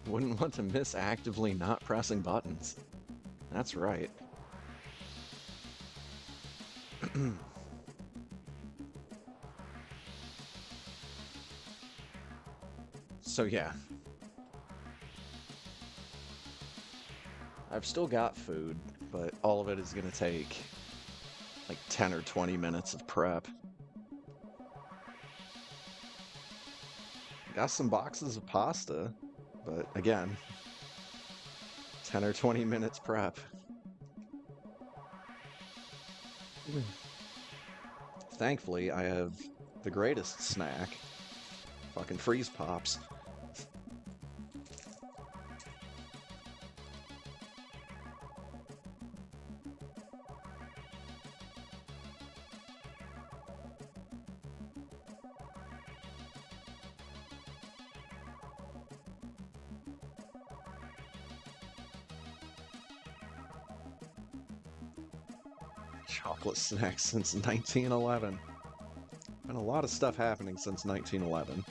Wouldn't want to miss actively not pressing buttons. That's right. So yeah, I've still got food, but all of it is gonna take like 10 or 20 minutes of prep. Got some boxes of pasta, but again, 10 or 20 minutes prep. Thankfully, I have the greatest snack, fucking freeze pops. Chocolate snacks since 1911. Been a lot of stuff happening since 1911.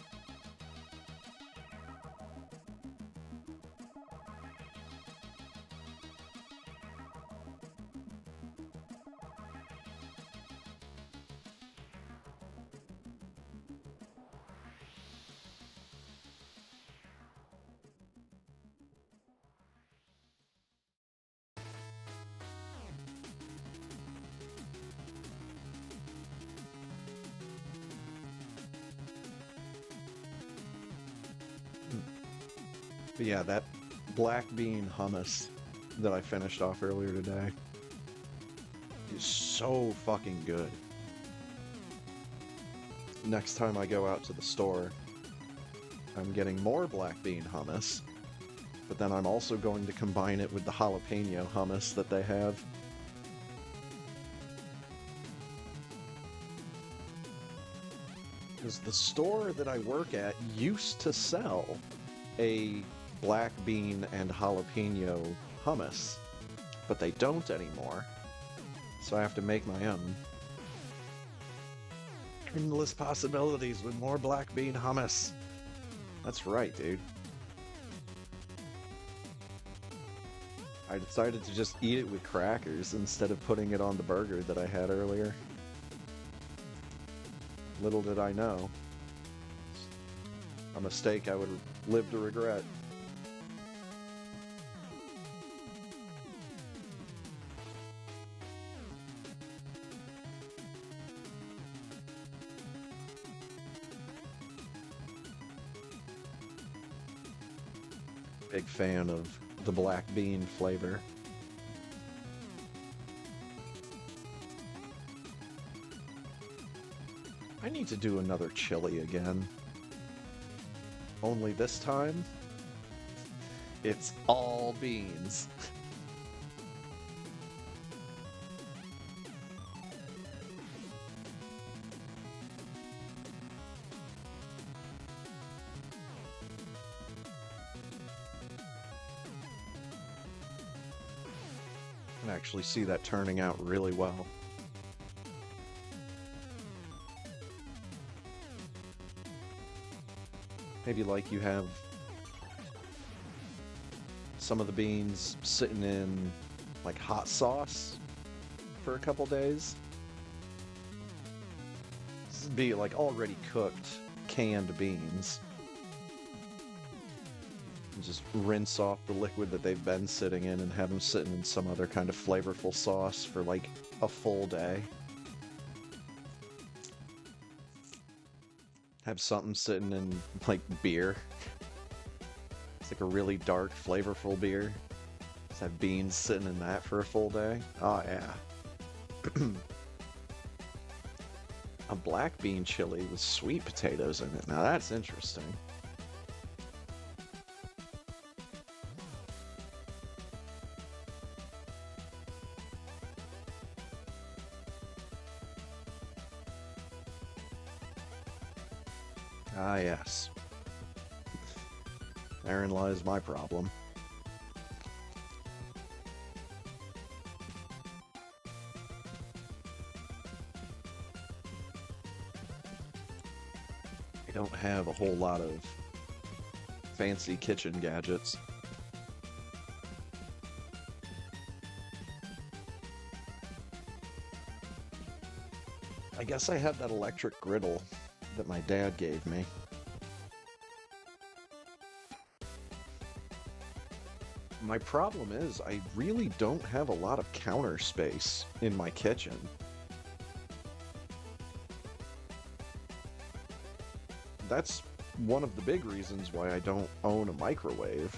But yeah, that black bean hummus that I finished off earlier today is so fucking good. Next time I go out to the store, I'm getting more black bean hummus, but then I'm also going to combine it with the jalapeno hummus that they have. Because the store that I work at used to sell a black bean and jalapeno hummus, but they don't anymore. So I have to make my own. Endless possibilities with more black bean hummus. That's right, dude. I decided to just eat it with crackers instead of putting it on the burger that I had earlier. Little did I know. A mistake I would live to regret. Big fan of the black bean flavor. I need to do another chili again. Only this time, it's all beans. I can actually see that turning out really well. Maybe like you have some of the beans sitting in like hot sauce for a couple days. This would be like already cooked canned beans. And just rinse off the liquid that they've been sitting in and have them sitting in some other kind of flavorful sauce for like a full day. Have something sitting in like beer. It's like a really dark, flavorful beer. Just have beans sitting in that for a full day. Oh yeah. A black bean chili with sweet potatoes in it. Now that's interesting. Ah yes. Therein lies my problem. I don't have a whole lot of fancy kitchen gadgets. I guess I had that electric griddle that my dad gave me. My problem is I really don't have a lot of counter space in my kitchen. That's one of the big reasons why I don't own a microwave,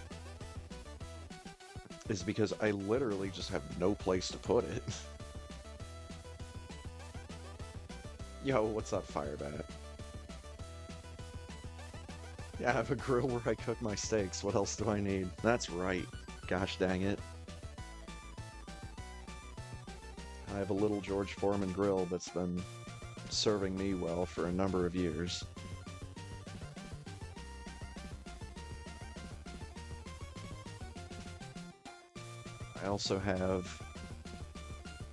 is because I literally just have no place to put it. Yo, what's up, Firebat? Yeah, I have a grill where I cook my steaks. What else do I need? That's right. Gosh dang it. I have a little George Foreman grill that's been serving me well for a number of years. I also have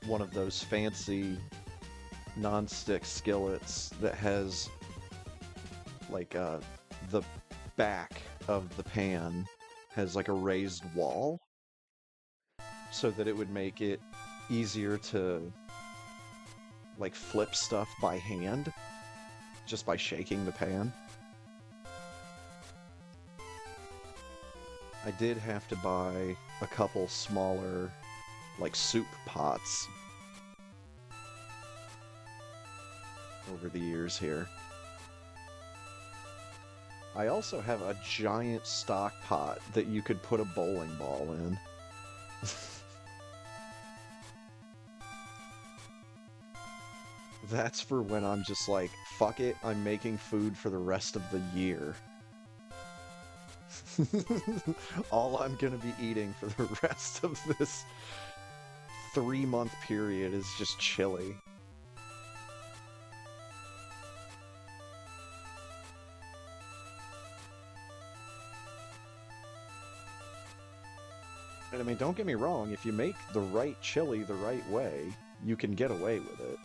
one of those fancy non-stick skillets that has like the back of the pan has like a raised wall so that it would make it easier to like flip stuff by hand just by shaking the pan. I did have to buy a couple smaller like soup pots over the years here. I also have a giant stock pot that you could put a bowling ball in. That's for when I'm just like, fuck it, I'm making food for the rest of the year. All I'm gonna be eating for the rest of this 3-month period is just chili. And I mean, don't get me wrong, if you make the right chili the right way, you can get away with it.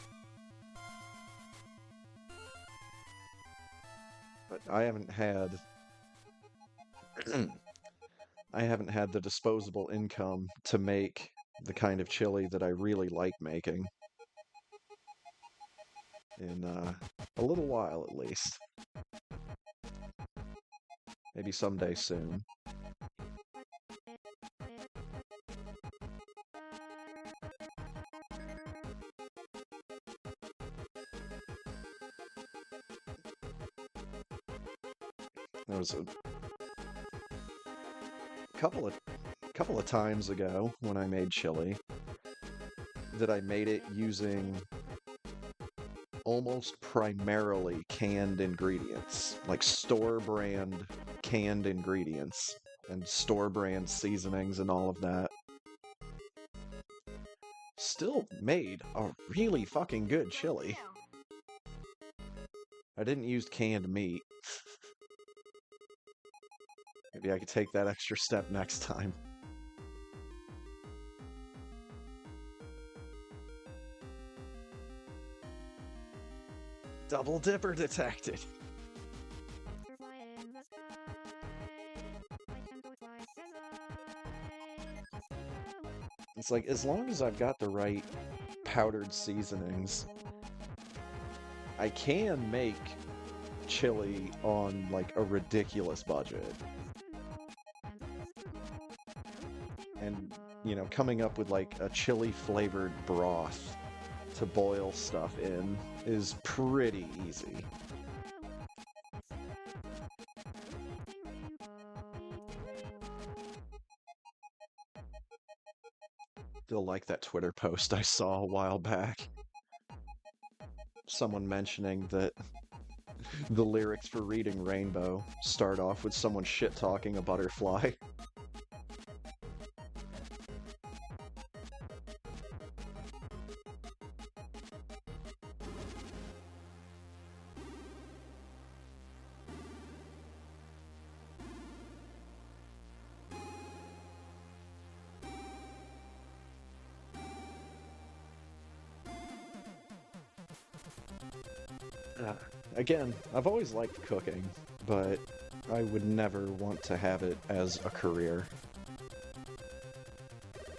But I haven't had the disposable income to make the kind of chili that I really like making in a little while at least. Maybe someday soon. There was a couple of times ago when I made chili that I made it using almost primarily canned ingredients, like store brand canned ingredients and store brand seasonings and all of that. Still made a really fucking good chili. I didn't use canned meat. Maybe I could take that extra step next time. Double dipper detected. It's like, as long as I've got the right powdered seasonings, I can make chili on like a ridiculous budget. And, you know, coming up with like a chili flavored broth to boil stuff in is pretty easy. Still like that Twitter post I saw a while back. Someone mentioning that the lyrics for Reading Rainbow start off with someone shit-talking a butterfly. Again, I've always liked cooking, but I would never want to have it as a career.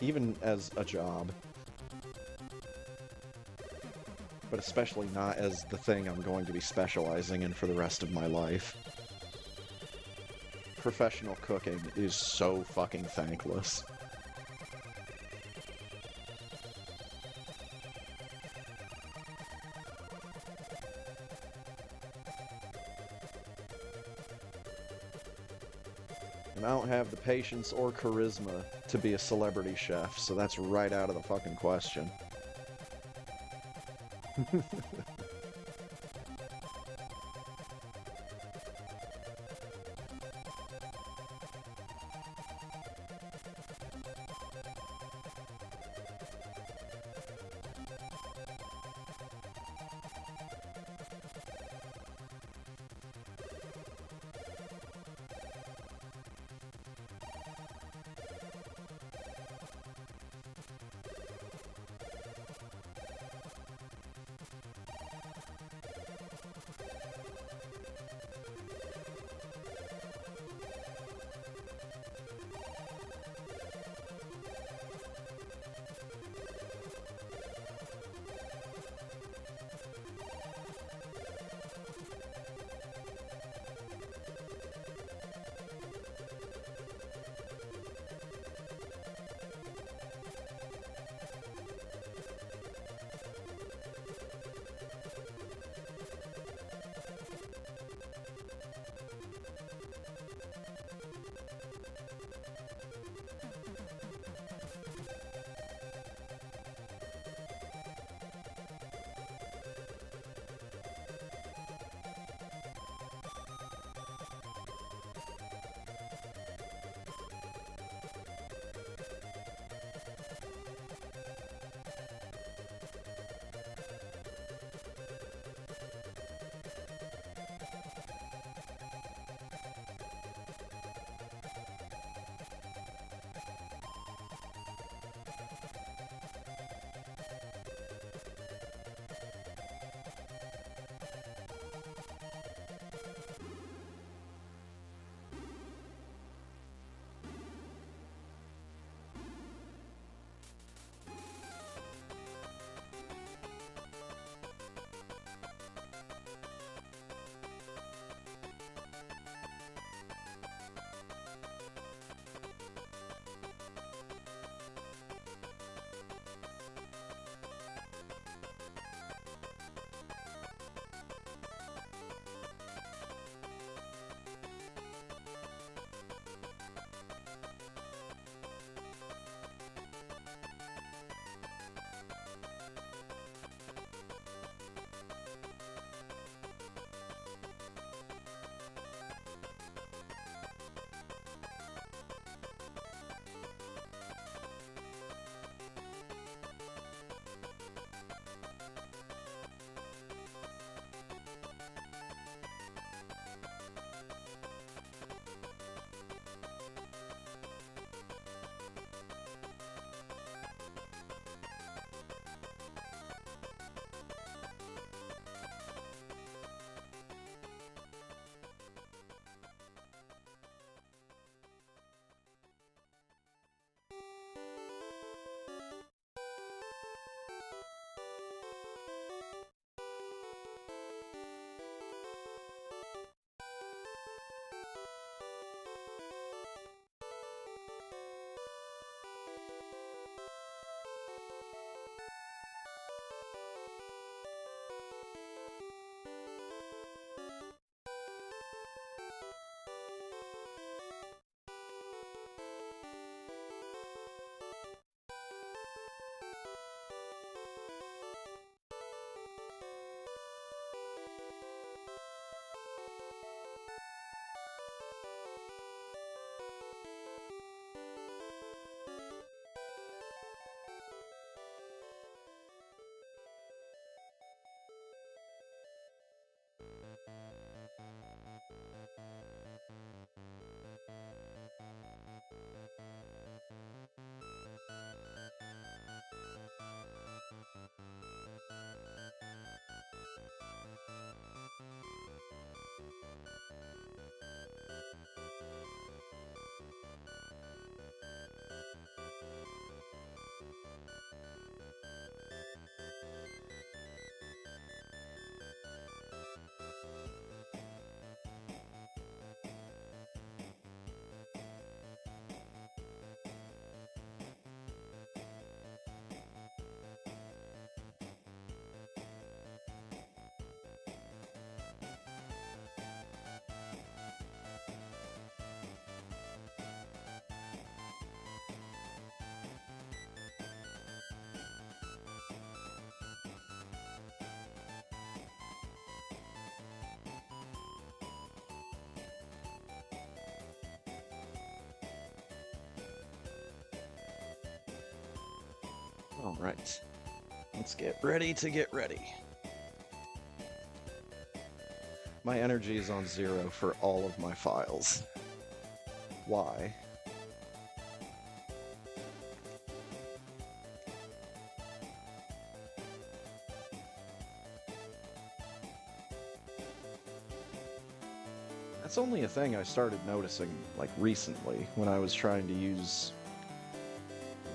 Even as a job. But especially not as the thing I'm going to be specializing in for the rest of my life. Professional cooking is so fucking thankless. And I don't have the patience or charisma to be a celebrity chef, so that's right out of the fucking question. Alright. Let's get ready to get ready. My energy is on 0 for all of my files. Why? That's only a thing I started noticing, like, recently, when I was trying to use,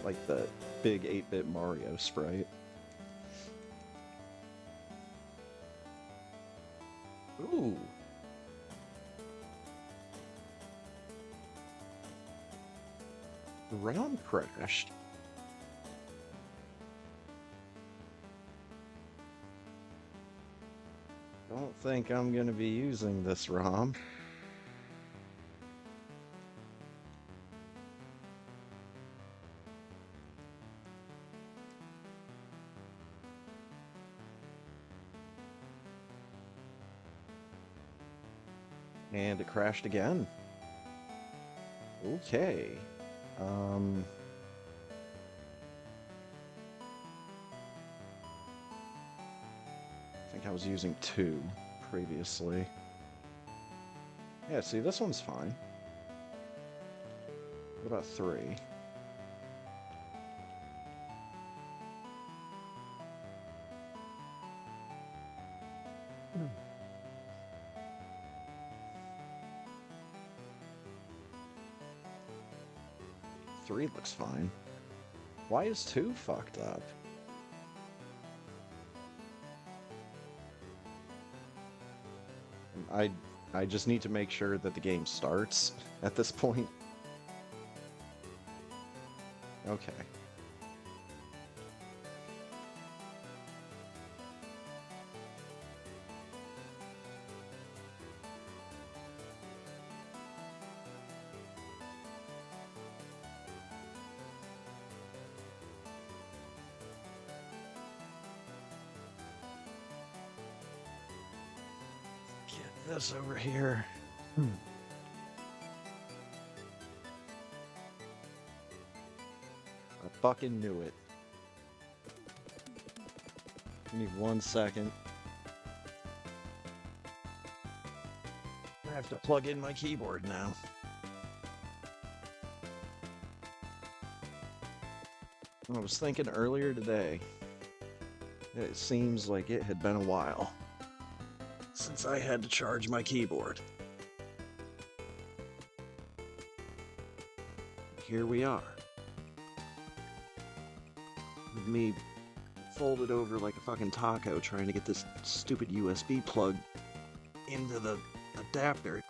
like, the big 8-bit Mario sprite. Ooh. The round crashed. Don't think I'm gonna be using this ROM. And it crashed again. Okay. I think I was using 2 previously. Yeah, see, this one's fine. What about 3? Three looks fine. Why is 2 fucked up? I just need to make sure that the game starts at this point. Okay. Get this over here. I fucking knew it. Give me 1 second. I have to plug in my keyboard now. I was thinking earlier today, it seems like it had been a while since I had to charge my keyboard. Here we are. With me folded over like a fucking taco trying to get this stupid USB plug into the adapter.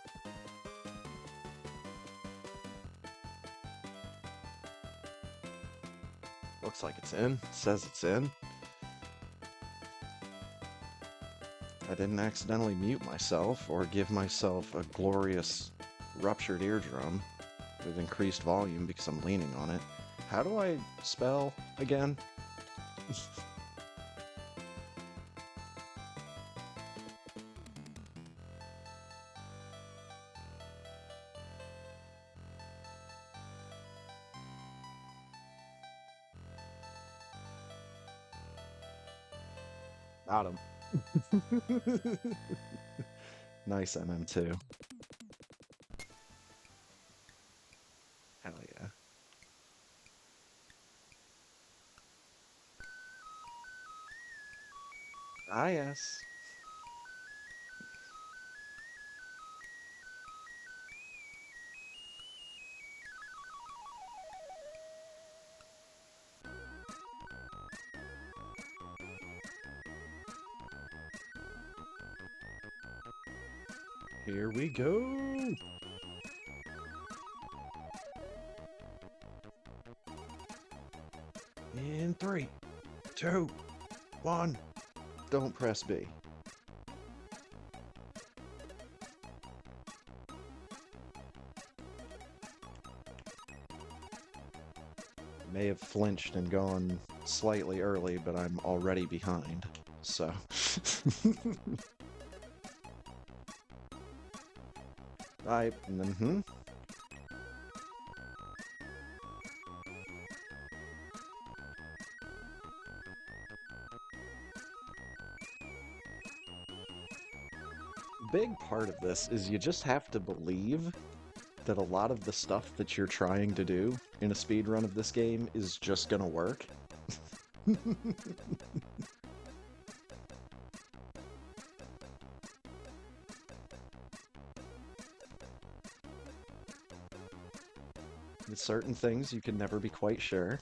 Looks like it's in. Says it's in. I didn't accidentally mute myself or give myself a glorious ruptured eardrum with increased volume because I'm leaning on it. How do I spell again? Got him. Nice MM2. Hell yeah. Ah, yes. Here we go. In 3, 2, 1. Don't press B. May have flinched and gone slightly early, but I'm already behind, so. big part of this is you just have to believe that a lot of the stuff that you're trying to do in a speed run of this game is just gonna work. With certain things, you can never be quite sure.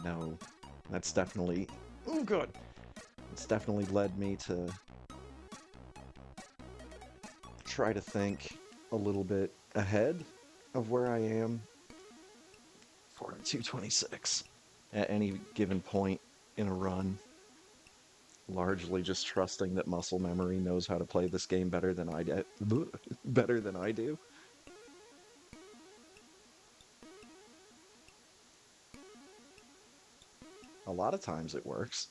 No, that's definitely... Oh, good! It's definitely led me to try to think a little bit ahead of where I am for 226 at any given point in a run. Largely just trusting that muscle memory knows how to play this game better than I do. Better than I do. A lot of times it works.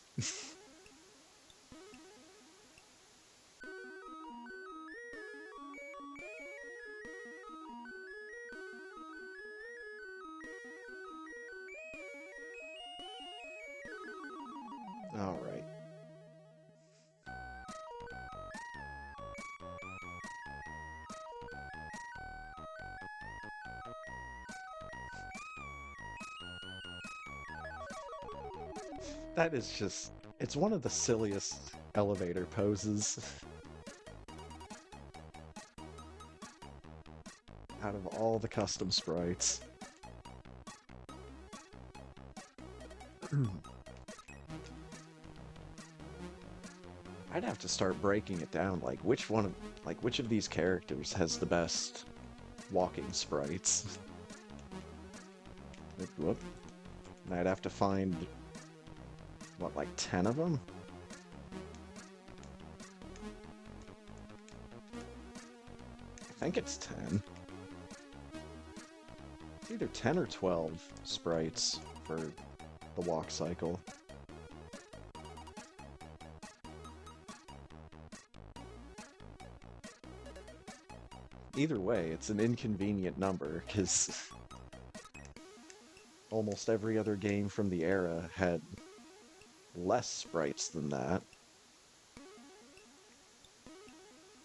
Alright. That is just... It's one of the silliest elevator poses out of all the custom sprites. I'd have to start breaking it down, like which of these characters has the best walking sprites? Whoop. And I'd have to find, what, like 10 of them? I think it's 10. It's either 10 or 12 sprites for the walk cycle. Either way, it's an inconvenient number, because almost every other game from the era had less sprites than that.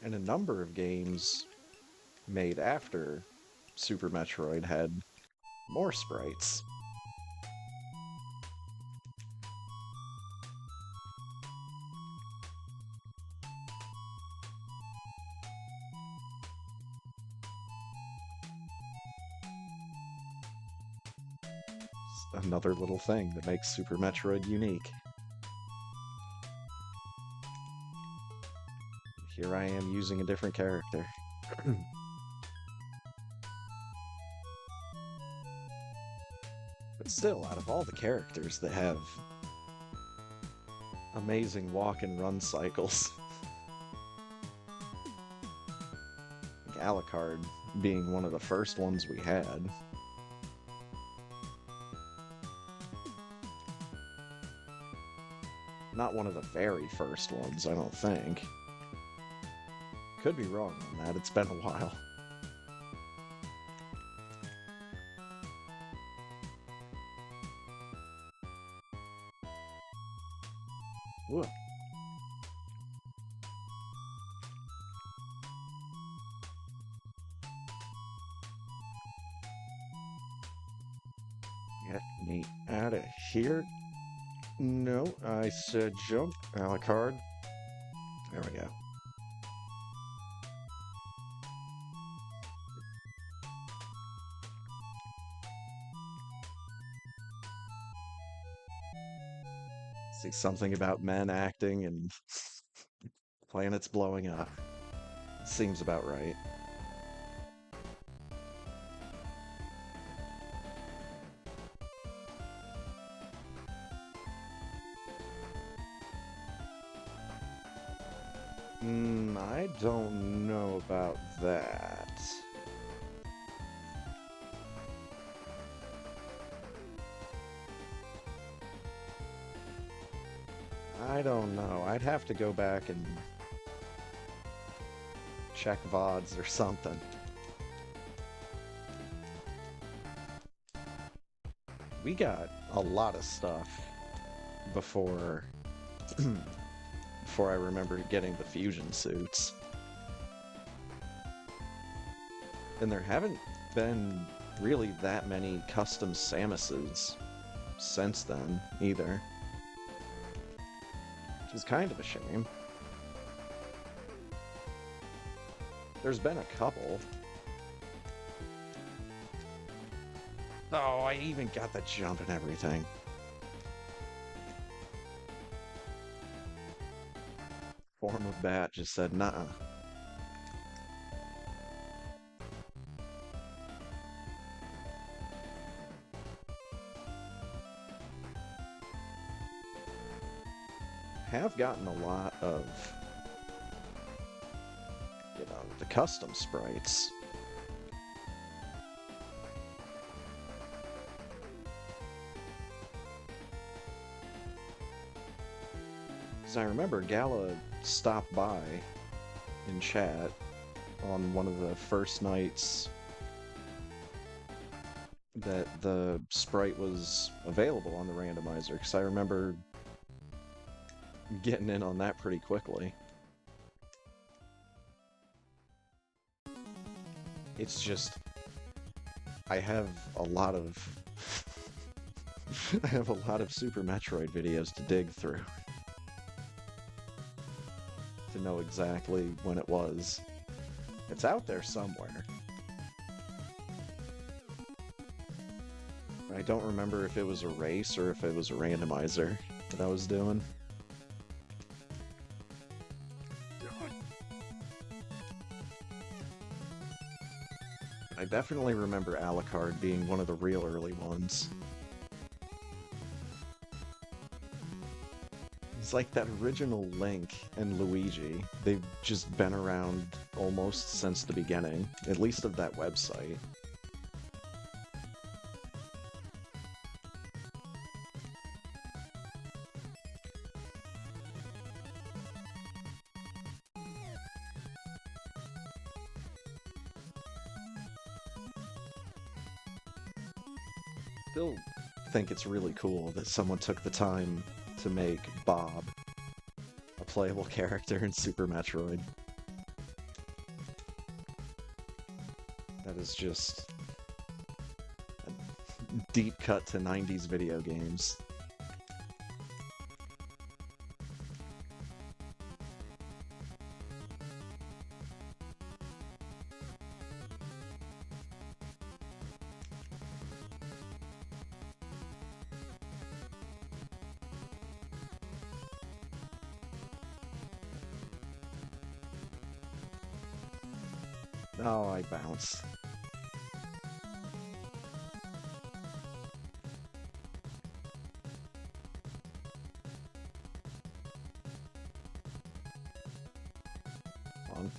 And a number of games made after Super Metroid had more sprites. Another little thing that makes Super Metroid unique. Here I am using a different character. But still, out of all the characters that have amazing walk and run cycles, Alucard being one of the first ones we had. Not one of the very first ones, I don't think. Could be wrong on that, it's been a while. Whoa. Get me out of here. No, I said jump, Alucard. There we go. See, something about men acting and planets blowing up. Seems about right. I don't know about that. I don't know. I'd have to go back and check VODs or something. We got a lot of stuff before before I remember getting the fusion suits. And there haven't been really that many custom Samuses since then, either. Which is kind of a shame. There's been a couple. Oh, I even got the jump and everything. Form of Bat just said, nah. Have gotten a lot of, you know, the custom sprites. Because I remember Gala stopped by in chat on one of the first nights that the sprite was available on the randomizer, because I remember getting in on that pretty quickly. It's just, I have a lot of I have a lot of Super Metroid videos to dig through to know exactly when it was. It's out there somewhere. I don't remember if it was a race or if it was a randomizer that I was doing. I definitely remember Alucard being one of the real early ones. It's like that original Link and Luigi. They've just been around almost since the beginning, at least of that website. Still think it's really cool that someone took the time to make Bob a playable character in Super Metroid. That is just a deep cut to 90s video games. Oh, I bounced. On.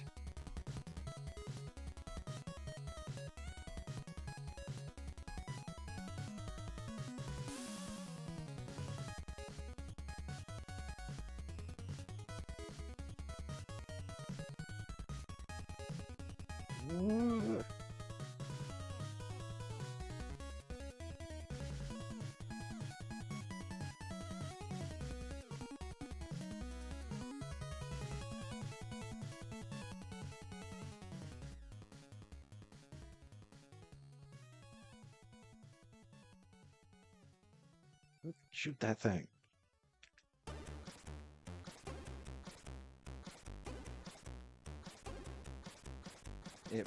Shoot that thing.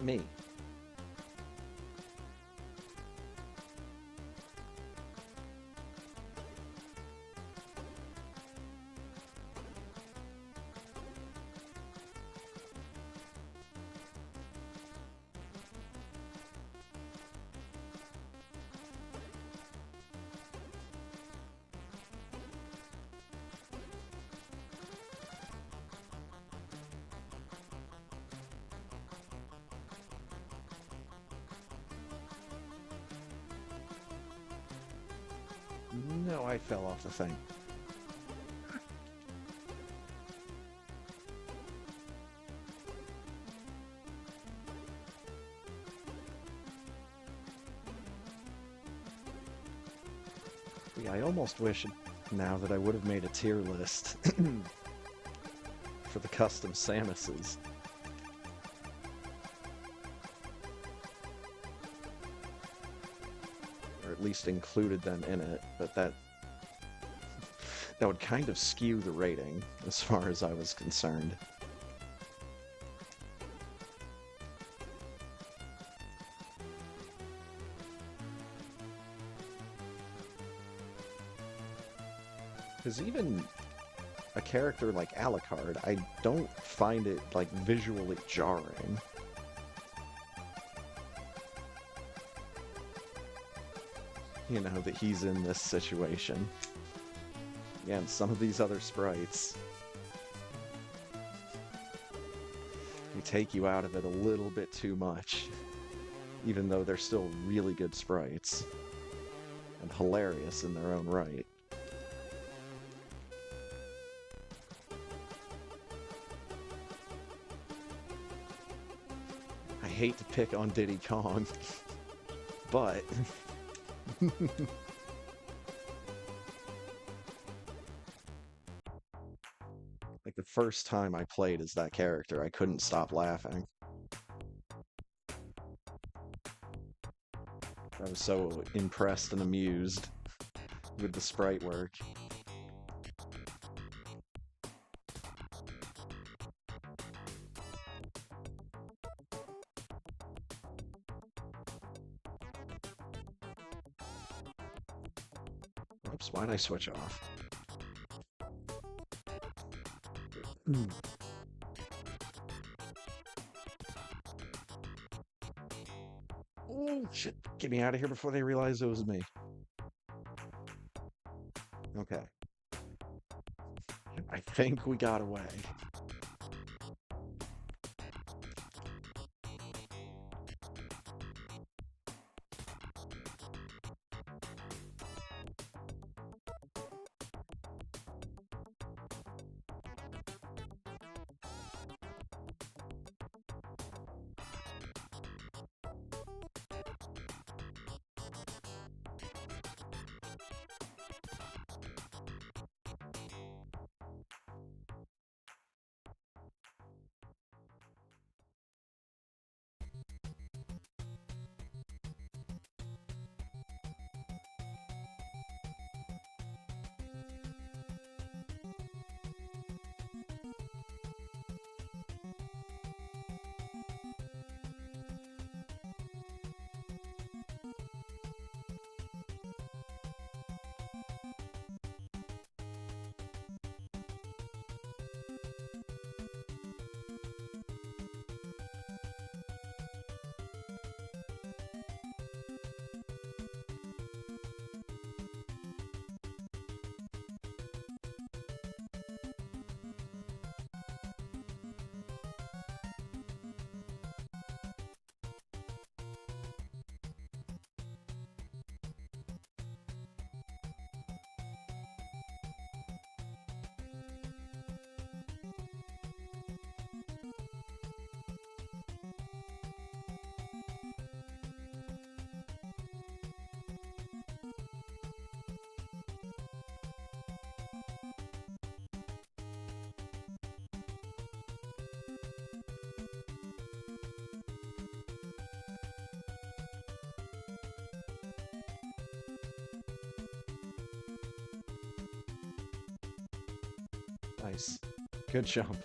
Me. No, I fell off the thing. Yeah, I almost wish now that I would have made a tier list for the custom Samuses. Or at least included them in it, but that would kind of skew the rating as far as I was concerned. Because even a character like Alucard, I don't find it, like, visually jarring. You know, that he's in this situation. Yeah, and some of these other sprites, they take you out of it a little bit too much, even though they're still really good sprites, and hilarious in their own right. I hate to pick on Diddy Kong, but... like, the first time I played as that character, I couldn't stop laughing. I was so impressed and amused with the sprite work. Oops, why'd I switch off? Oh, shit. Get me out of here before they realize it was me. Okay. I think we got away. Nice. Good jump.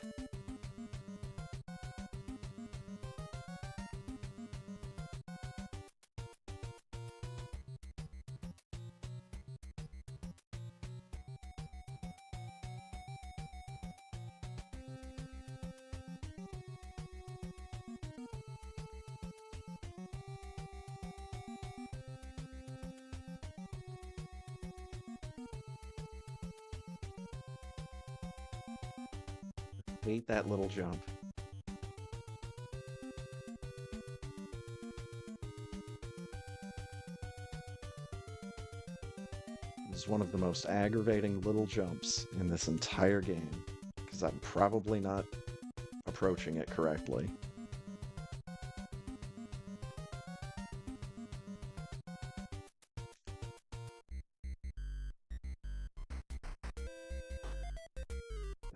Hate that little jump. This is one of the most aggravating little jumps in this entire game, because I'm probably not approaching it correctly.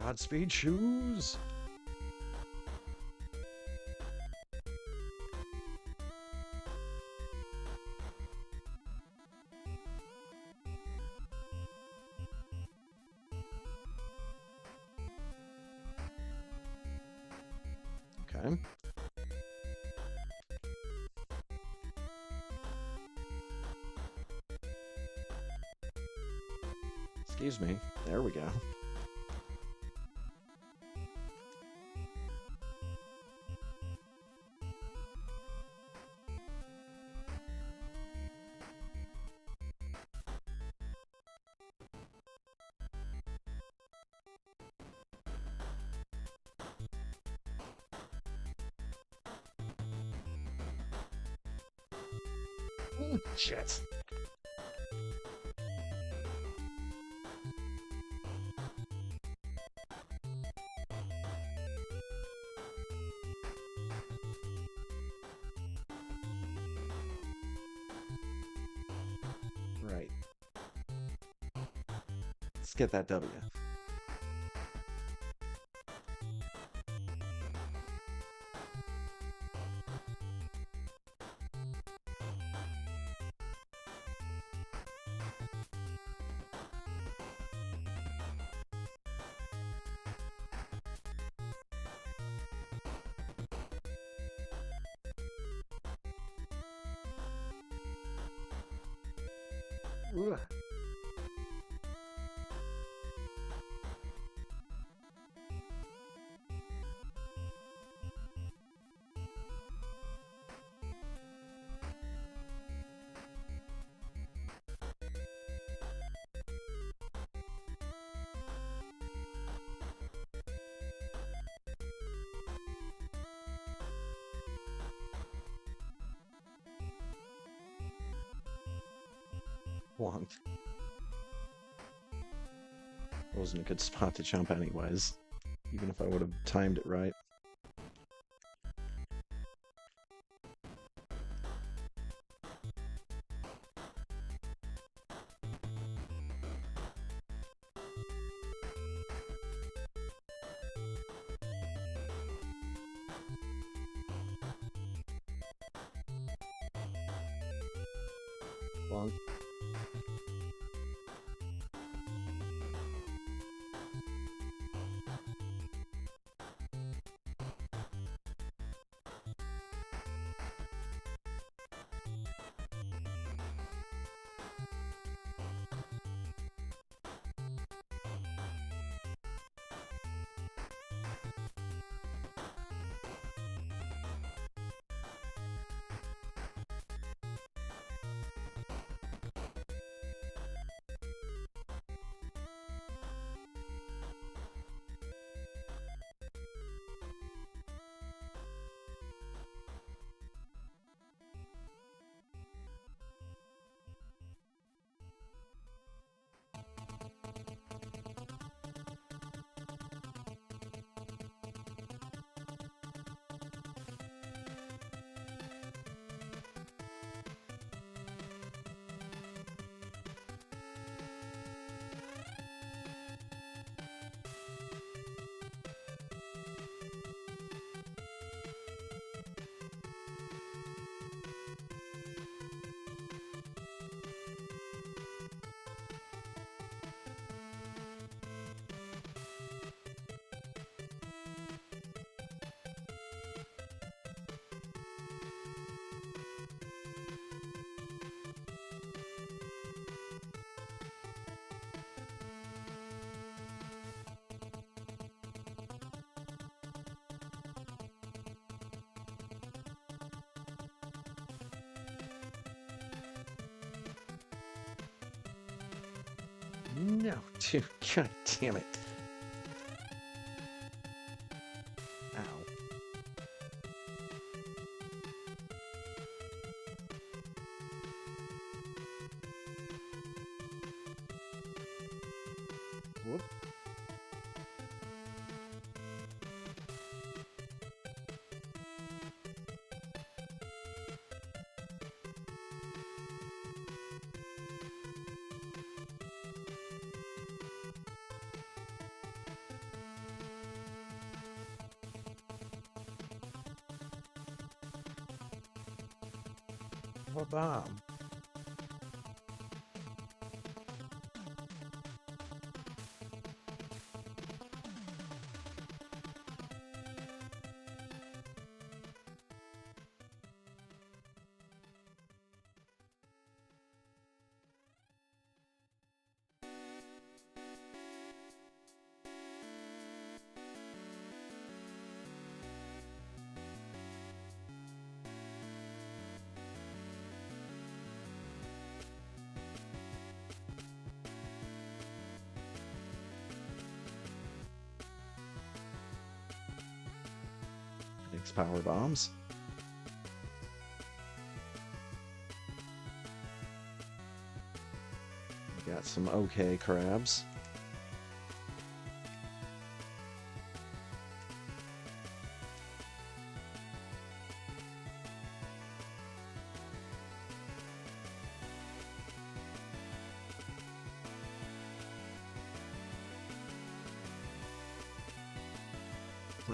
Godspeed shoes! Okay. Excuse me. There we go. Oh, shit. Right. Let's get that W. Ugh. Wonk. It wasn't a good spot to jump anyways, even if I would have timed it right. Wonk. No, dude, god damn it. Ow. Whoop. of a bomb. Makes power bombs. We got some okay crabs.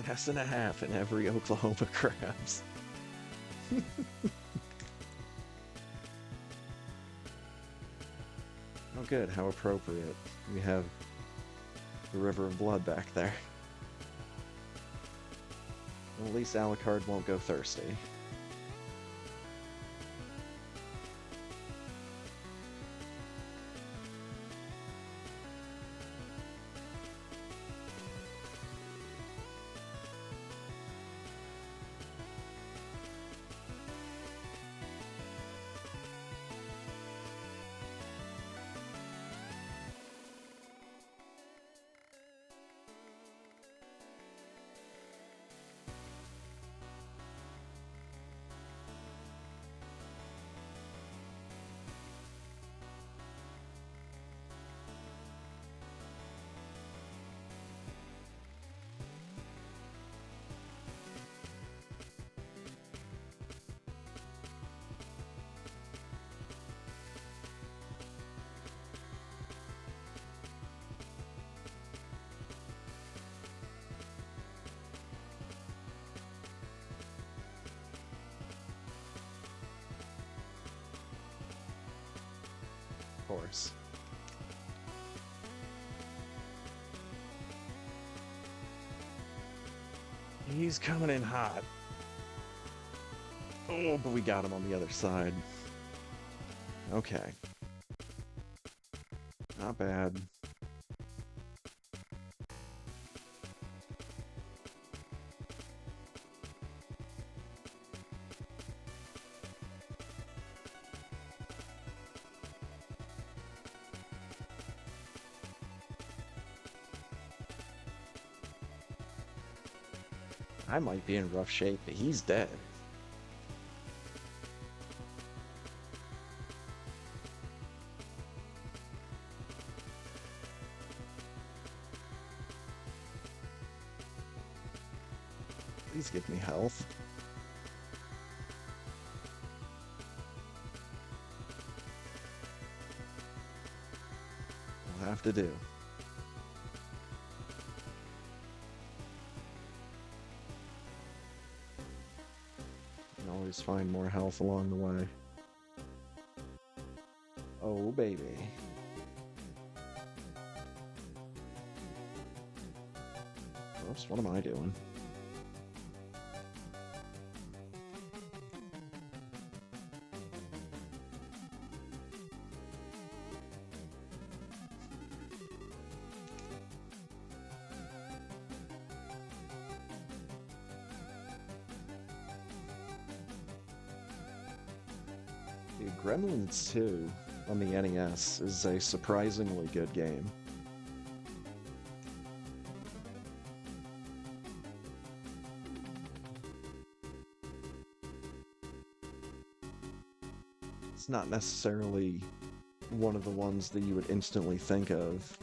Less than a half in every Oklahoma crabs. Oh good, how appropriate. We have the River of Blood back there. Well, at least Alucard won't go thirsty. Of course. He's coming in hot. Oh, but we got him on the other side. Okay. Not bad. I might be in rough shape, but he's dead. Please give me health. We'll have to do. Can always find more health along the way. Oh, baby. Oops, what am I doing? Gremlins 2 on the NES is a surprisingly good game. It's not necessarily one of the ones that you would instantly think of.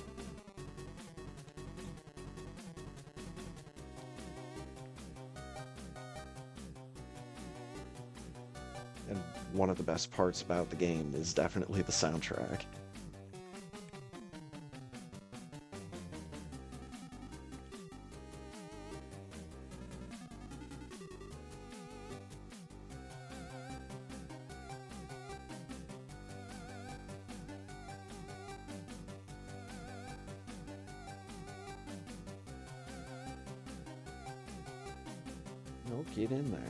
And one of the best parts about the game is definitely the soundtrack. Oh, get in there.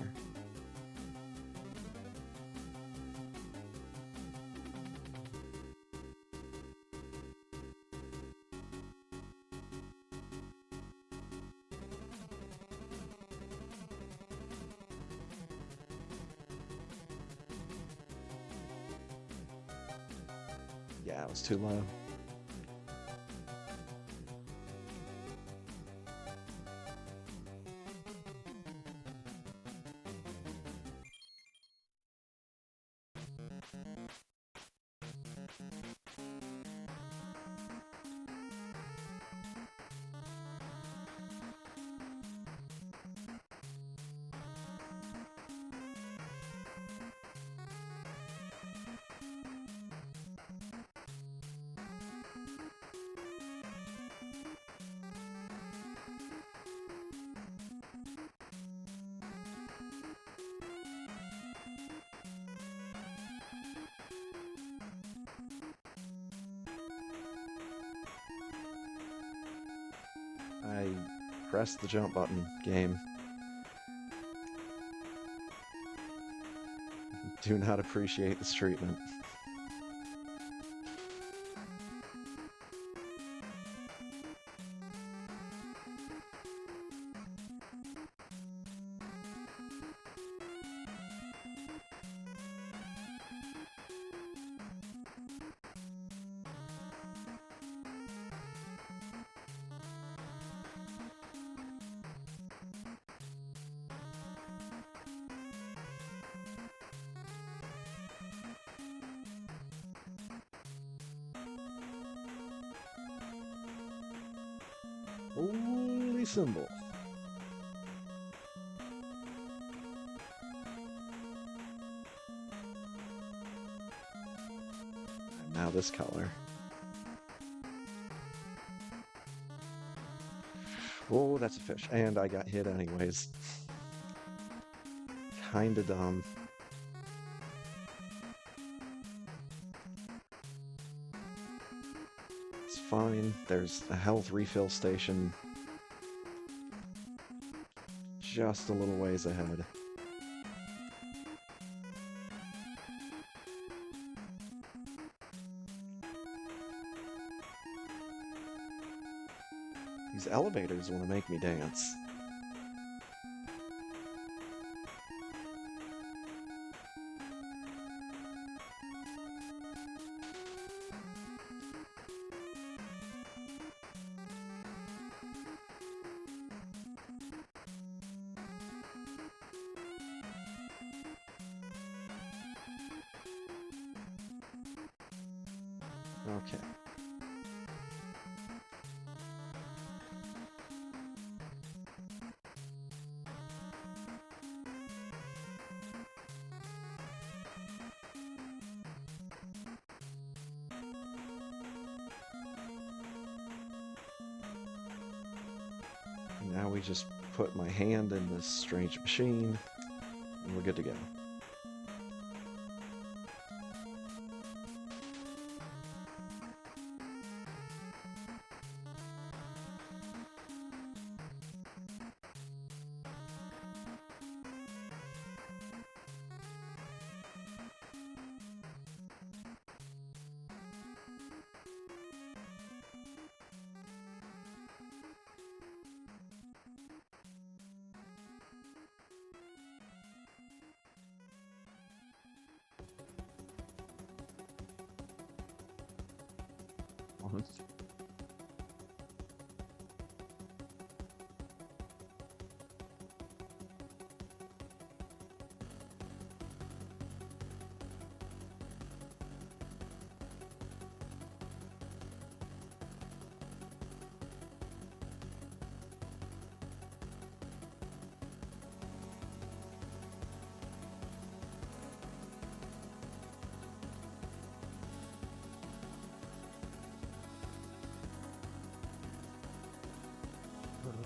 Yeah, it was too low. I pressed the jump button, game. Do not appreciate this treatment. Holy symbol. And now this color. Oh, that's a fish. And I got hit anyways. Kinda dumb. It's fine. There's a health refill station just a little ways ahead. These elevators want to make me dance. Okay. Now we just put my hand in this strange machine, and we're good to go.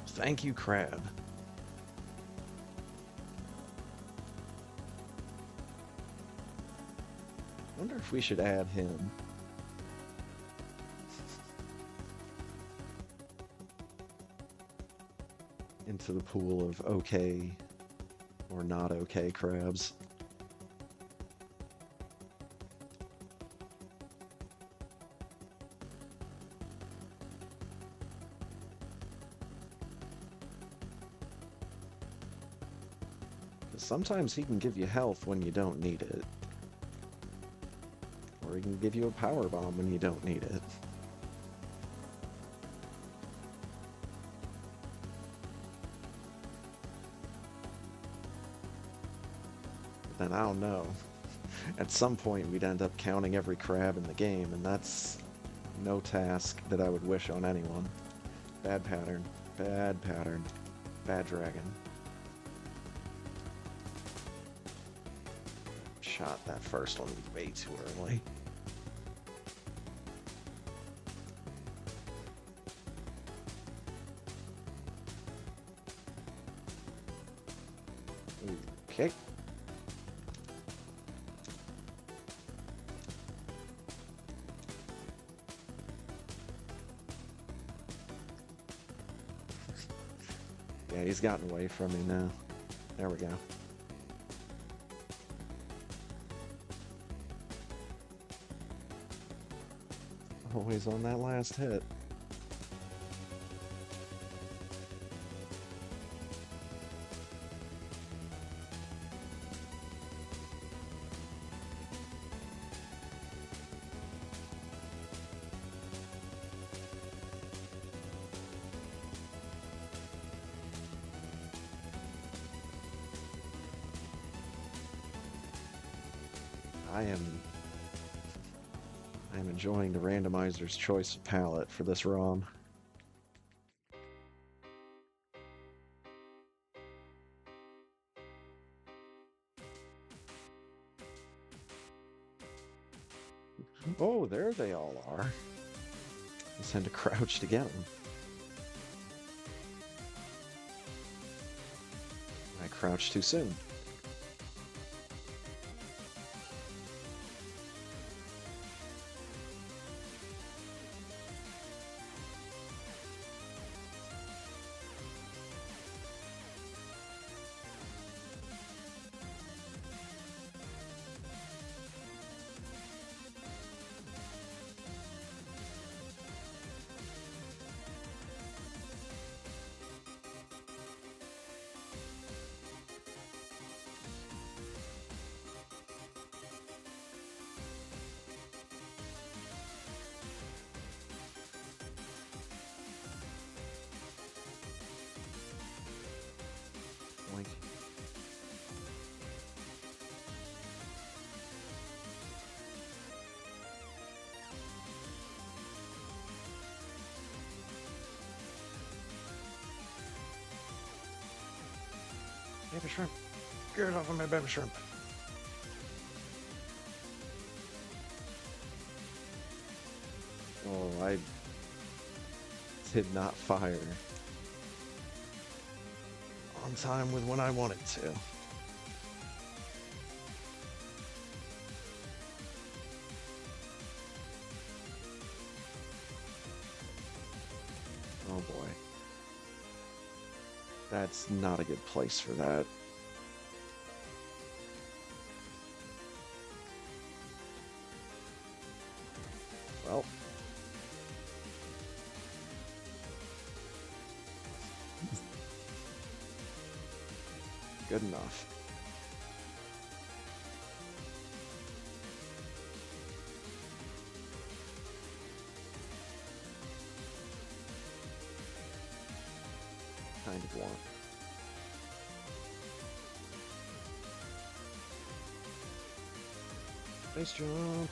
Thank you, Crab. Wonder if we should add him. Into the pool of okay Or not okay crabs. Sometimes he can give you health when you don't need it. Or he can give you a power bomb when you don't need it. Then I don't know. At some point we'd end up counting every crab in the game, and that's no task that I would wish on anyone. Bad pattern. Bad pattern. Bad dragon. Shot that first one way too early. Okay. Yeah, he's gotten away from me now. There we go. Always on that last hit. I am enjoying the randomizer's choice of palette for this ROM. Oh, there they all are. Just had to crouch to get them. I crouched too soon. Like, baby shrimp. Get off of my baby shrimp. Oh, I did not fire on time with when I wanted to. Oh boy. That's not a good place for that. Well. Good enough. Kind of want. Nice jump.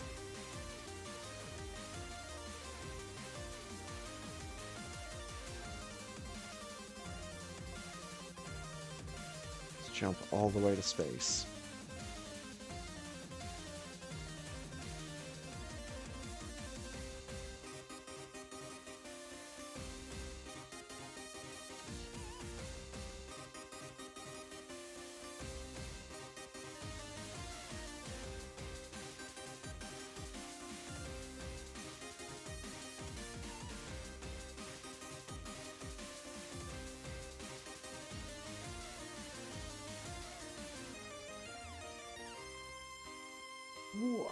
Let's jump all the way to space. Whoa.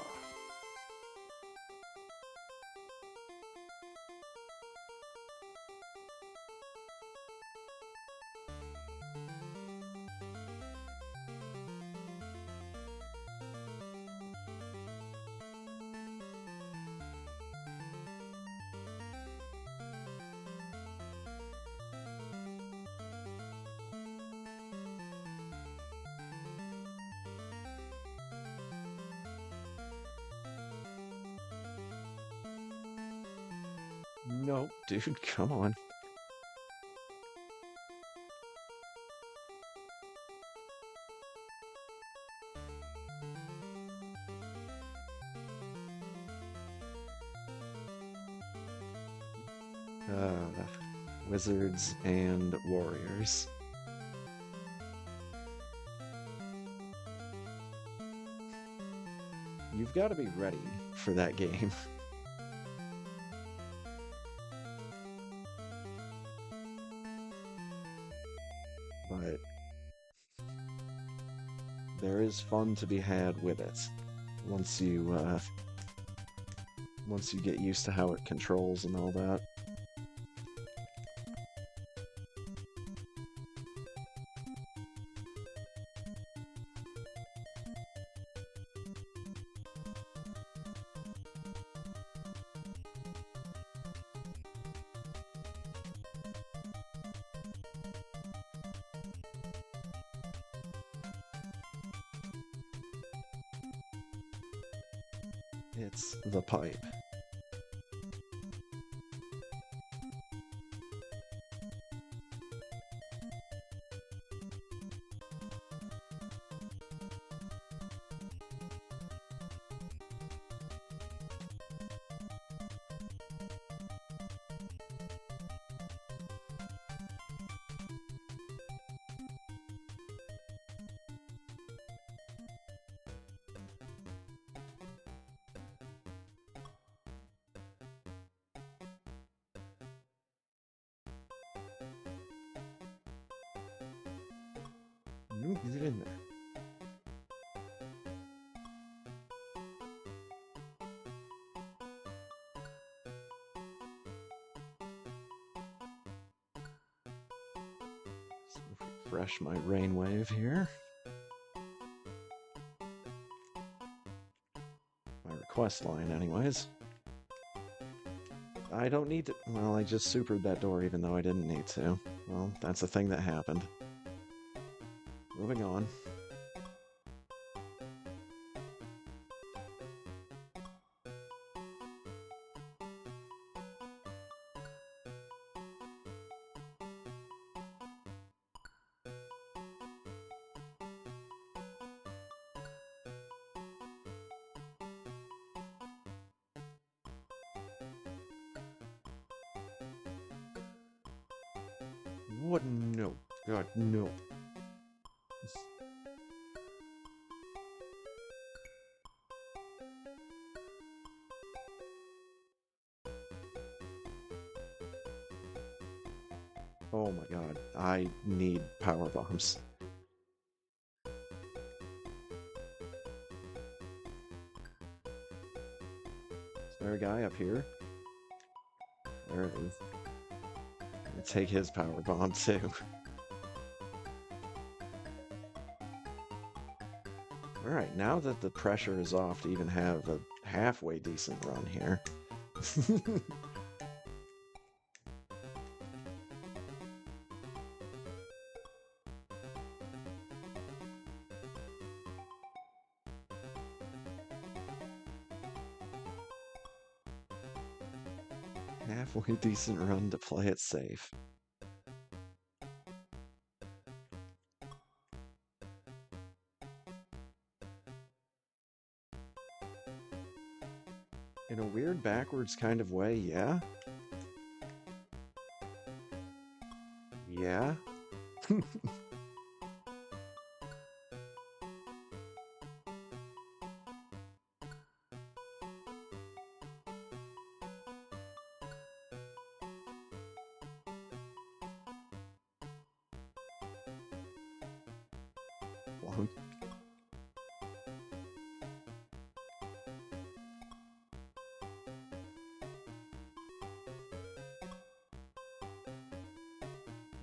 No, dude, come on. Wizards and warriors. You've got to be ready for that game. But there is fun to be had with it once you get used to how it controls and all that. It's the pipe. Get in there. Refresh my rainwave here. My request line, anyways. I don't need to. Well, I just supered that door even though I didn't need to. Well, that's a thing that happened. Moving on. What? No. God, no. Oh my god. I need power bombs. Is there a guy up here? There it is. I'll take his power bomb too. Alright, now that the pressure is off to even have a halfway decent run here. Halfway decent run to play it safe. In a weird backwards kind of way, yeah? Yeah?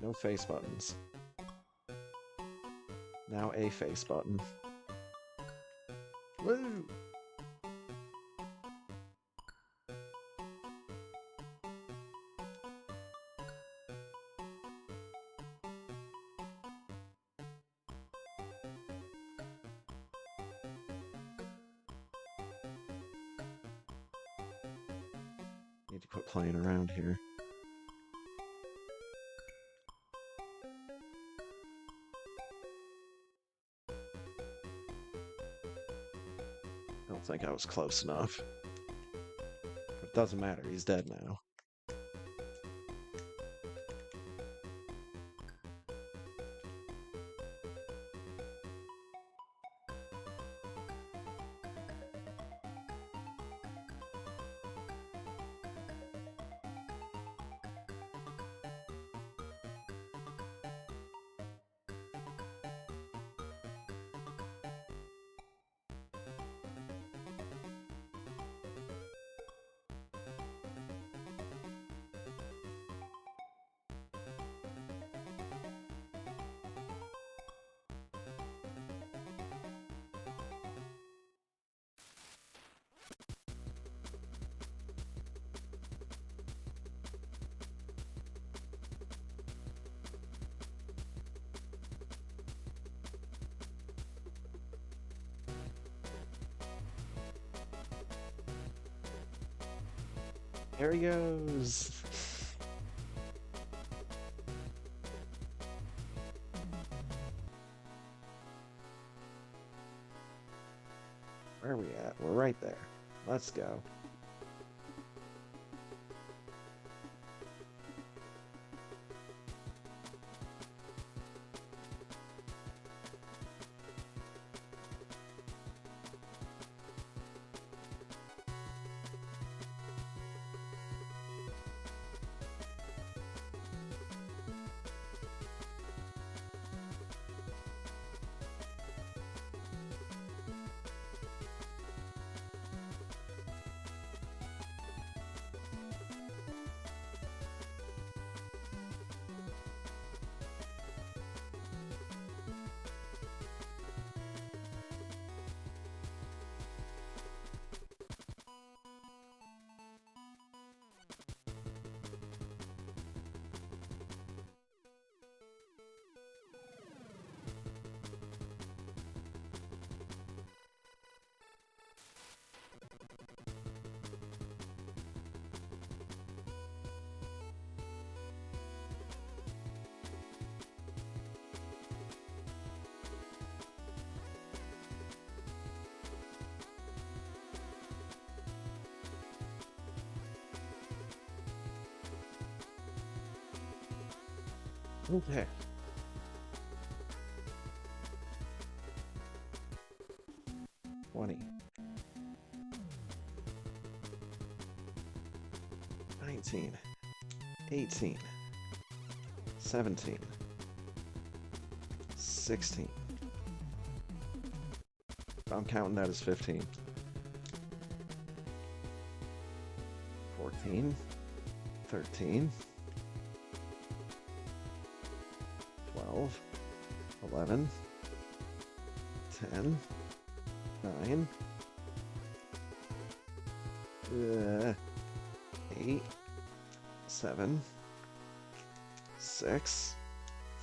No face buttons. Now a face button. Woo! Need to quit playing around here. I don't think I was close enough. It doesn't matter, he's dead now. There he goes. Where are we at? We're right there. Let's go. Okay. $20. 19. 18. 17. 16. I'm counting that as 15. 14. 13. 12, 11, 10, 9, 8, 7, 6,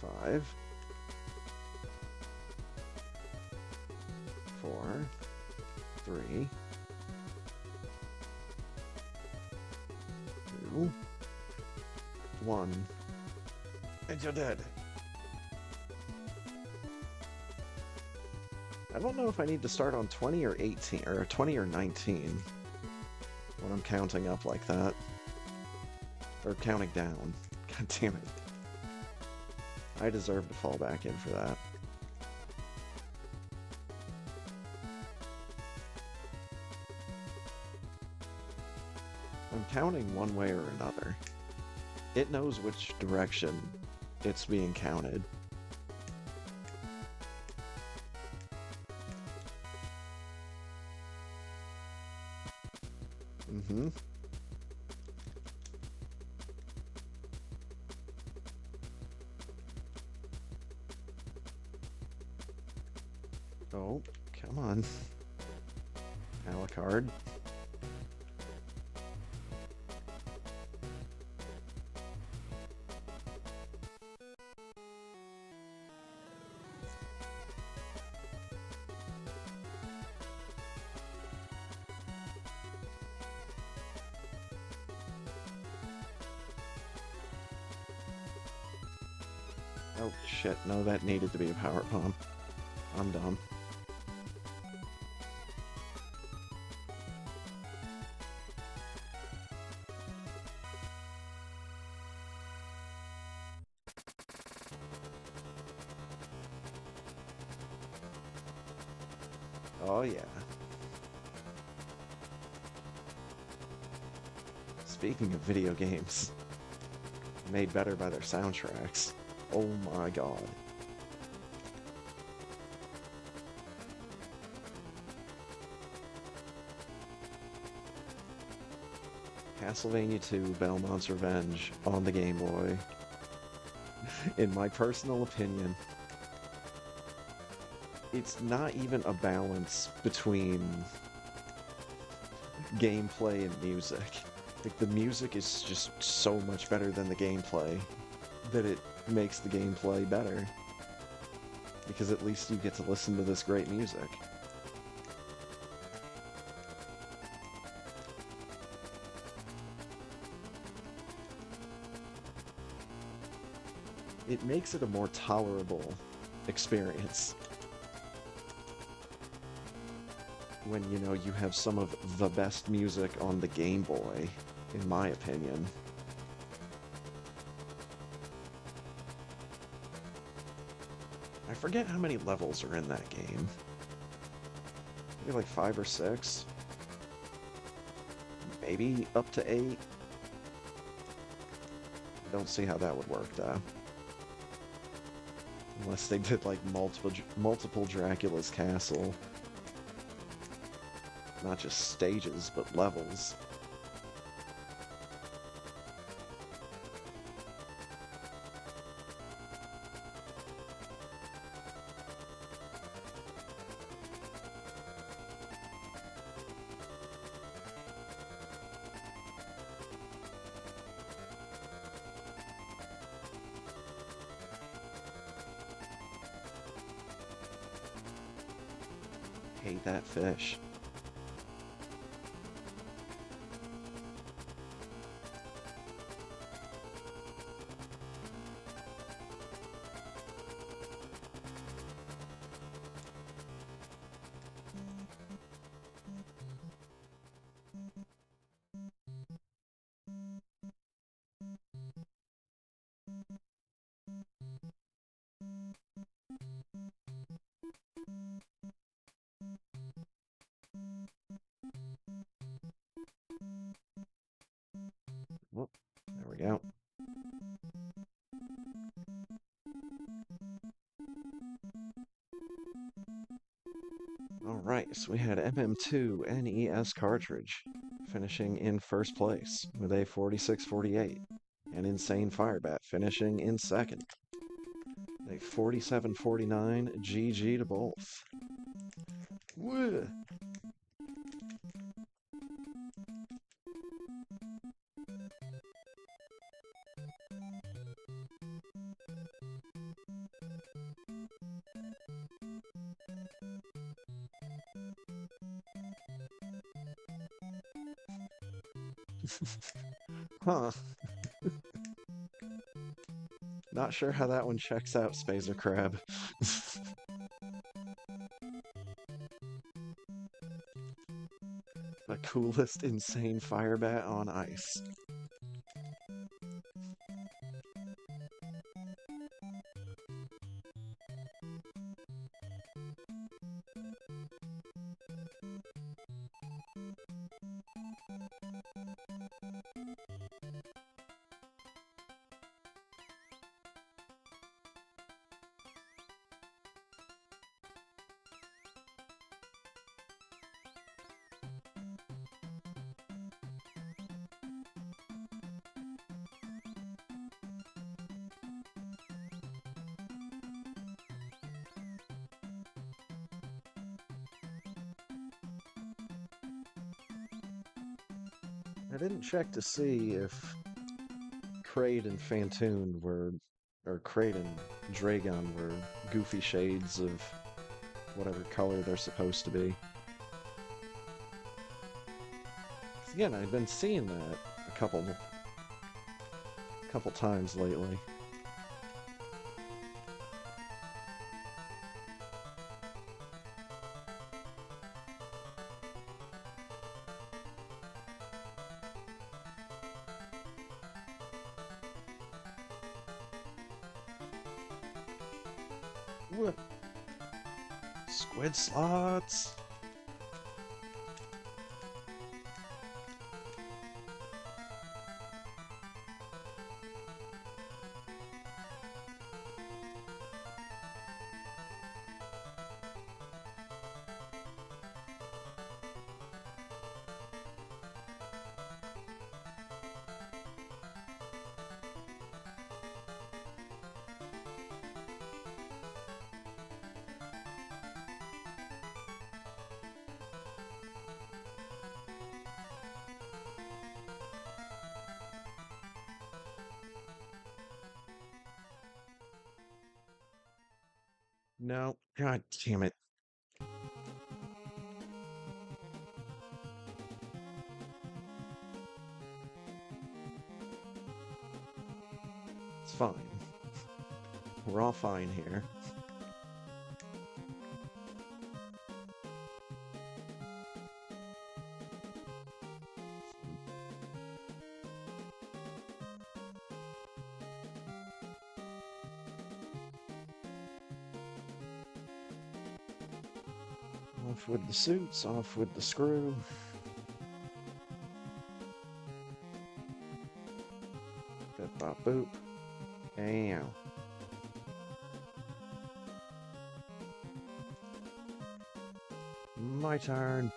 5, 4, 3, 2, 1, and you're dead. I don't know if I need to start on 20 or 18, or 20 or 19 when I'm counting up like that. Or counting down. God damn it. I deserve to fall back in for that. I'm counting one way or another. It knows which direction it's being counted. Mm-hmm. Oh, come on. Alucard. Oh shit, no, that needed to be a power bomb. I'm dumb. Oh yeah. Speaking of video games, made better by their soundtracks. Oh my god. Castlevania 2 Belmont's Revenge on the Game Boy. In my personal opinion, it's not even a balance between gameplay and music. Like, the music is just so much better than the gameplay that it makes the gameplay better. Because at least you get to listen to this great music. It makes it a more tolerable experience. When, you know, you have some of the best music on the Game Boy, in my opinion. I forget how many levels are in that game. Maybe like 5 or 6? Maybe up to 8? Don't see how that would work, though. Unless they did, like, multiple Dracula's Castle. Not just stages, but levels. Hate that fish. Whoop, there we go. Alright, so we had MM2 NES cartridge finishing in first place with a 46-48, and Insane Firebat finishing in second. A 47-49 GG to both. Woo! Huh. Not sure how that one checks out, Spazer Crab. The coolest insane firebat on ice. I didn't check to see if Kraid and Phantoon were, or Kraid and Dragon were goofy shades of whatever color they're supposed to be. 'Cause again, I've been seeing that a couple times lately. What? Squid slots? No. God damn it. It's fine. We're all fine here. Off with the suits, off with the screw. Bip bop boop. Ow. My turn.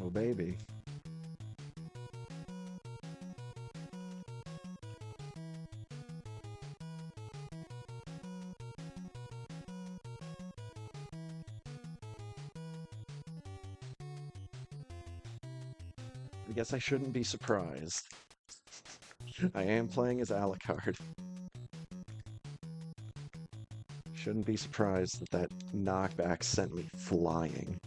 Oh, baby. I guess I shouldn't be surprised. I am playing as Alucard. Shouldn't be surprised that that knockback sent me flying.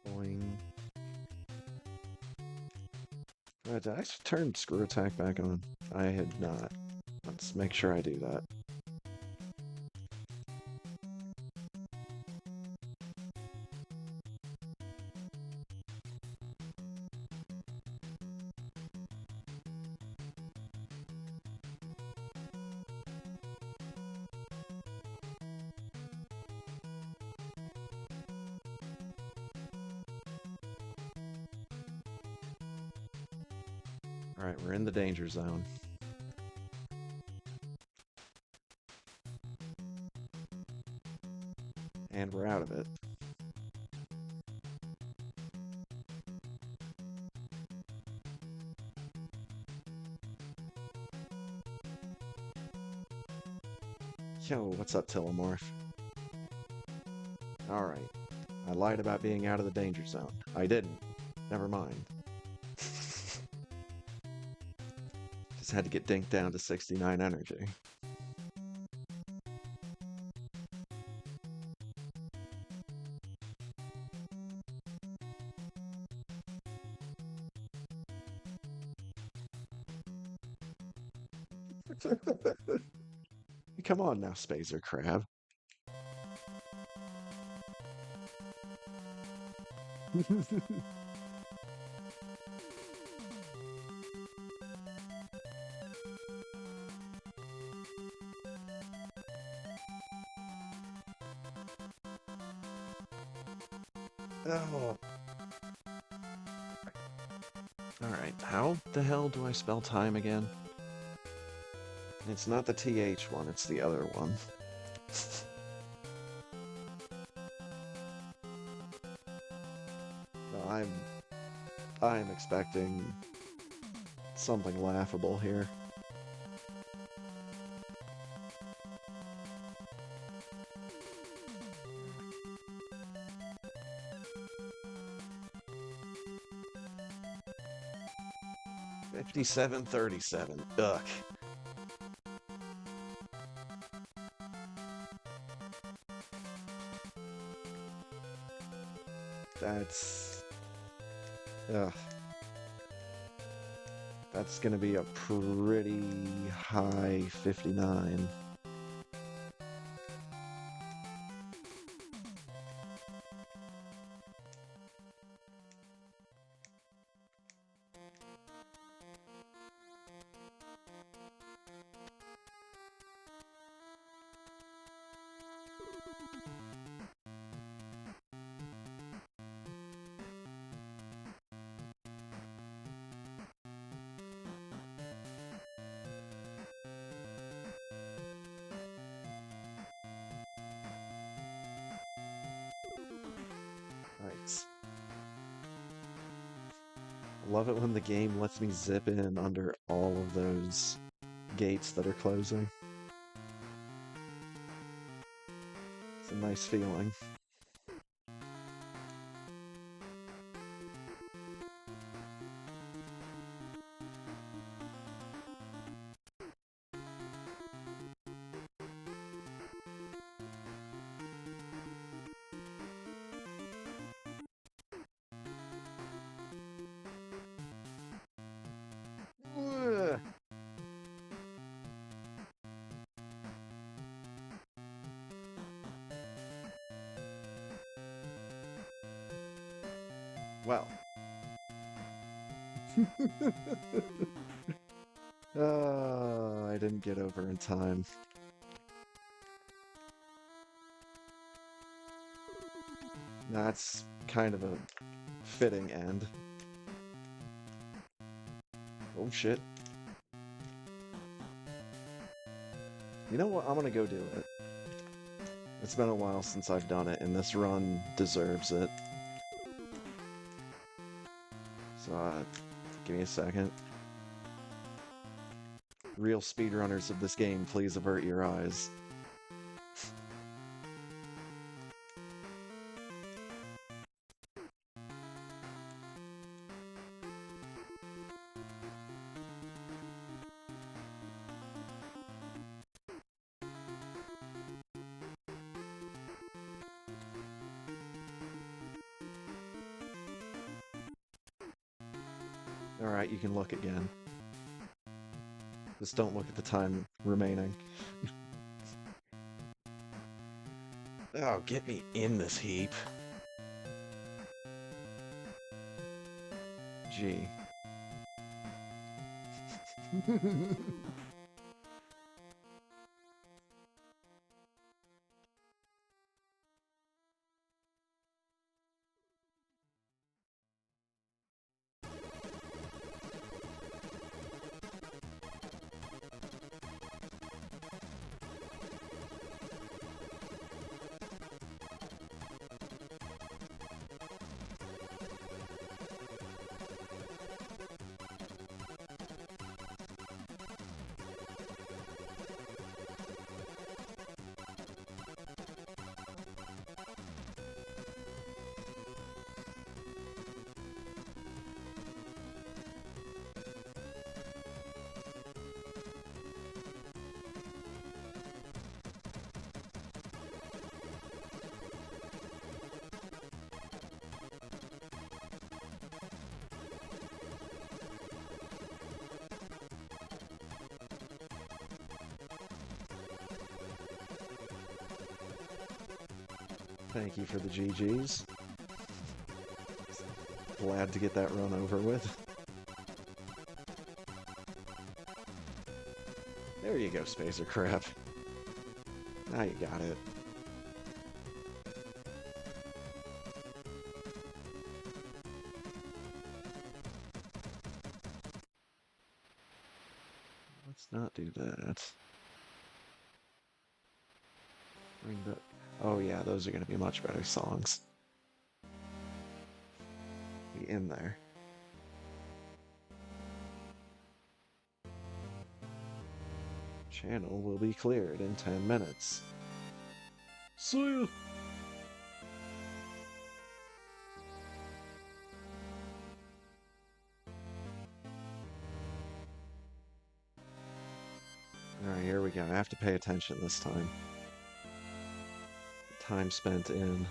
Boing. Did I turn screw attack back on? I had not. Let's make sure I do that. Alright, we're in the danger zone. And we're out of it. Yo, what's up, Telemorph? Alright. I lied about being out of the danger zone. I didn't. Never mind. Just had to get dinked down to 69 energy. Come on now, Spazer Crab. Oh. Alright, how the hell do I spell time again? It's not the TH one, it's the other one. No, I'm expecting something laughable here. $57.37. Ugh. That's... Ugh. That's gonna be a pretty high 59. Nice. I love it when the game lets me zip in under all of those gates that are closing. It's a nice feeling. Ugh. Well. I didn't get over in time. That's kind of a fitting end. Oh shit. You know what? I'm gonna go do it. It's been a while since I've done it, and this run deserves it. So, give me a second. Real speedrunners of this game, please avert your eyes. Alright, you can look again. Just don't look at the time remaining. Oh, get me in this heap. Gee. Thank you for the GGs. Glad to get that run over with. There you go, Spacer Crab. Now you got it. Let's not do that. Bring the... Oh yeah, those are going to be much better songs. Be in there. Channel will be cleared in 10 minutes. See ya! Alright, here we go. I have to pay attention this time. Time spent in.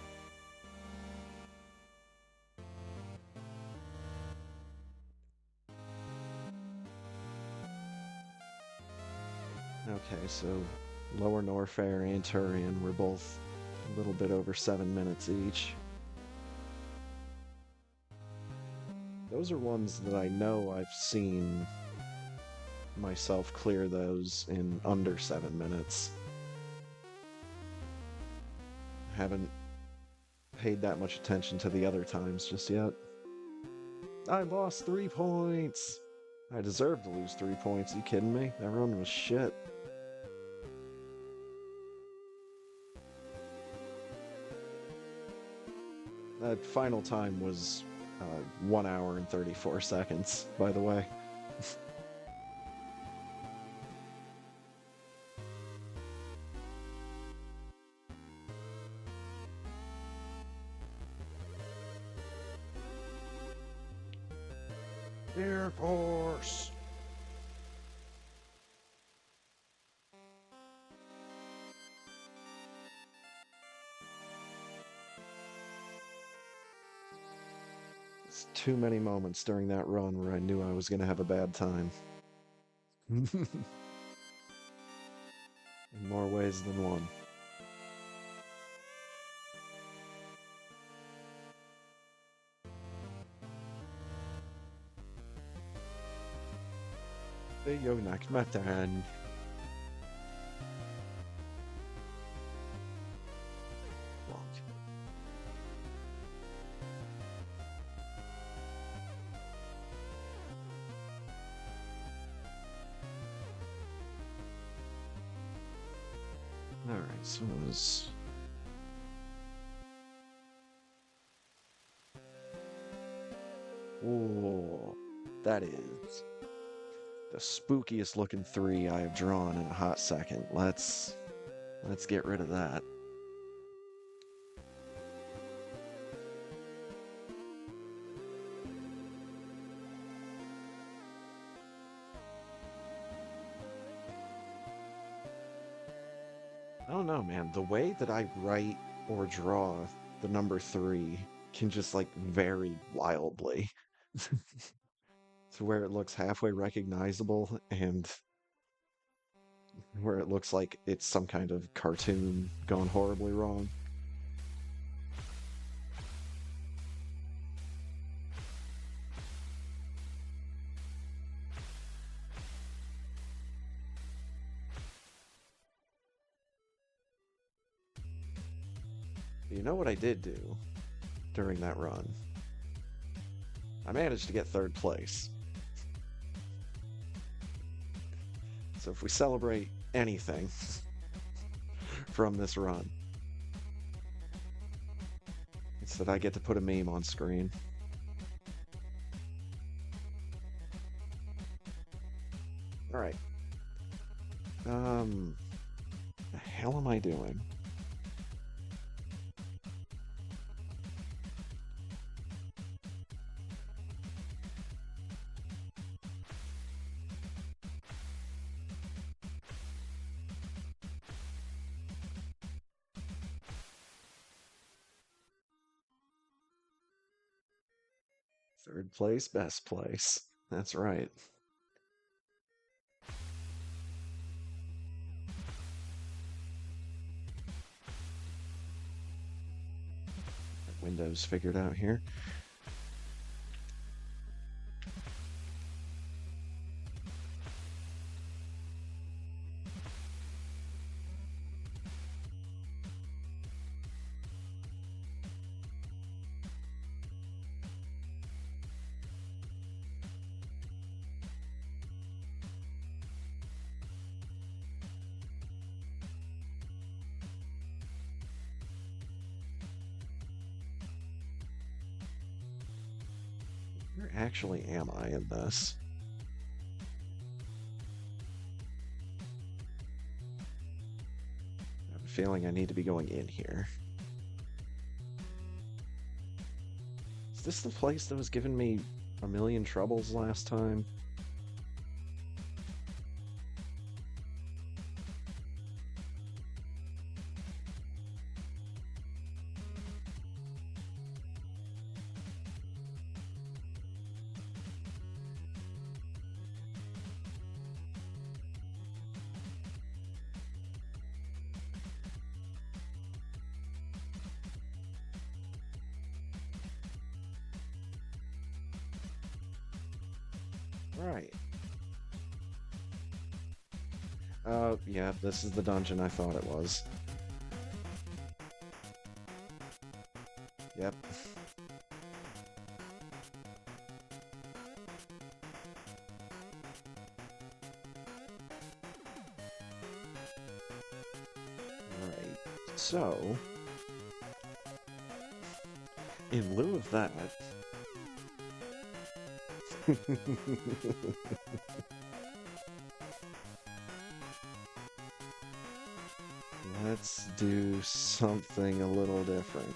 Okay, so Lower Norfair and Turian were both a little bit over 7 minutes each. Those are ones that I know I've seen myself clear those in under 7 minutes. Haven't paid that much attention to the other times just yet. I lost 3 points! I deserve to lose 3 points, are you kidding me? That run was shit. That final time was 1 hour and 34 seconds, by the way. Air Force! It's too many moments during that run where I knew I was going to have a bad time. In more ways than one. Yo Nakmatan. Alright, so it was... Whoa, that is the spookiest looking 3 I have drawn in a hot second. Let's get rid of that. I don't know, man. The way that I write or draw the number 3 can just like vary wildly. To where it looks halfway recognizable and where it looks like it's some kind of cartoon gone horribly wrong. You know what I did do during that run? I managed to get 3rd place. So if we celebrate anything from this run, it's that I get to put a meme on screen. Alright. The hell am I doing? Third place, best place. That's right. windows figured out here. Where actually am I in this? I have a feeling I need to be going in here. Is this the place that was giving me a million troubles last time? Right. Yeah, this is the dungeon I thought it was. Yep. Right. So, in lieu of that, let's do something a little different.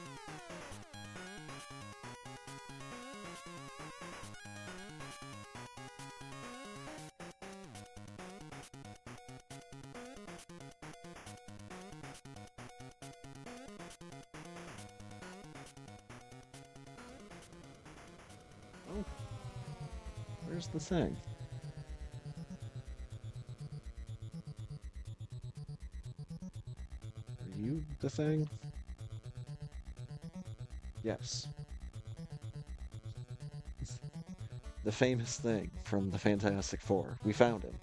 Oh, where's the thing? Are you the thing? Yes. The famous thing from the Fantastic Four. We found him.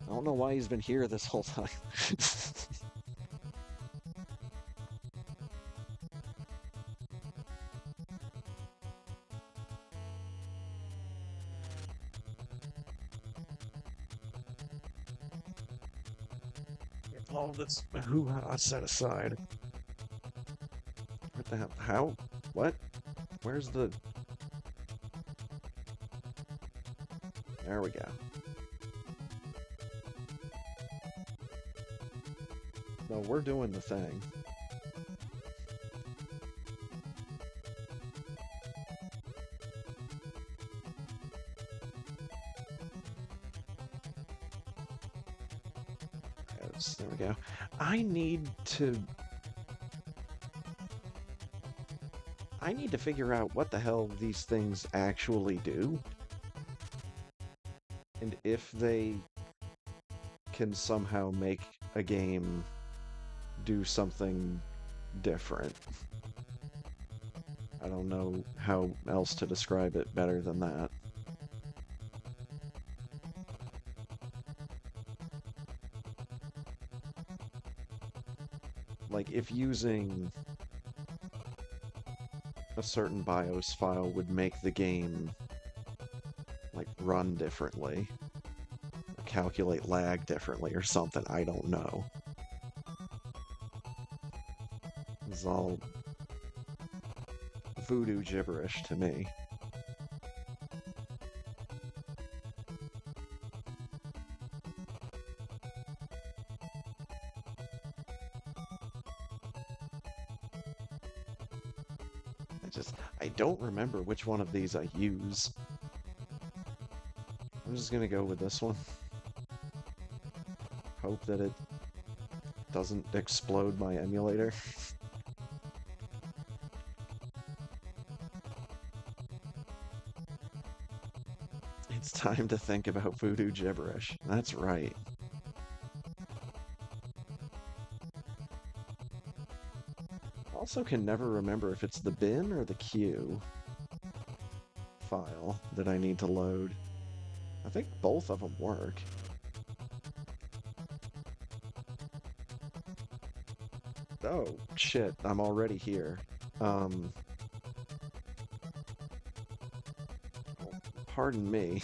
I don't know why he's been here this whole time. All this hoo-ha set aside. What the hell? How? What? Where's the... There we go. No, we're doing the thing. Yes, there we go. I need to figure out what the hell these things actually do. And if they can somehow make a game do something different. I don't know how else to describe it better than that. Like, if using a certain BIOS file would make the game, like, run differently, or calculate lag differently or something, I don't know. It's all voodoo gibberish to me. I don't remember which one of these I use. I'm just gonna go with this one. Hope that it doesn't explode my emulator. It's time to think about voodoo gibberish. That's right. also can never remember if it's the bin or the queue file that I need to load. I think both of them work. Oh, shit, I'm already here. Pardon me,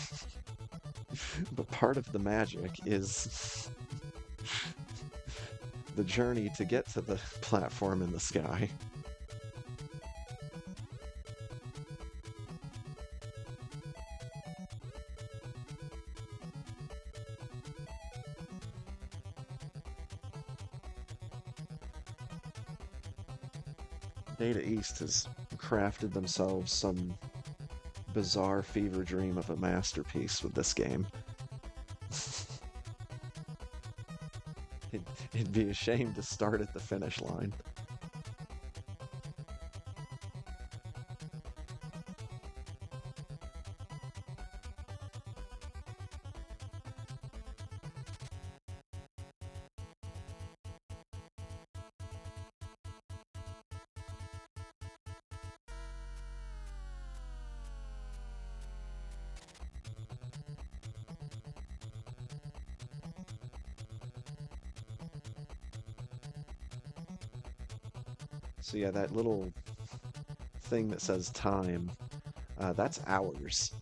but part of the magic is the journey to get to the platform in the sky. Data East has crafted themselves some bizarre fever dream of a masterpiece with this game. It'd be a shame to start at the finish line. So yeah, that little thing that says time, that's hours.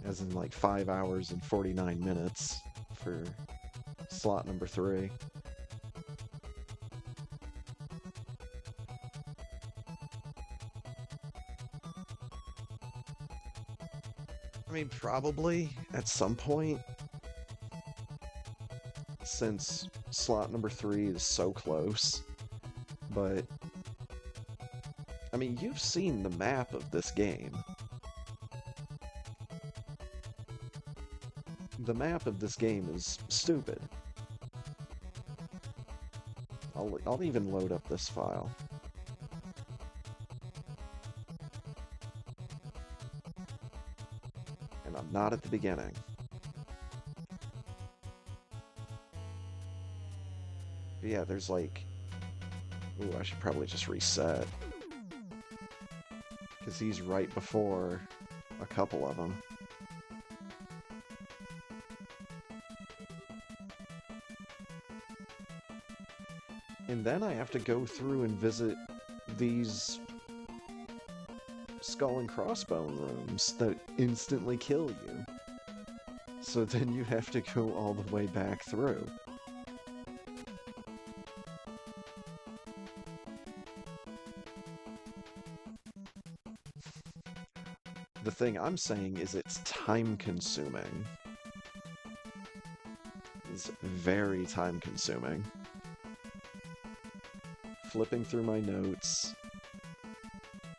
As in like 5 hours and 49 minutes for slot number 3. I mean, probably at some point, since slot number 3 is so close, but I mean, you've seen the map of this game. The map of this game is stupid. I'll even load up this file. And I'm not at the beginning. But yeah, there's like... Ooh, I should probably just reset. Because he's right before a couple of them. And then I have to go through and visit these skull and crossbone rooms that instantly kill you. So then you have to go all the way back through. The thing I'm saying is it's time-consuming. It's very time-consuming. Flipping through my notes,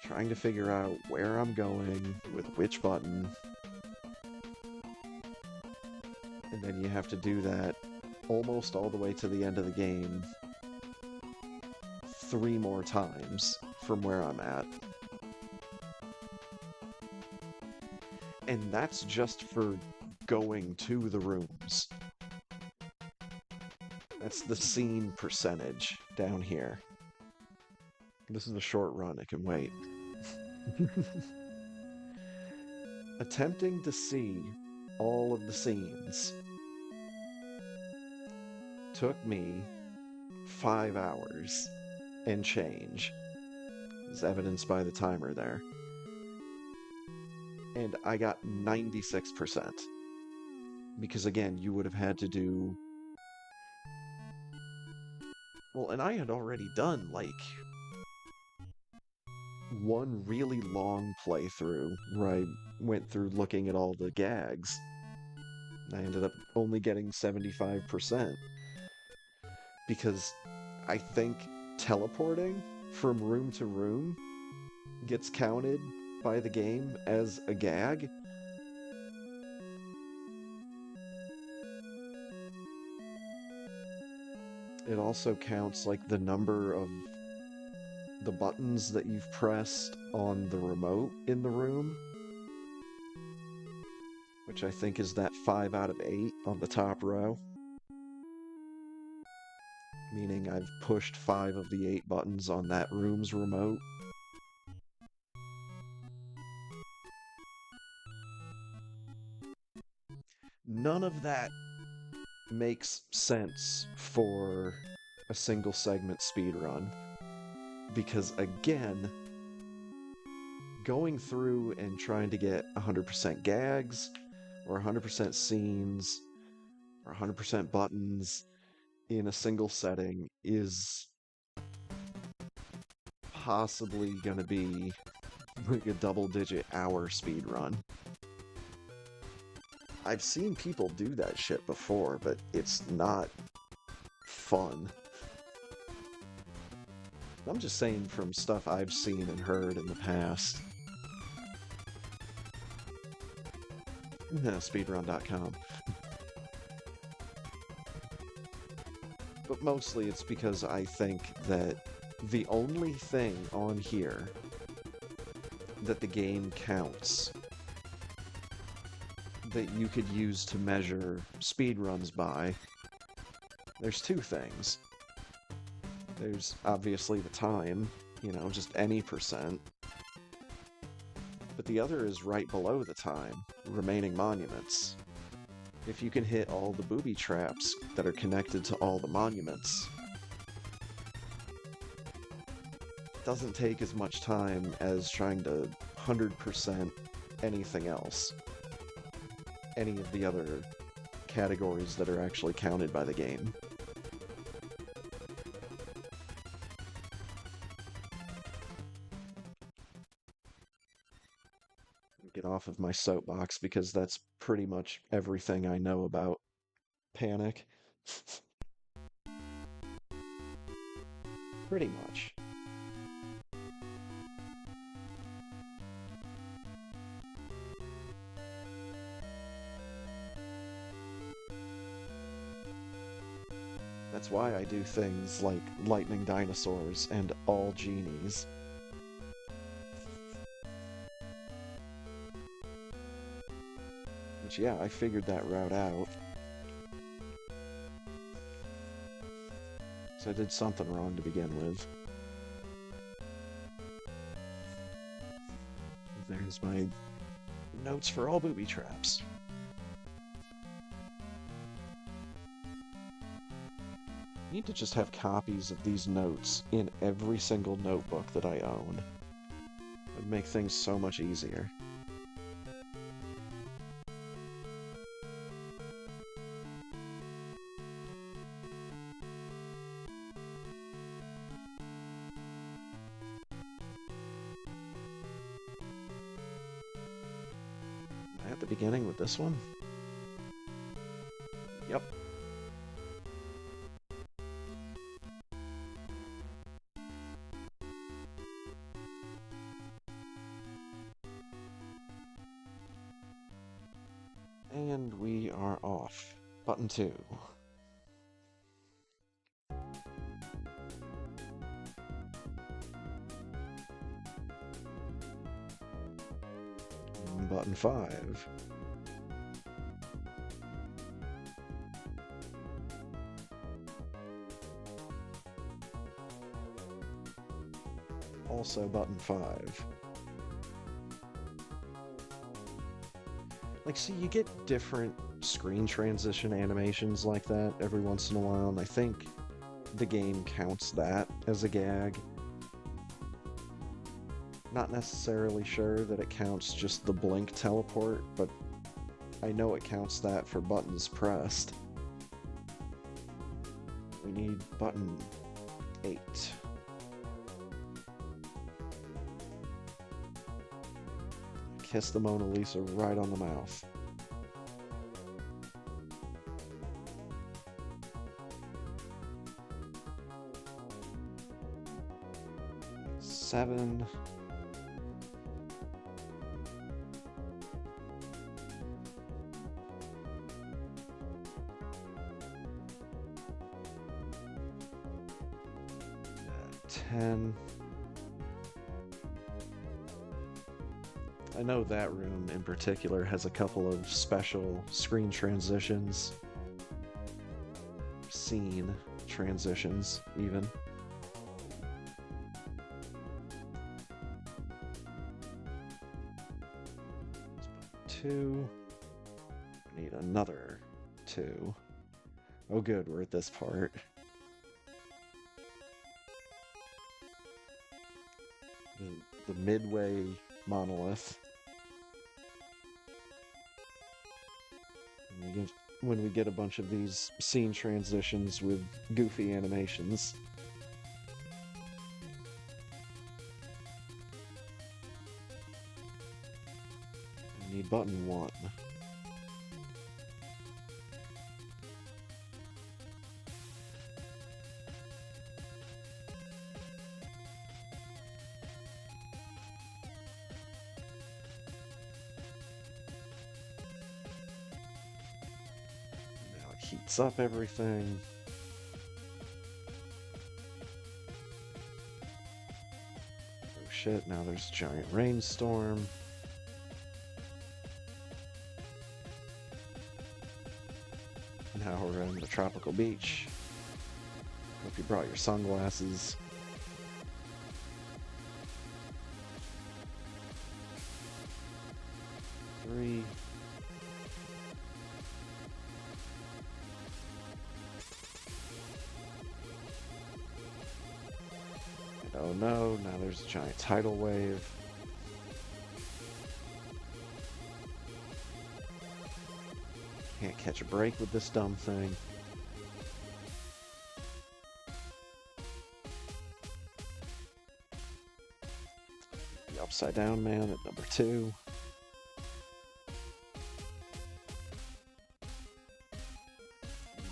trying to figure out where I'm going with which button. And then you have to do that almost all the way to the end of the game 3 more times from where I'm at. And that's just for going to the rooms. That's the scene percentage down here. This is a short run, it can wait. Attempting to see all of the scenes took me 5 hours and change, as evidenced by the timer there. And I got 96%. Because again, you would have had to do... Well, and I had already done, like, one really long playthrough where I went through looking at all the gags. I ended up only getting 75%. Because I think teleporting from room to room gets counted by the game as a gag. It also counts like the number of the buttons that you've pressed on the remote in the room, which I think is that 5 out of 8 on the top row. meaning I've pushed 5 of the 8 buttons on that room's remote. None of that makes sense for a single segment speedrun, because again, going through and trying to get 100% gags, or 100% scenes, or 100% buttons in a single setting is possibly going to be like a double-digit hour speedrun. I've seen people do that shit before, but it's not fun. I'm just saying from stuff I've seen and heard in the past. Speedrun.com. But mostly it's because I think that the only thing on here that the game counts that you could use to measure speedruns by, there's 2 things. There's obviously the time, just any percent. But the other is right below the time, remaining monuments. If you can hit all the booby traps that are connected to all the monuments, it doesn't take as much time as trying to 100% anything else. Any of the other categories that are actually counted by the game. Get off of my soapbox because that's pretty much everything I know about Panic. Pretty much. That's why I do things like lightning dinosaurs and all genies. Which, yeah, I figured that route out. So I did something wrong to begin with. There's my notes for all booby traps. I need to just have copies of these notes in every single notebook that I own. It would make things so much easier. Am I at the beginning with this one? Yep. And we are off. Button 2. Button 5. Also button 5. Like, see, you get different screen transition animations like that every once in a while, and I think the game counts that as a gag. Not necessarily sure that it counts just the blink teleport, but I know it counts that for buttons pressed. We need button 8. Kiss the Mona Lisa right on the mouth. Seven. Ten. I know that room in particular has a couple of special screen transitions. Scene transitions, even. Let's put 2. I need another 2. Oh good, we're at this part. The midway monolith. And when we get a bunch of these scene transitions with goofy animations. I need button 1. Heats up everything. Oh shit, now there's a giant rainstorm. Now we're on the tropical beach. Hope you brought your sunglasses. Three. Oh no, now there's a giant tidal wave. Can't catch a break with this dumb thing. The upside down man at number 2.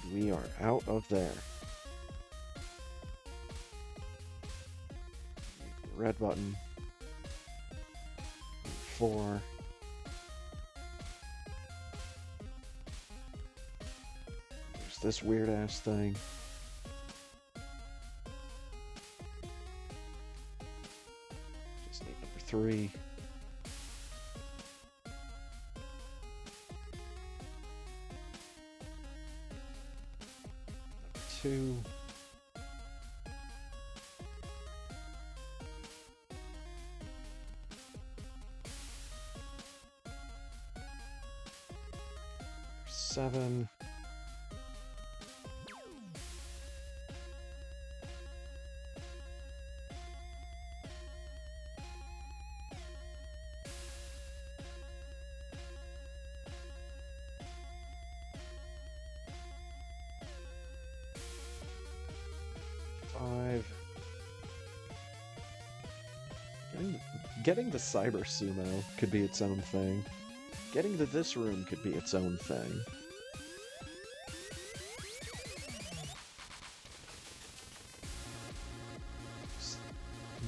And we are out of there. Red button. 4. There's this weird ass thing. Just need number 3. Number 2. Seven. Five. Getting the cyber sumo could be its own thing. Getting to this room could be its own thing.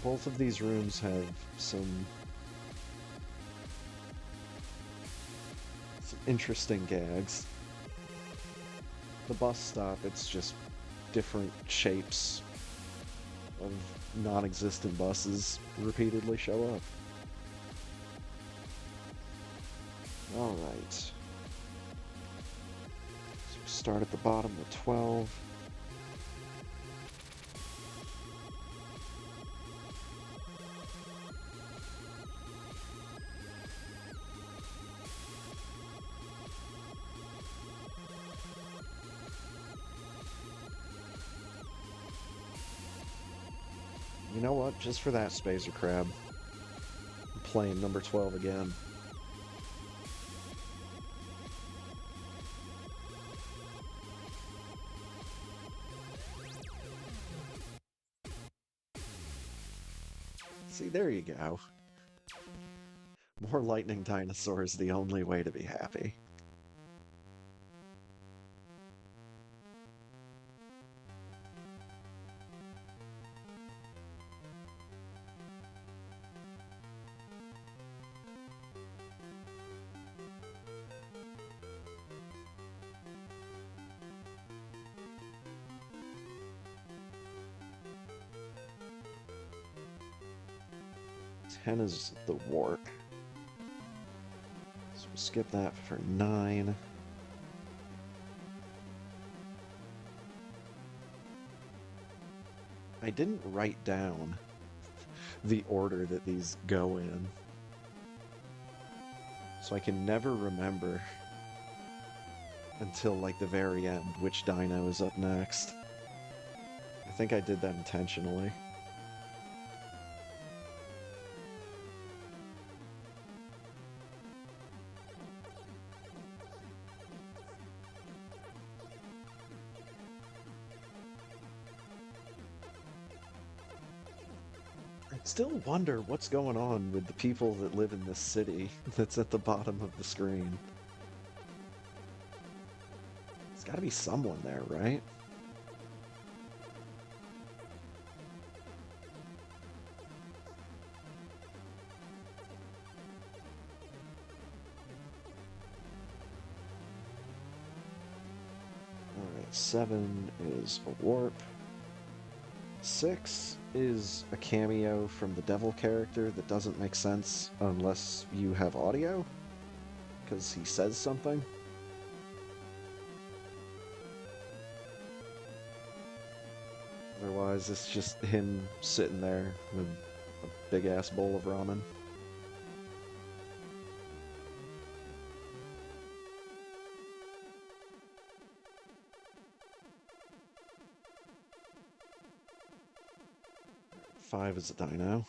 Both of these rooms have some interesting gags. The bus stop, it's just different shapes of non-existent buses repeatedly show up. Alright. So we start at the bottom with 12. You know what? Just for that, Spacer Crab, I'm playing number 12 again. See, there you go. More lightning dinosaurs, the only way to be happy. Ten is the warp. So we'll skip that for 9. I didn't write down the order that these go in, so I can never remember until like the very end which dino is up next. I think I did that intentionally. I still wonder what's going on with the people that live in this city that's at the bottom of the screen. There's got to be someone there, right? Alright, 7 is a warp. 6 is a cameo from the devil character that doesn't make sense unless you have audio, because he says something. Otherwise, it's just him sitting there with a big-ass bowl of ramen. Five is a dino.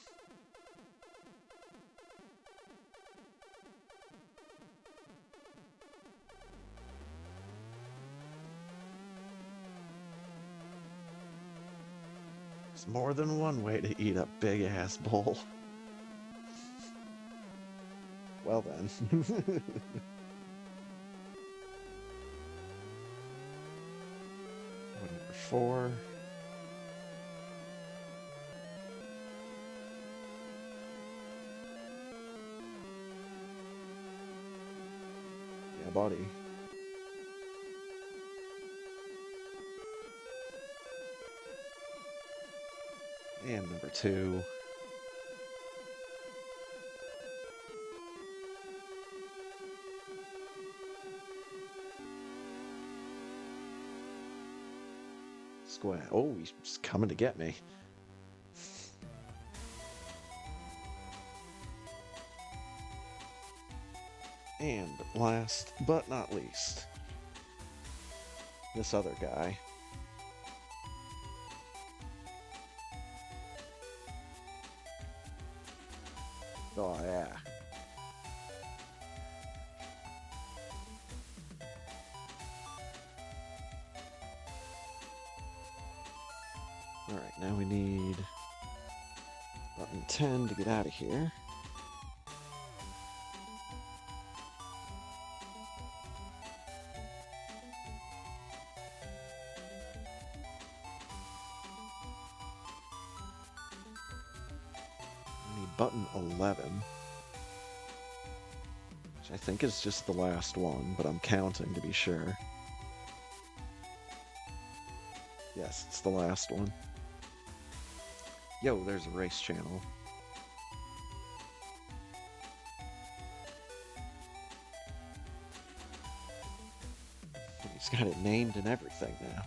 There's more than one way to eat a big-ass bowl. Well then. Number 4. Yeah, buddy. And number 2. Square. Oh, he's coming to get me. And last but not least, this other guy. Oh, yeah. Alright, now we need button 10 to get out of here. I need button 11. Which I think is just the last one, but I'm counting to be sure. Yes, it's the last one. Yo, there's a race channel. He's got it named and everything now.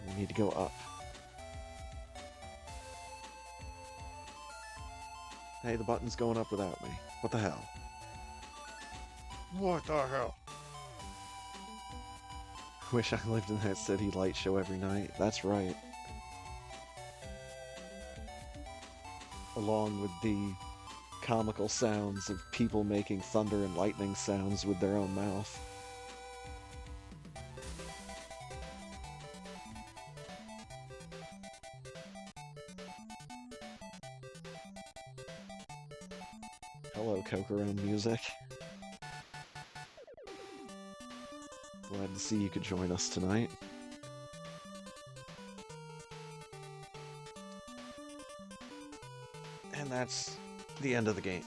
We need to go up. Hey, the button's going up without me. What the hell? What the hell? Wish I lived in that city light show every night. That's right. Along with the comical sounds of people making thunder and lightning sounds with their own mouth. Hello, Kokoron music. Glad to see you could join us tonight. And that's the end of the game.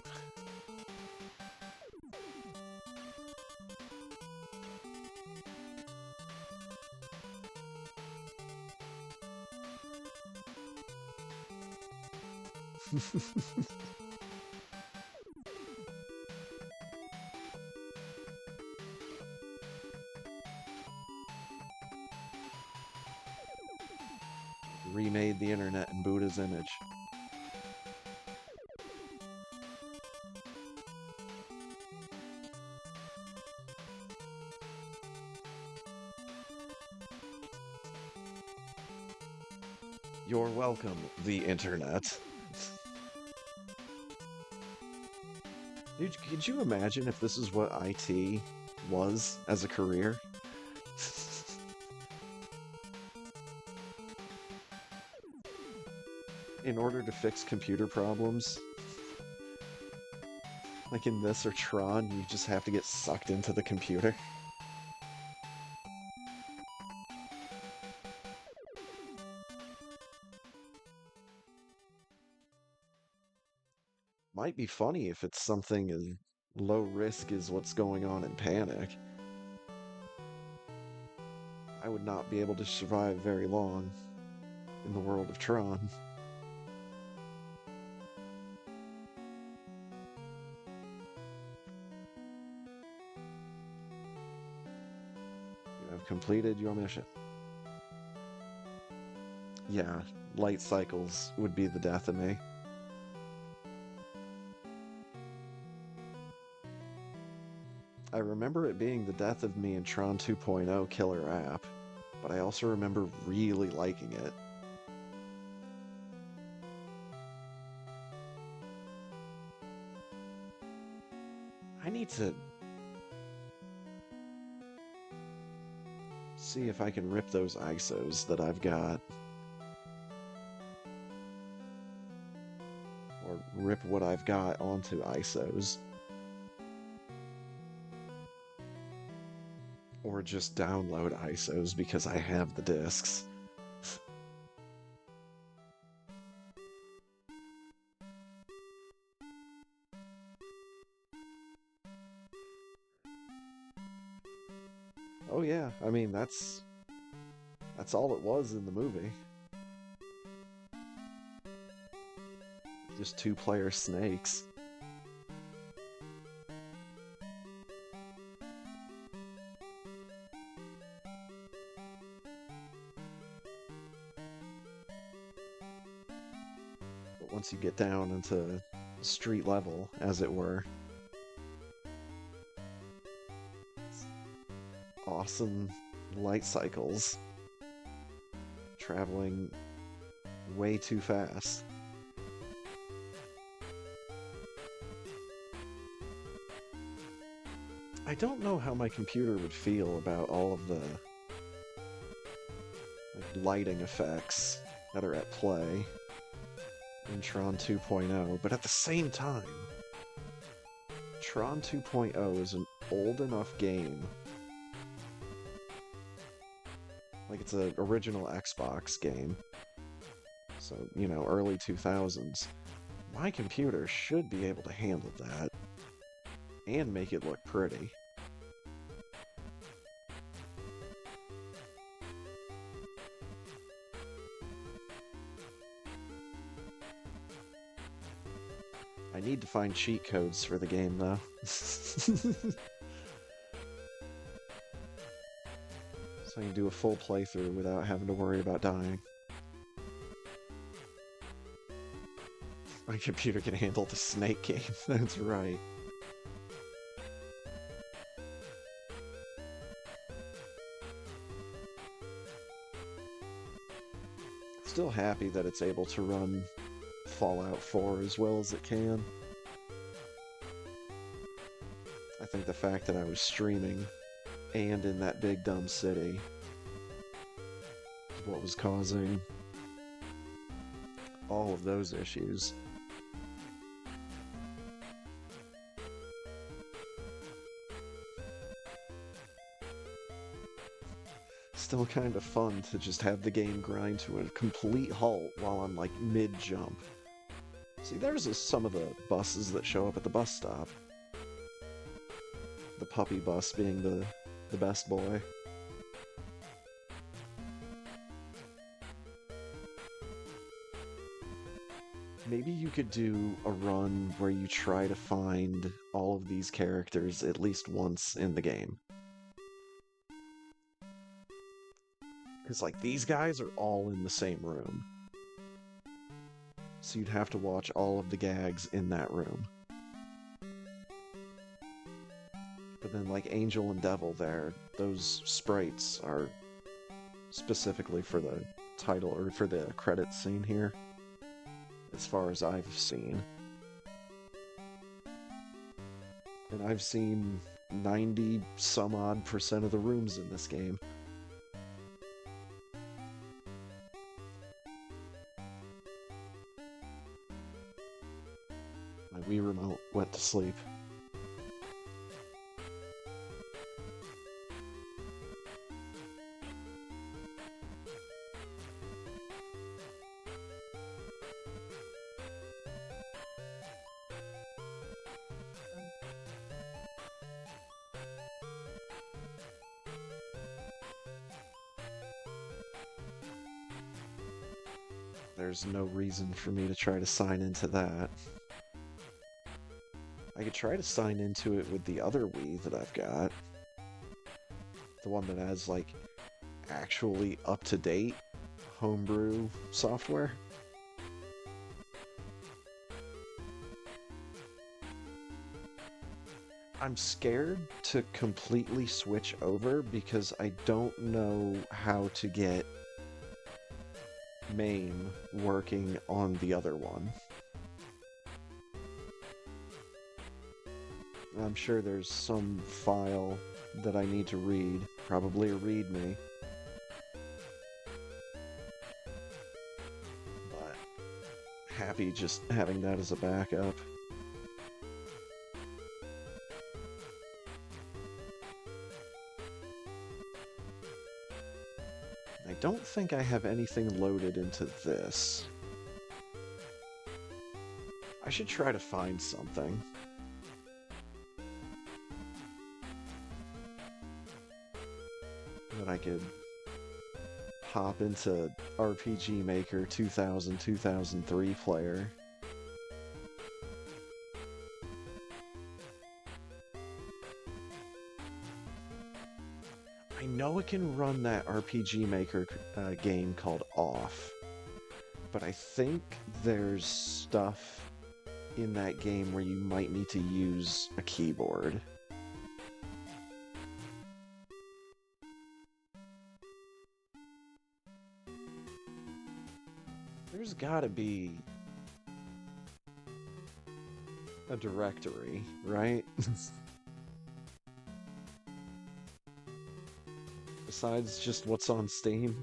remade the internet in Buddha's image. You're welcome, the internet. Dude, could you imagine if this is what IT was as a career? In order to fix computer problems, like in this or Tron, you just have to get sucked into the computer. Might be funny if it's something as low risk as what's going on in Panic. I would not be able to survive very long in the world of Tron. You have completed your mission. Yeah, light cycles would be the death of me. I remember it being the death of me in Tron 2.0 Killer App, but I also remember really liking it. I need to see if I can rip those ISOs that I've got. Or rip what I've got onto ISOs. Or just download ISOs because I have the discs. Oh yeah, I mean that's all it was in the movie. Just two-player snakes. But once you get down into street level, as it were, awesome light cycles traveling way too fast. I don't know how my computer would feel about all of the lighting effects that are at play in Tron 2.0, but at the same time, Tron 2.0 is an old enough game. Like, it's an original Xbox game. So, you know, early 2000s. My computer should be able to handle that and make it look pretty. I need to find cheat codes for the game, though. So I can do a full playthrough without having to worry about dying. My computer can handle the Snake game, that's right. Still happy that it's able to run Fallout 4 as well as it can. I think the fact that I was streaming and in that big dumb city is what was causing all of those issues. Still kind of fun to just have the game grind to a complete halt while I'm like mid-jump. See, there's some of the buses that show up at the bus stop. The puppy bus being the best boy. Maybe you could do a run where you try to find all of these characters at least once in the game. Because, like, these guys are all in the same room. So you'd have to watch all of the gags in that room. But then, like, Angel and Devil there, those sprites are specifically for the title, or for the credits scene here, as far as I've seen. And I've seen 90-some-odd% of the rooms in this game. My Wii remote went to sleep. There's no reason for me to try to sign into that. I could try to sign into it with the other Wii that I've got. The one that has, like, actually up-to-date homebrew software. I'm scared to completely switch over because I don't know how to get MAME working on the other one. I'm sure there's some file that I need to read, probably a README. But happy just having that as a backup. I don't think I have anything loaded into this. I should try to find something. That I could hop into RPG Maker 2000-2003 player. I know it can run that RPG Maker game called Off, but I think there's stuff in that game where you might need to use a keyboard. There's gotta be a directory, right? Besides just what's on Steam.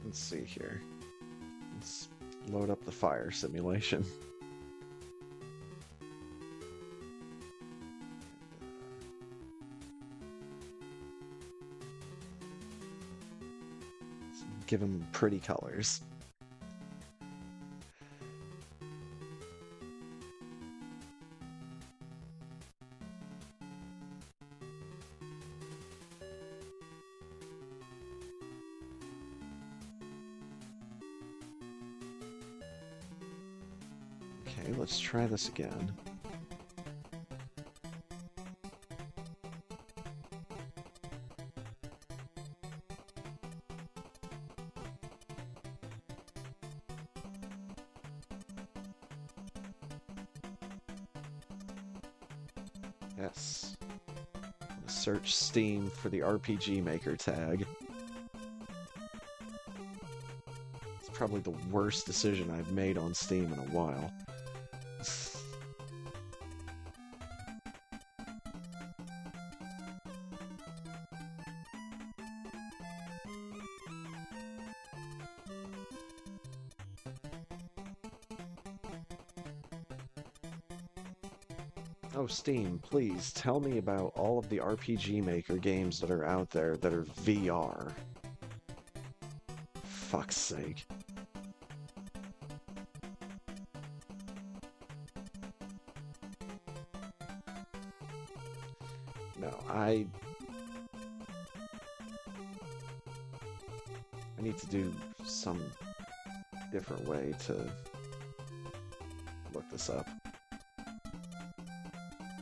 Let's see here. Let's load up the fire simulation. Let's give them pretty colors. Okay, let's try this again. Yes. I'm gonna search Steam for the RPG Maker tag. It's probably the worst decision I've made on Steam in a while. Oh, Steam, please tell me about all of the RPG Maker games that are out there that are VR. Fuck's sake. No, I need to do some different way to this up.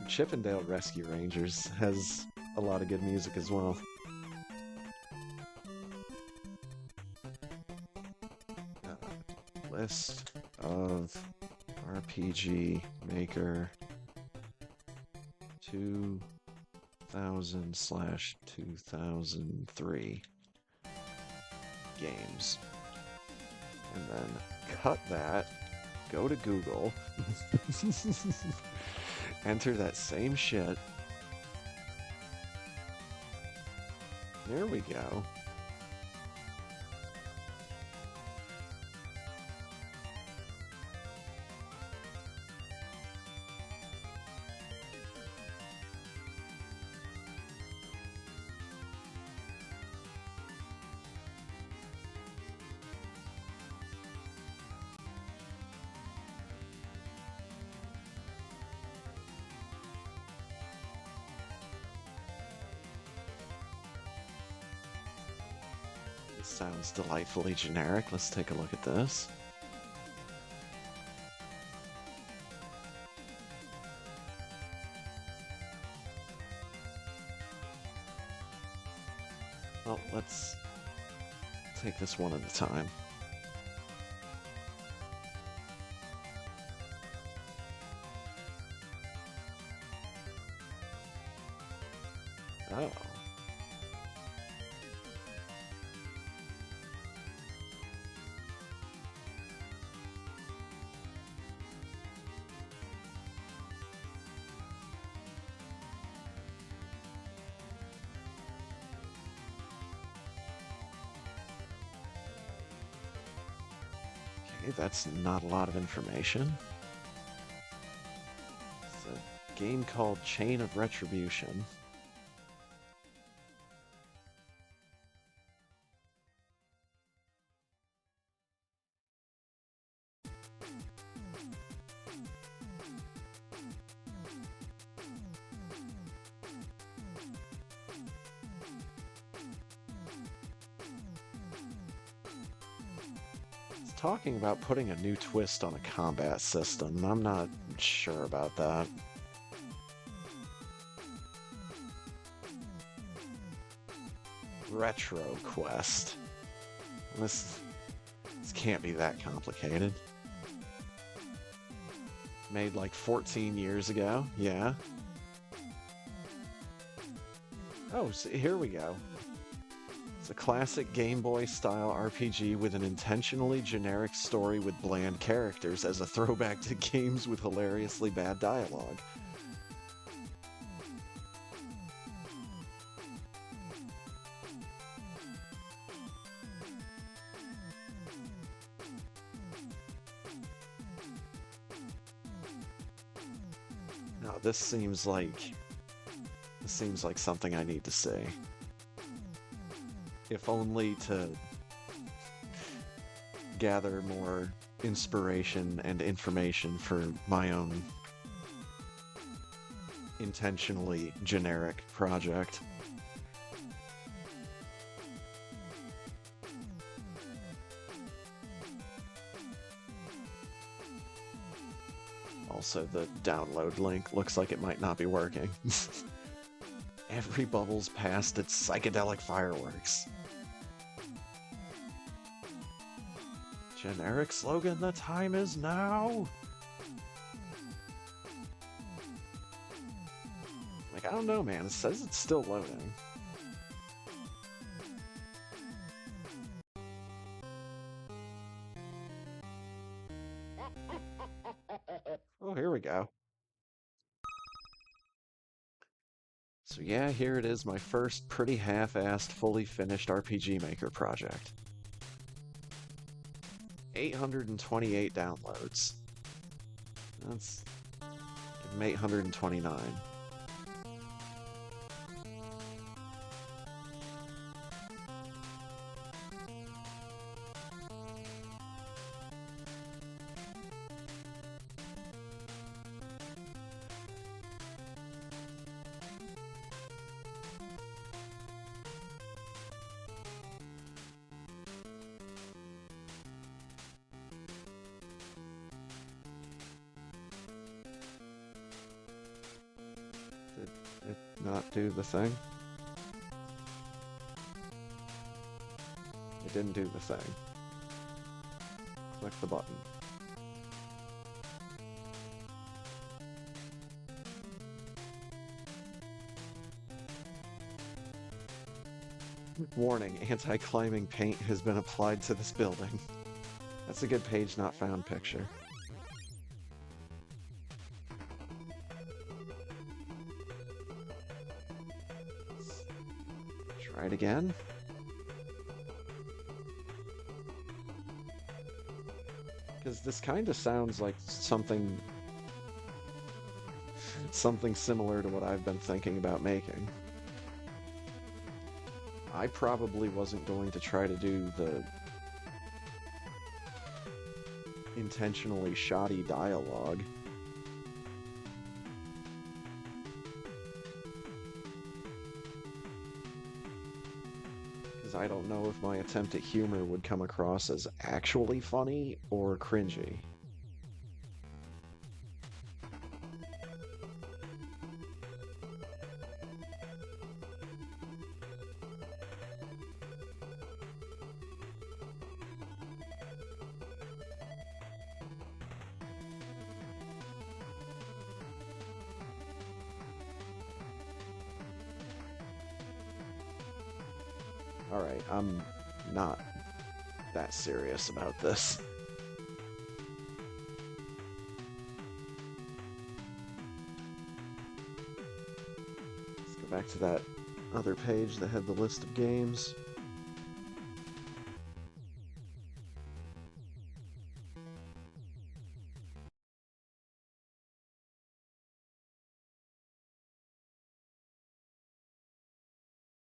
Chippendale Rescue Rangers has a lot of good music as well. List of RPG Maker 2000/2003 games. And then cut that, go to Google, enter that same shit. There we go. Sounds delightfully generic. Let's take a look at this. Well, let's take this one at a time. Oh. That's not a lot of information. It's a game called Chain of Retribution. Talking about putting a new twist on a combat system. I'm not sure about that. Retro Quest. This can't be that complicated. Made like 14 years ago. Yeah. Oh, so here we go. It's a classic Game Boy style RPG with an intentionally generic story with bland characters as a throwback to games with hilariously bad dialogue. Now this seems like something I need to see. If only to gather more inspiration and information for my own intentionally generic project. Also, the download link looks like it might not be working. Every bubble's past its psychedelic fireworks. Generic slogan, the time is now! Like, I don't know, man. It says it's still loading. Oh, here we go. So yeah, here it is, my first pretty half-assed, fully finished RPG Maker project. 828 downloads. That's... give them 829. not do the thing? It didn't do the thing. Click the button. Warning, anti-climbing paint has been applied to this building. That's a good page not found picture. Try it again. Because this kind of sounds like something similar to what I've been thinking about making. I probably wasn't going to try to do the intentionally shoddy dialogue. Because I don't know if my attempt at humor would come across as actually funny or cringy. Alright, I'm not that serious about this. Let's go back to that other page that had the list of games.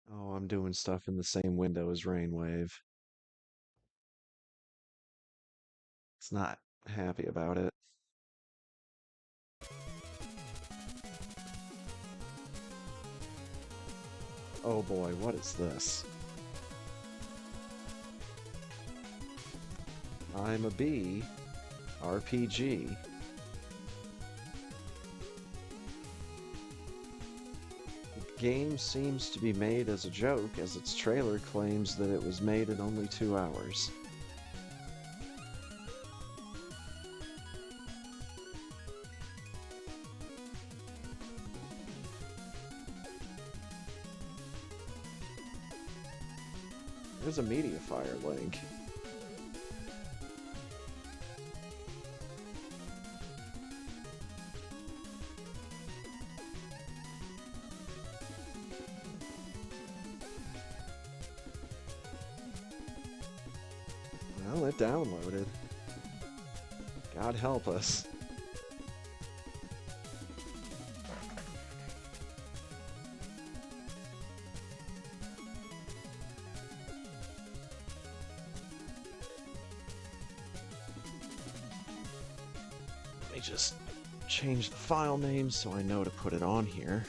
Oh, I'm doing stuff in the same window as Rainwave. It's not happy about it. Oh boy, what is this? I'm a Bee RPG. The game seems to be made as a joke, as its trailer claims that it was made in only 2 hours. There's a Mediafire link. Well, it downloaded. God help us. Let me just change the file name so I know to put it on here.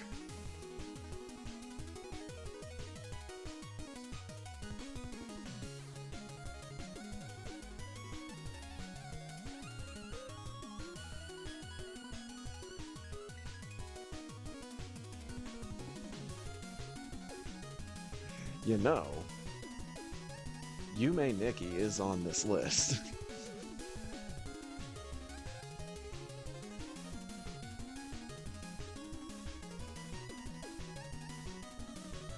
You know, Yume Nikki is on this list.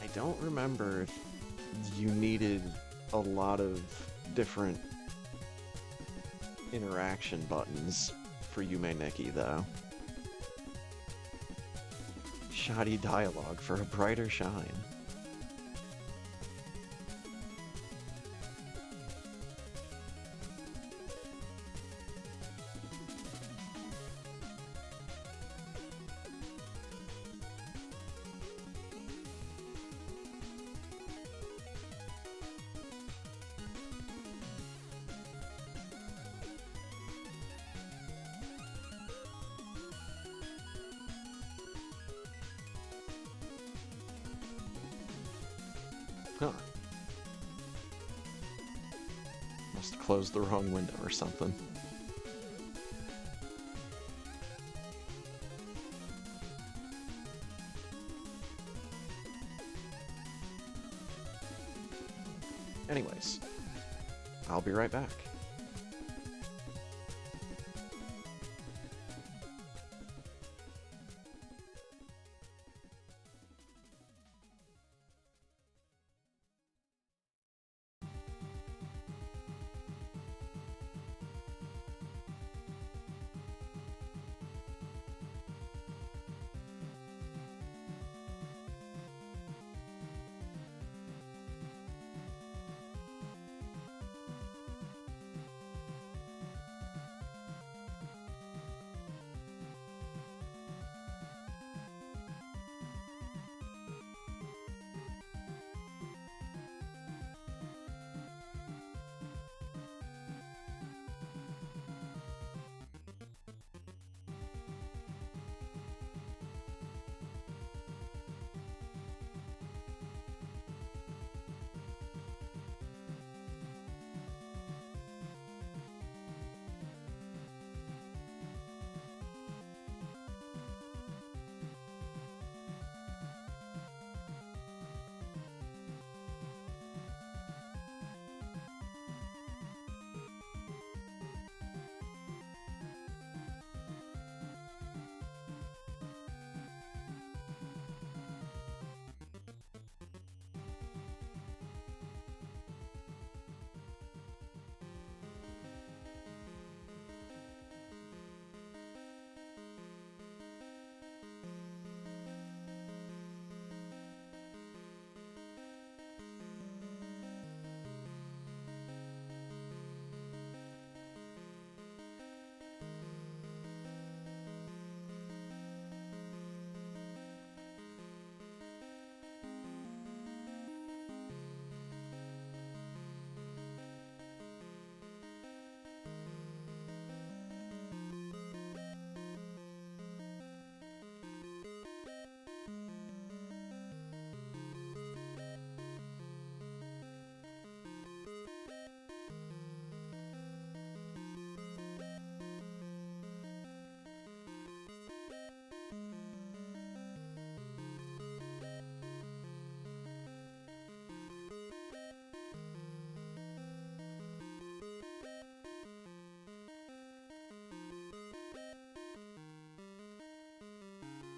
I don't remember if you needed a lot of different interaction buttons for Yume Nikki, though. Shoddy dialogue for a brighter shine. Huh. Must have closed the wrong window or something. Anyways, I'll be right back.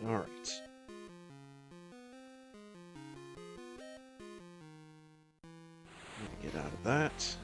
All right. Get out of that.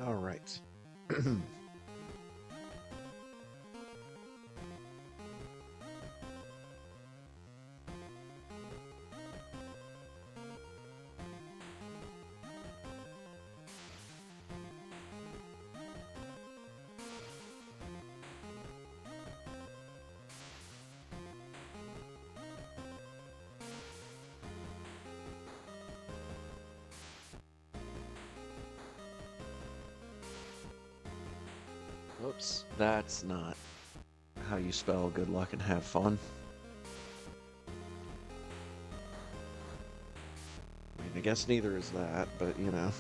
All right. Whoops, that's not how you spell good luck and have fun. I mean, I guess neither is that, but you know.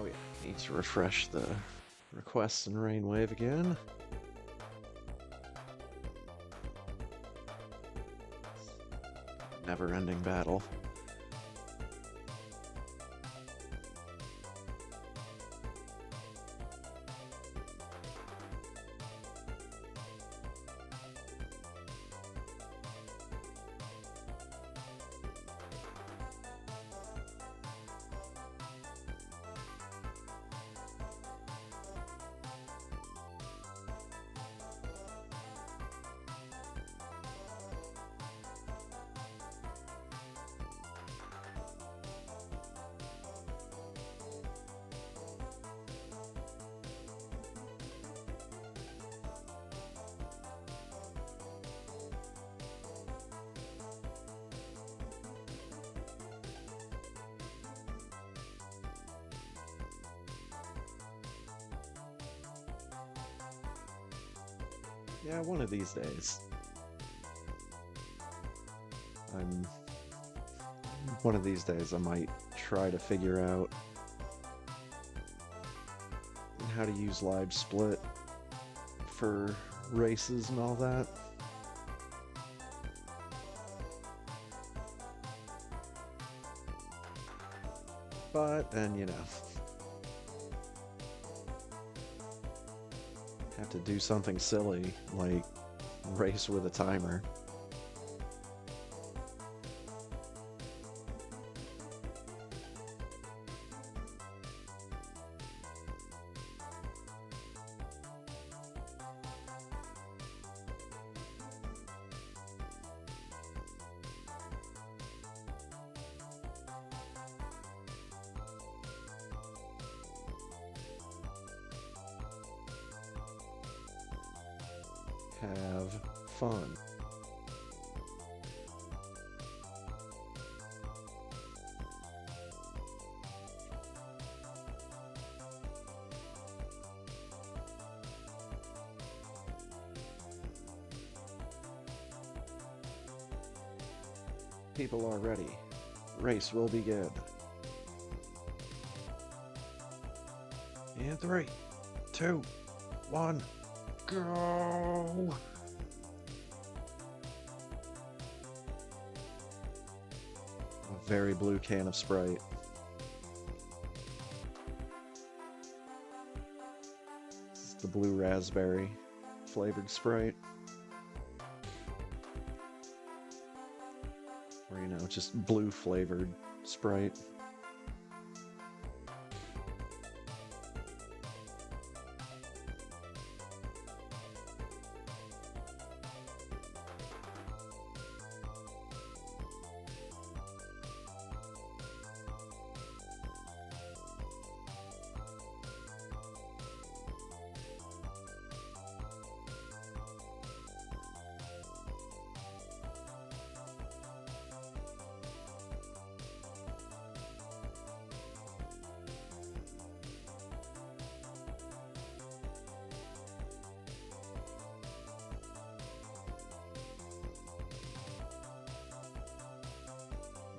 Oh yeah, need to refresh the requests in Rainwave again. Never-ending battle. Yeah, one of these days. I'm... One of these days I might try to figure out how to use live split for races and all that. But then, you know, have to do something silly like race with a timer. Have fun. People are ready. Race will begin. In 3, 2, 1. Go! A very blue can of Sprite. This is the blue raspberry flavored Sprite. Or, you know, just blue flavored Sprite.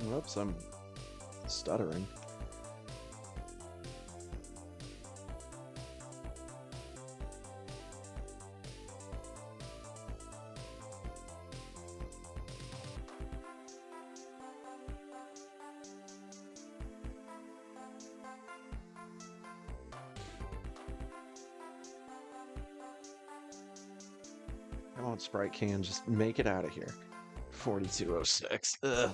Whoops, I'm stuttering. Come on, Sprite Can, just make it out of here. 4206. Ugh.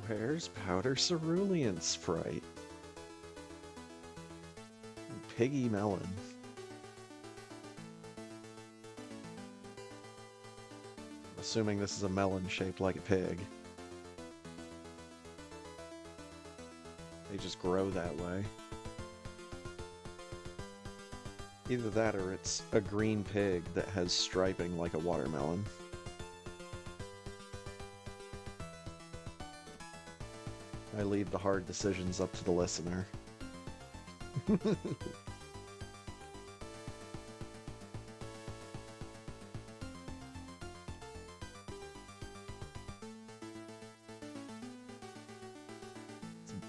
Where's Powder Cerulean Sprite? Piggy Melon. Assuming this is a melon shaped like a pig. They just grow that way. Either that or it's a green pig that has striping like a watermelon. I leave the hard decisions up to the listener.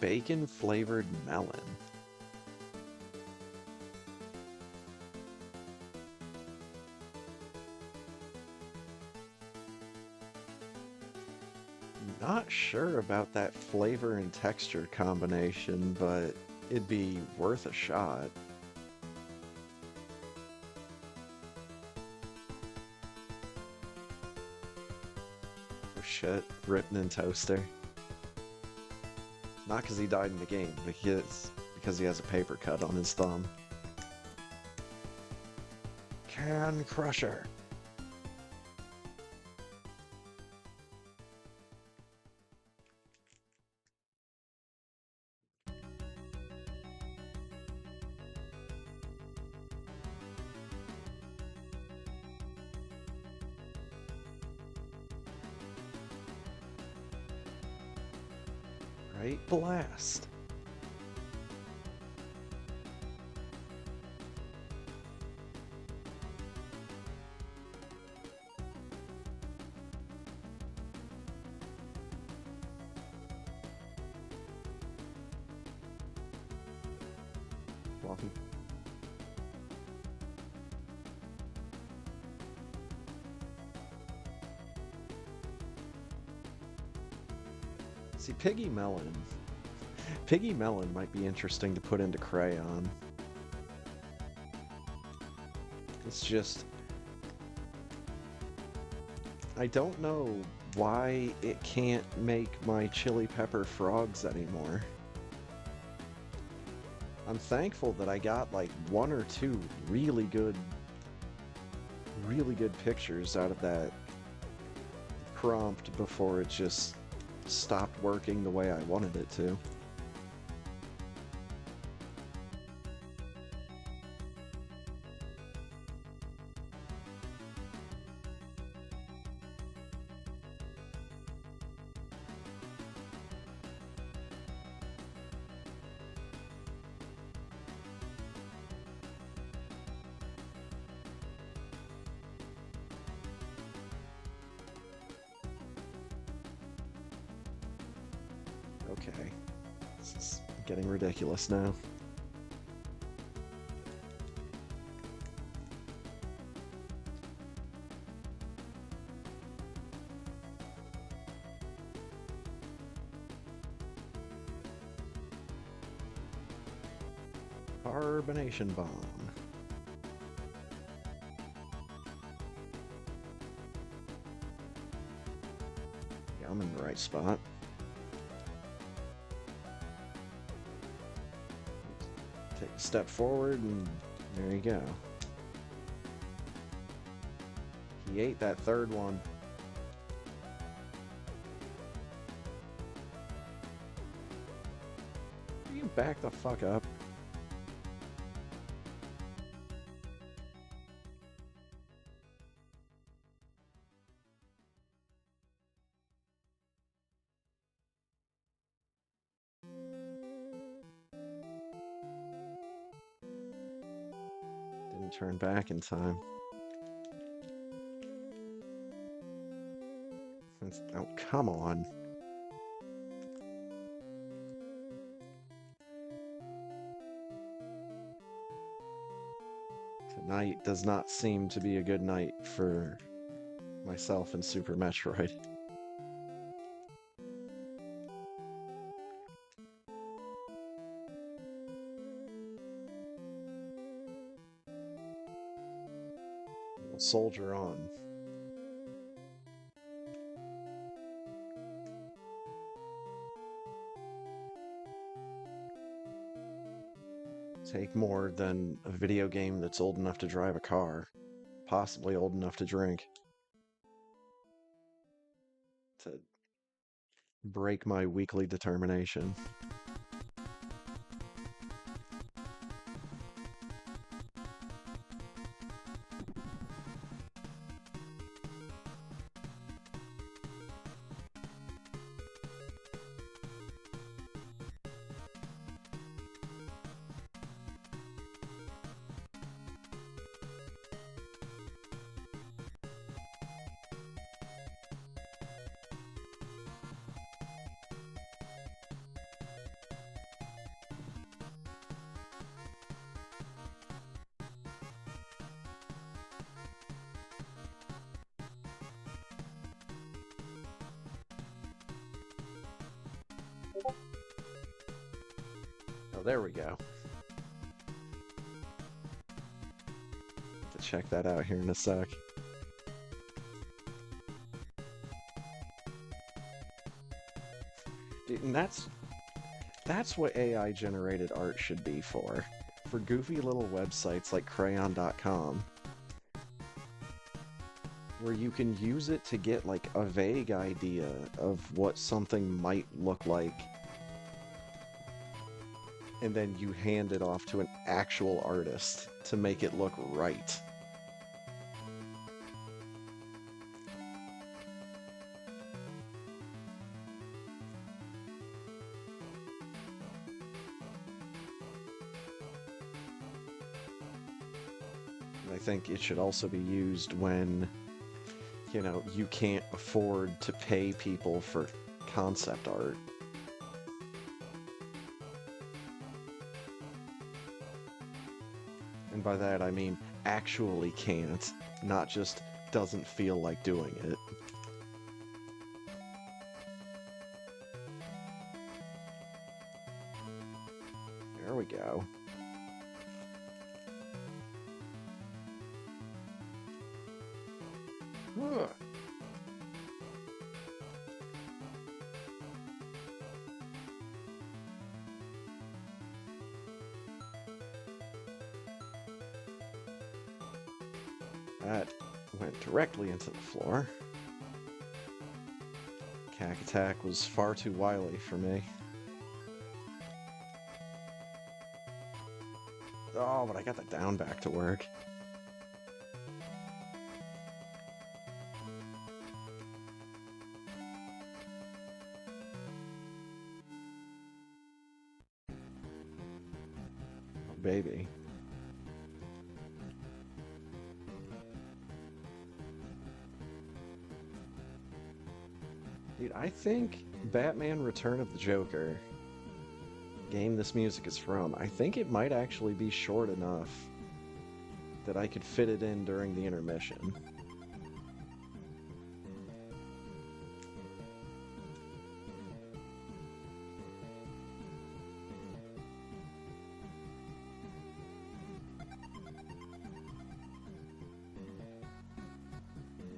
Bacon flavored melon. Not sure about that flavor and texture combination, but it'd be worth a shot. Oh shit, written in toaster. Not because he died in the game, but because he has a paper cut on his thumb. Can Crusher. Right blast. Walking. See, Piggy Melon might be interesting to put into Crayon. It's just... I don't know why it can't make my chili pepper frogs anymore. I'm thankful that I got like one or two really good pictures out of that prompt before it just stopped working the way I wanted it to. Okay, this is getting ridiculous now. Carbonation bomb. Yeah, I'm in the right spot. Take a step forward, and there you go. He ate that third one. You back the fuck up. Didn't turn back in time. Oh, come on. Tonight does not seem to be a good night for myself and Super Metroid. We'll soldier on. Take more than a video game that's old enough to drive a car, possibly old enough to drink, to break my weekly determination. Oh, there we go. To check that out here in a sec. Dude, and that's what AI generated art should be for goofy little websites like crayon.com, where you can use it to get like a vague idea of what something might look like, and then you hand it off to an actual artist to make it look right. I think it should also be used when, you know, you can't afford to pay people for concept art. And by that I mean actually can't, not just doesn't feel like doing it. There we go. That went directly into the floor. Cack Attack was far too wily for me. Oh, but I got the down back to work. Oh, baby. Dude, I think Batman Return of the Joker, game this music is from, I think it might actually be short enough that I could fit it in during the intermission.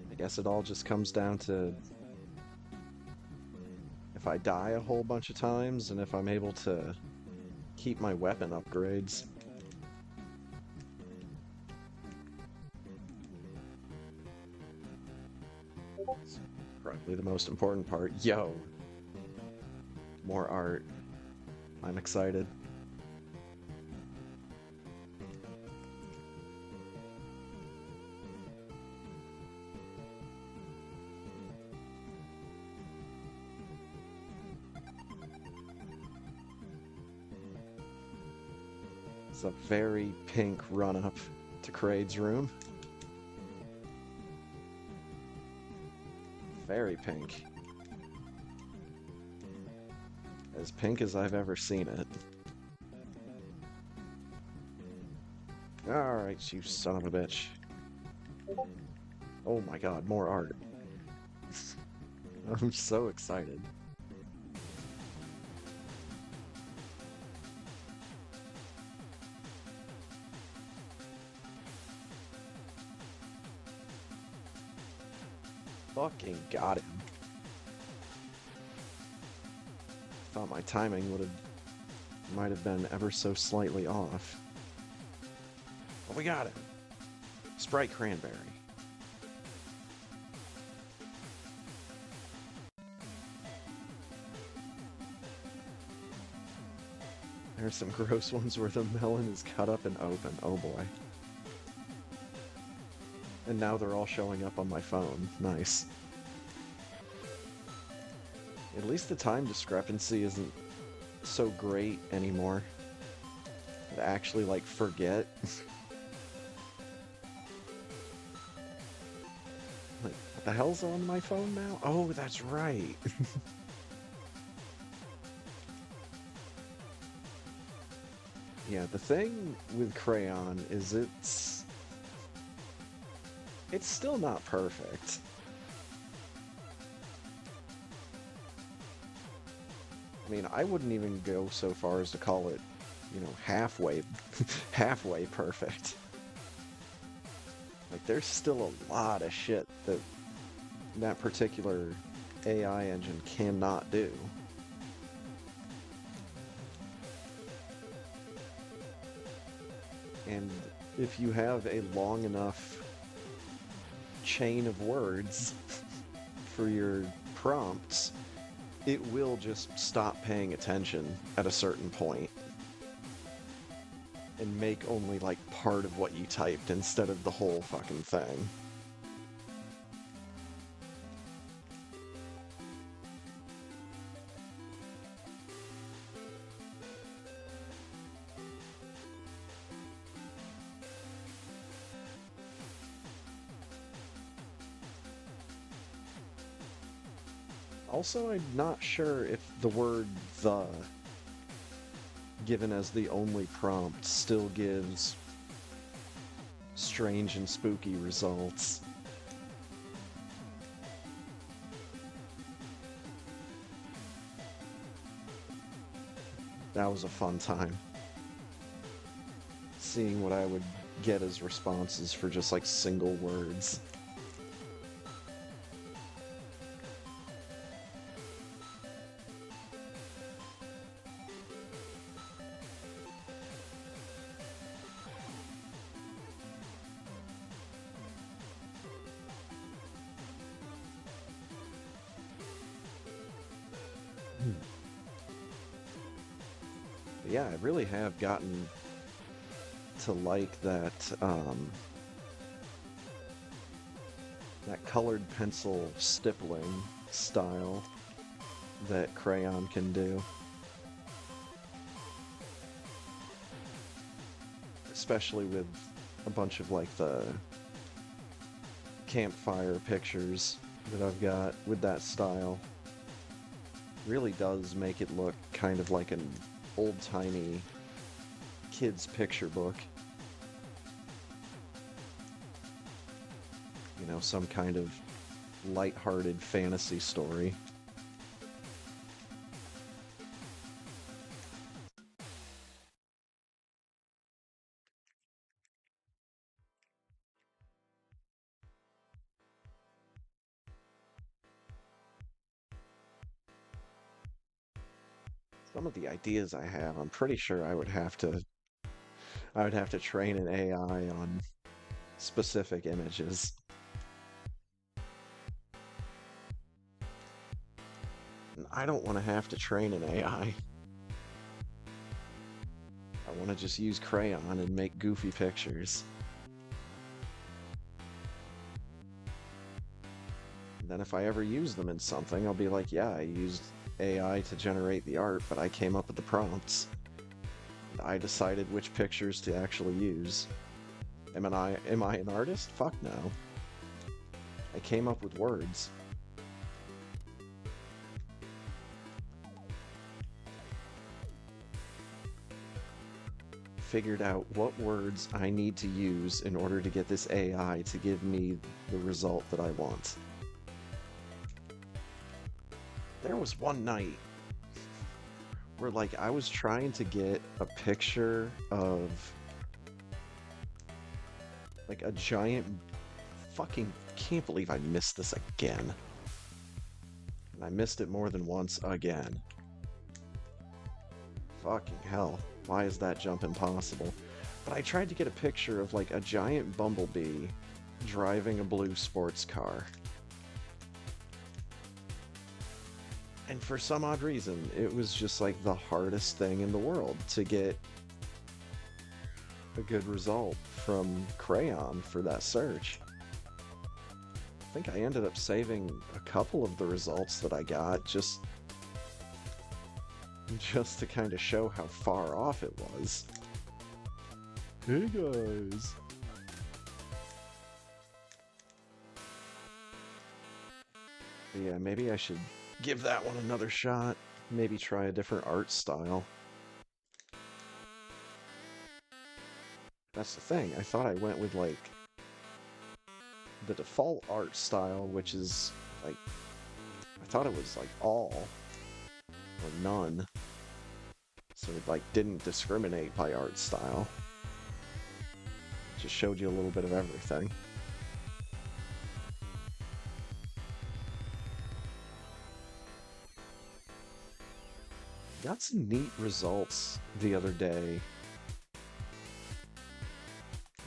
I guess it all just comes down to if I die a whole bunch of times and if I'm able to keep my weapon upgrades. It's probably the most important part. Yo! More art. I'm excited. It's a very pink run-up to Kraid's room. Very pink. As pink as I've ever seen it. Alright, you son of a bitch. Oh my god, more art. I'm so excited. Fucking got him. Thought my timing might have been ever so slightly off. But we got him. Sprite Cranberry. There's some gross ones where the melon is cut up and open. Oh boy. And now they're all showing up on my phone. Nice. At least the time discrepancy isn't so great anymore. I actually, like, forget. Like, what the hell's on my phone now? Oh, that's right. Yeah, the thing with Crayon is it's still not perfect. I mean, I wouldn't even go so far as to call it, you know, halfway halfway perfect. Like, there's still a lot of shit that that particular AI engine cannot do. And if you have a long enough chain of words for your prompts, it will just stop paying attention at a certain point and make only like part of what you typed instead of the whole fucking thing. Also, I'm not sure if the word "the" given as the only prompt still gives strange and spooky results. That was a fun time. Seeing what I would get as responses for just like single words. Yeah, I really have gotten to like that that colored pencil stippling style that Crayon can do. Especially with a bunch of like the campfire pictures that I've got with that style. Really does make it look kind of like an old-timey kid's picture book. You know, some kind of light-hearted fantasy story. Some of the ideas I have, I'm pretty sure I would have to train an AI on specific images. And I don't want to have to train an AI. I want to just use Crayon and make goofy pictures. And then if I ever use them in something, I'll be like, yeah, I used AI to generate the art, but I came up with the prompts. I decided which pictures to actually use. Am I an artist? Fuck no. I came up with words. figured out what words I need to use in order to get this AI to give me the result that I want. There was one night where, like, I was trying to get a picture of, like, a giant... Fucking can't believe I missed this again. And I missed it more than once again. Fucking hell. Why is that jump impossible? But I tried to get a picture of, like, a giant bumblebee driving a blue sports car. And for some odd reason, it was just, like, the hardest thing in the world to get a good result from Crayon for that search. I think I ended up saving a couple of the results that I got just to kind of show how far off it was. Hey guys! But yeah, maybe I should give that one another shot. Maybe try a different art style. That's the thing, I thought I went with, like, the default art style, which is, like, I thought it was, like, all or none. So it, like, didn't discriminate by art style. It just showed you a little bit of everything. Got some neat results the other day. I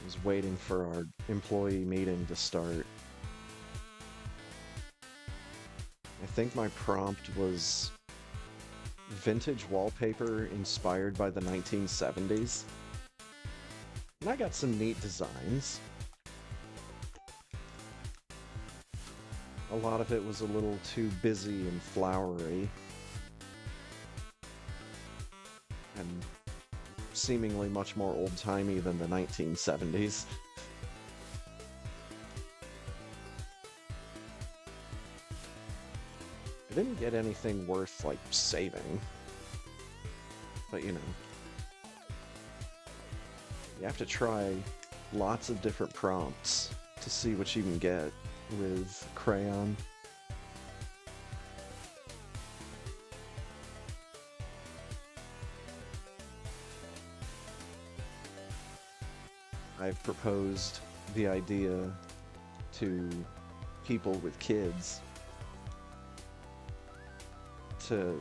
was waiting for our employee meeting to start. I think my prompt was vintage wallpaper inspired by the 1970s. And I got some neat designs. A lot of it was a little too busy and flowery. And seemingly much more old-timey than the 1970s. I didn't get anything worth, like, saving. But, you know. You have to try lots of different prompts to see what you can get with Crayon. I've proposed the idea to people with kids to,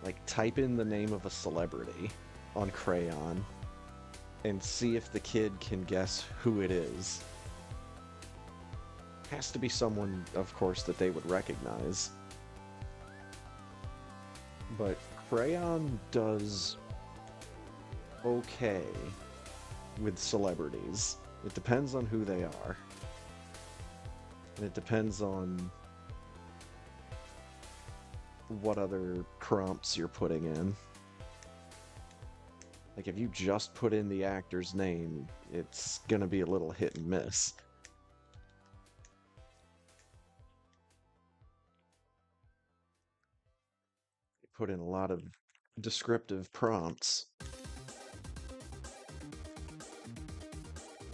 like, type in the name of a celebrity on Crayon and see if the kid can guess who it is. Has to be someone, of course, that they would recognize. But Crayon does okay with celebrities. It depends on who they are. And it depends on what other prompts you're putting in. Like, if you just put in the actor's name, it's gonna be a little hit and miss. You put in a lot of descriptive prompts,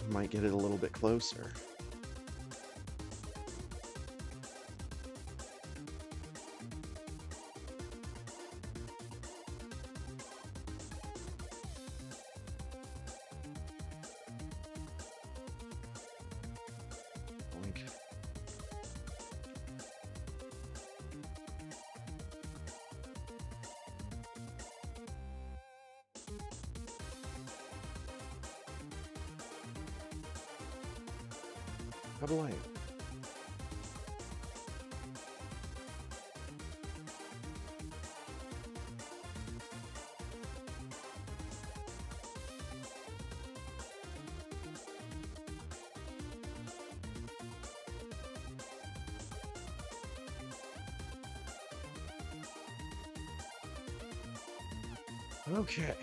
you might get it a little bit closer. How do I? Okay.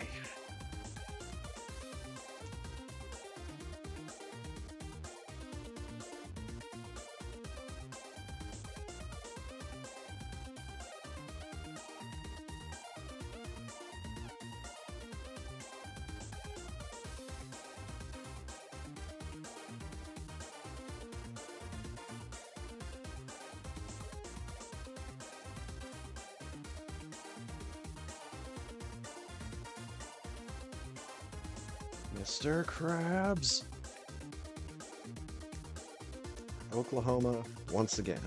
Mr. Krabs. Oklahoma once again.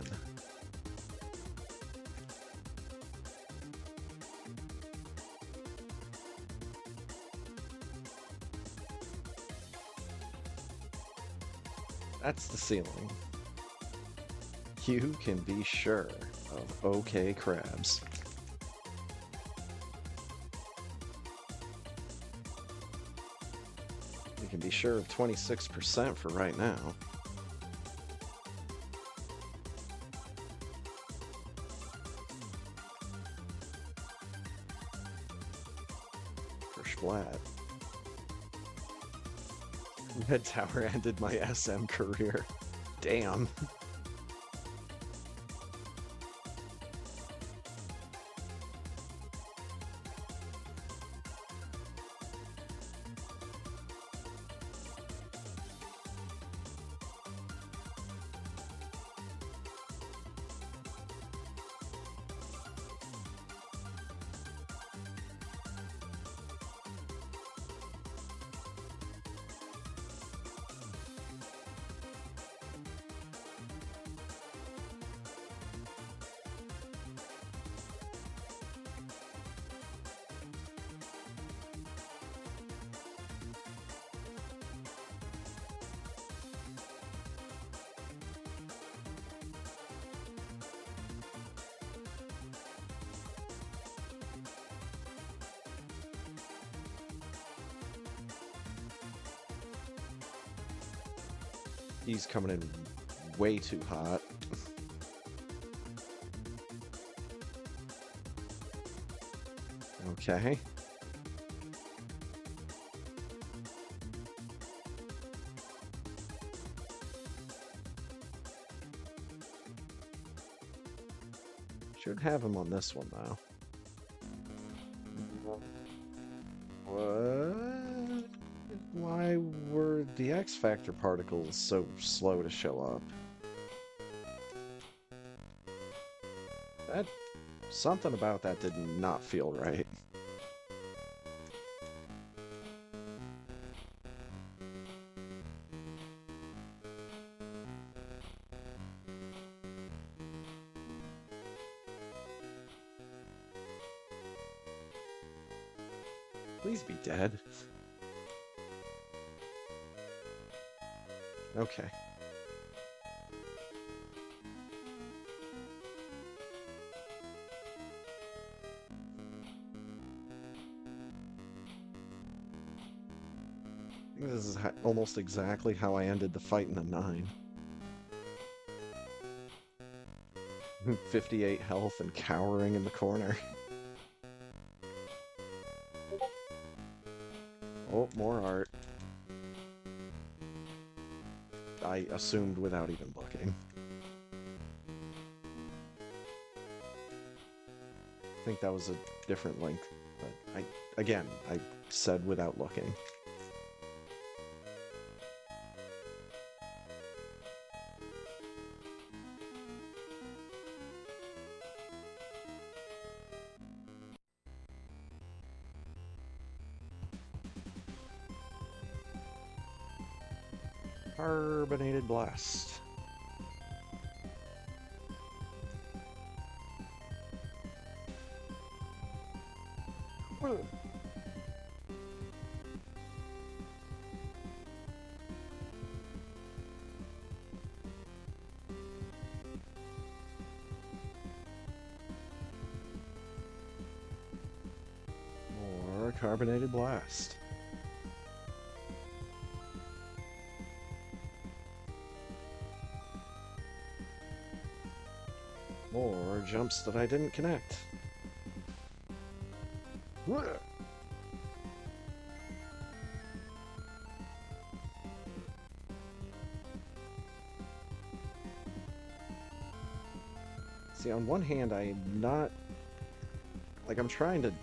That's the ceiling. You can be sure of OK Krabs. You can be sure of 26% for right now. For Splat. Red Tower ended my SM career. Damn. He's coming in way too hot. Okay. Should have him on this one, though. What? Why were the X Factor particles so slow to show up? Something about that did not feel right. Please be dead. Okay. I think this is almost exactly how I ended the fight in the 9. 58 health and cowering in the corner. Oh, more art. I assumed without even looking. I think that was a different link, but I said without looking. Carbonated Blast. More Carbonated Blast. More jumps that I didn't connect. See, on one hand, I'm not... Like, I'm trying to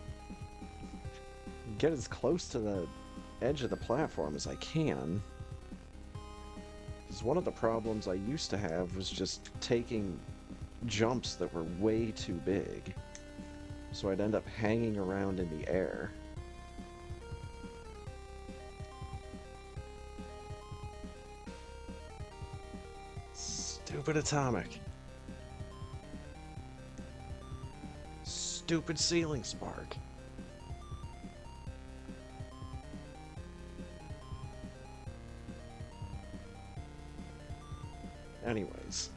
get as close to the edge of the platform as I can. Because one of the problems I used to have was just taking jumps that were way too big. So I'd end up hanging around in the air. Stupid atomic. Stupid ceiling spark. Anyways,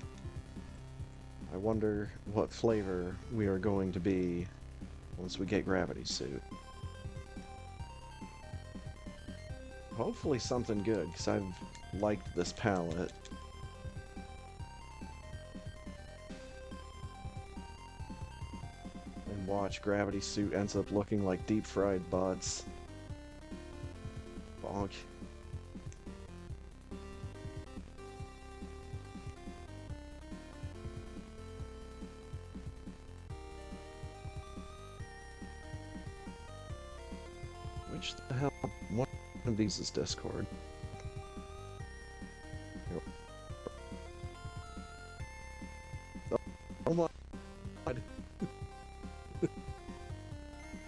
I wonder what flavor we are going to be once we get Gravity Suit. Hopefully something good, because I've liked this palette. And watch, Gravity Suit ends up looking like deep-fried butts. Bonk. Which the hell? One of these is Discord. Oh my god.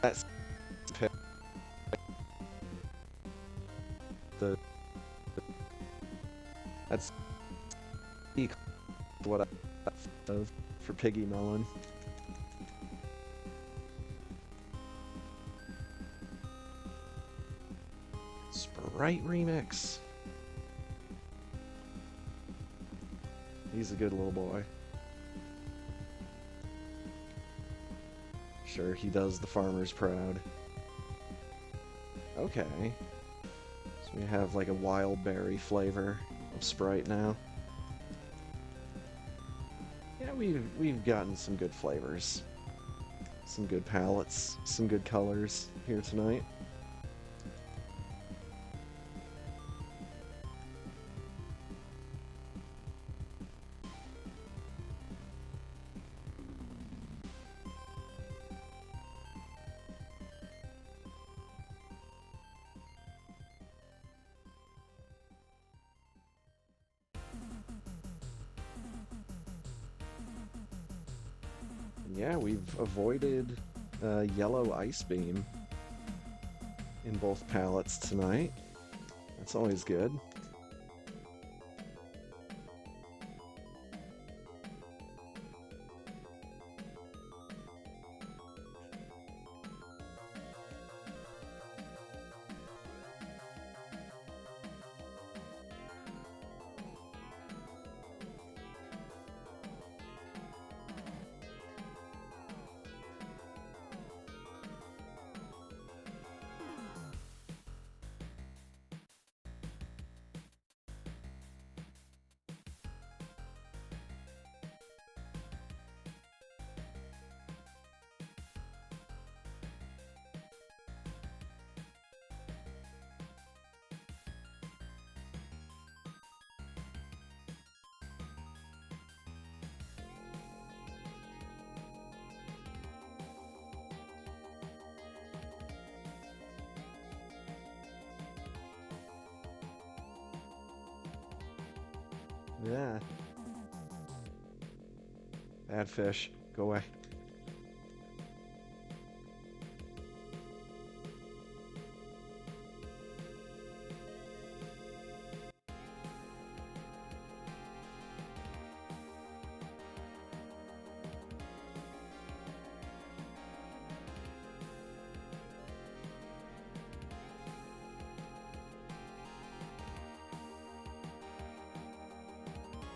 That's that's what I have for Piggy Melon. Sprite remix. He's a good little boy. Sure, he does the farmers proud. Okay. So we have like a wild berry flavor of Sprite now. Yeah, we've gotten some good flavors. Some good palettes, some good colors here tonight. Yeah, we've avoided yellow ice beam in both palettes tonight. That's always good. Yeah. Bad fish. Go away.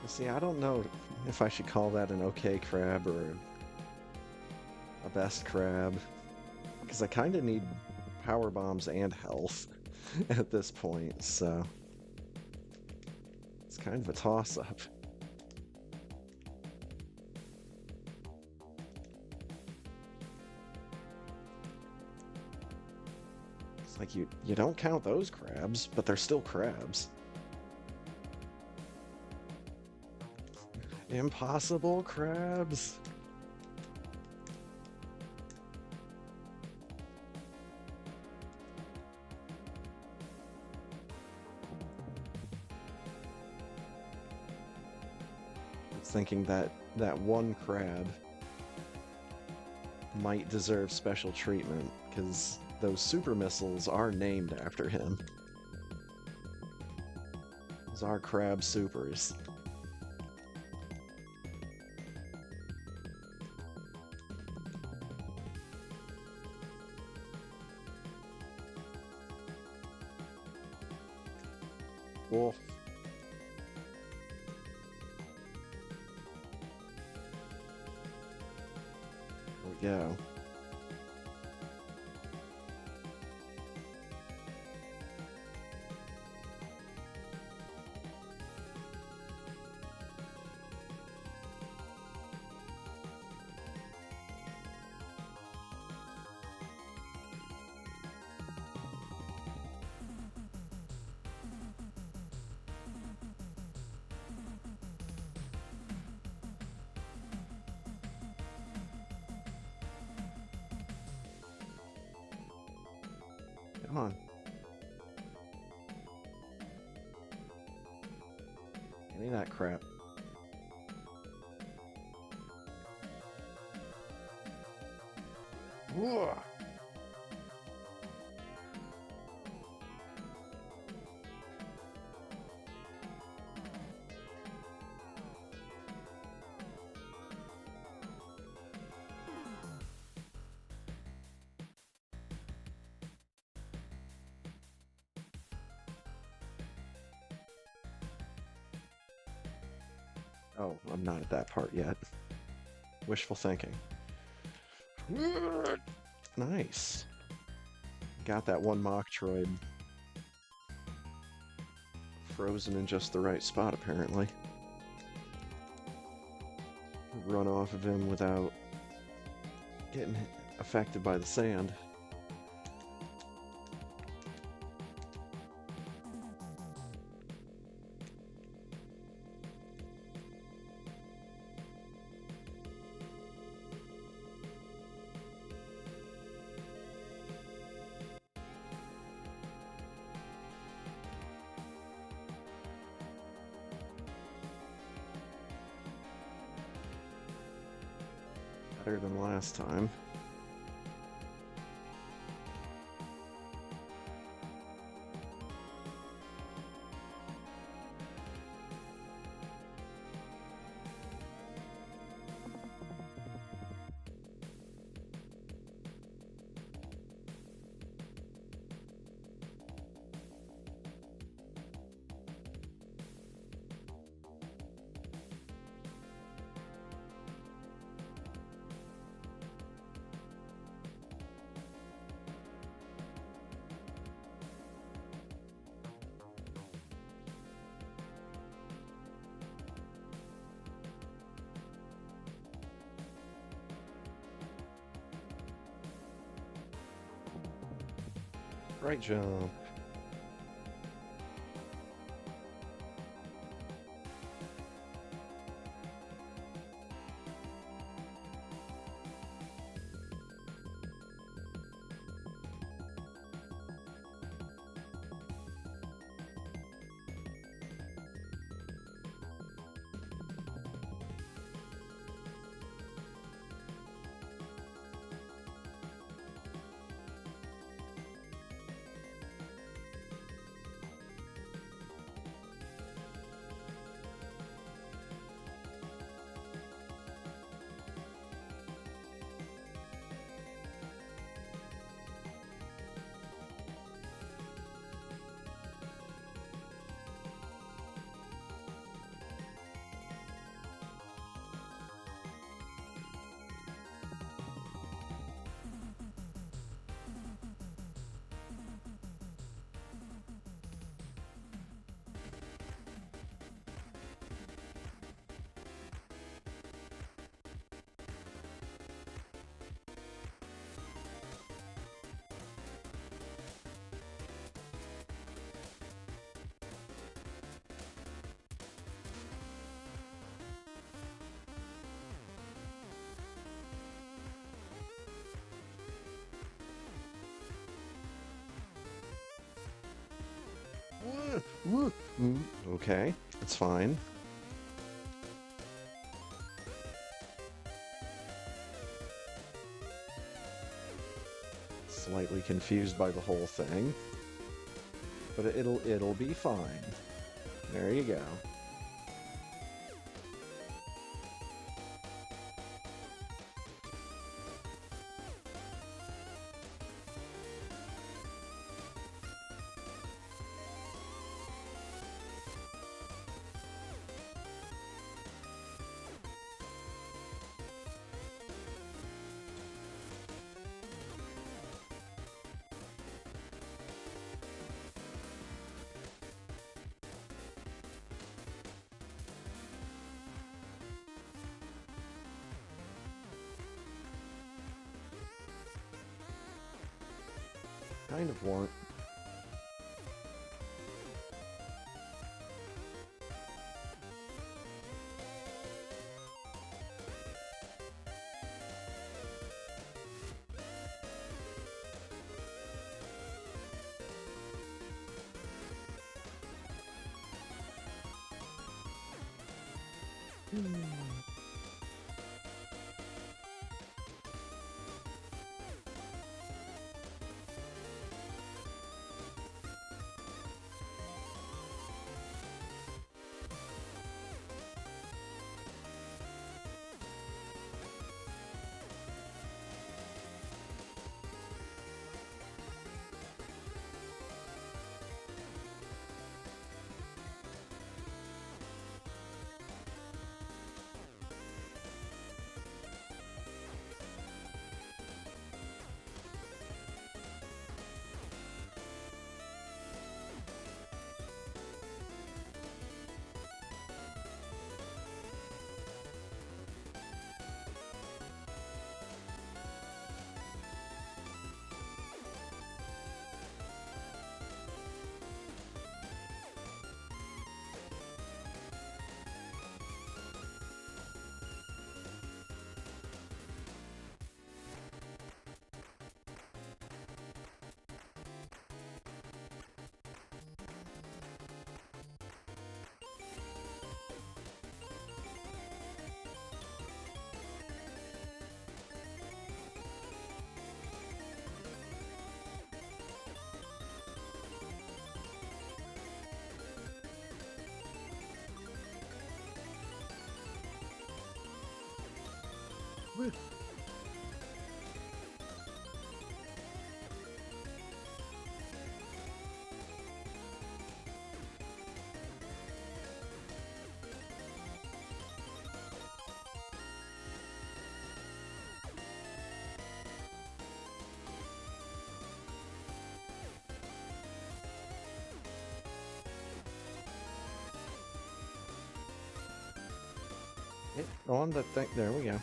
See, I don't know if I should call that an okay crab or a best crab, because I kind of need power bombs and health at this point, so it's kind of a toss-up. It's like you don't count those crabs, but they're still crabs. Impossible crabs. I was thinking that one crab might deserve special treatment because those super missiles are named after him. Those are crab supers. Wolf. There we go. Come on. Give me that crap. Whoa. Oh, I'm not at that part yet. Wishful thinking. Nice. Got that one Mach Troid frozen in just the right spot, apparently. Run off of him without getting affected by the sand. Better than last time. Right jump. Okay, that's fine. Slightly confused by the whole thing, but it'll be fine. There you go. kind of want. On the thing, there we go.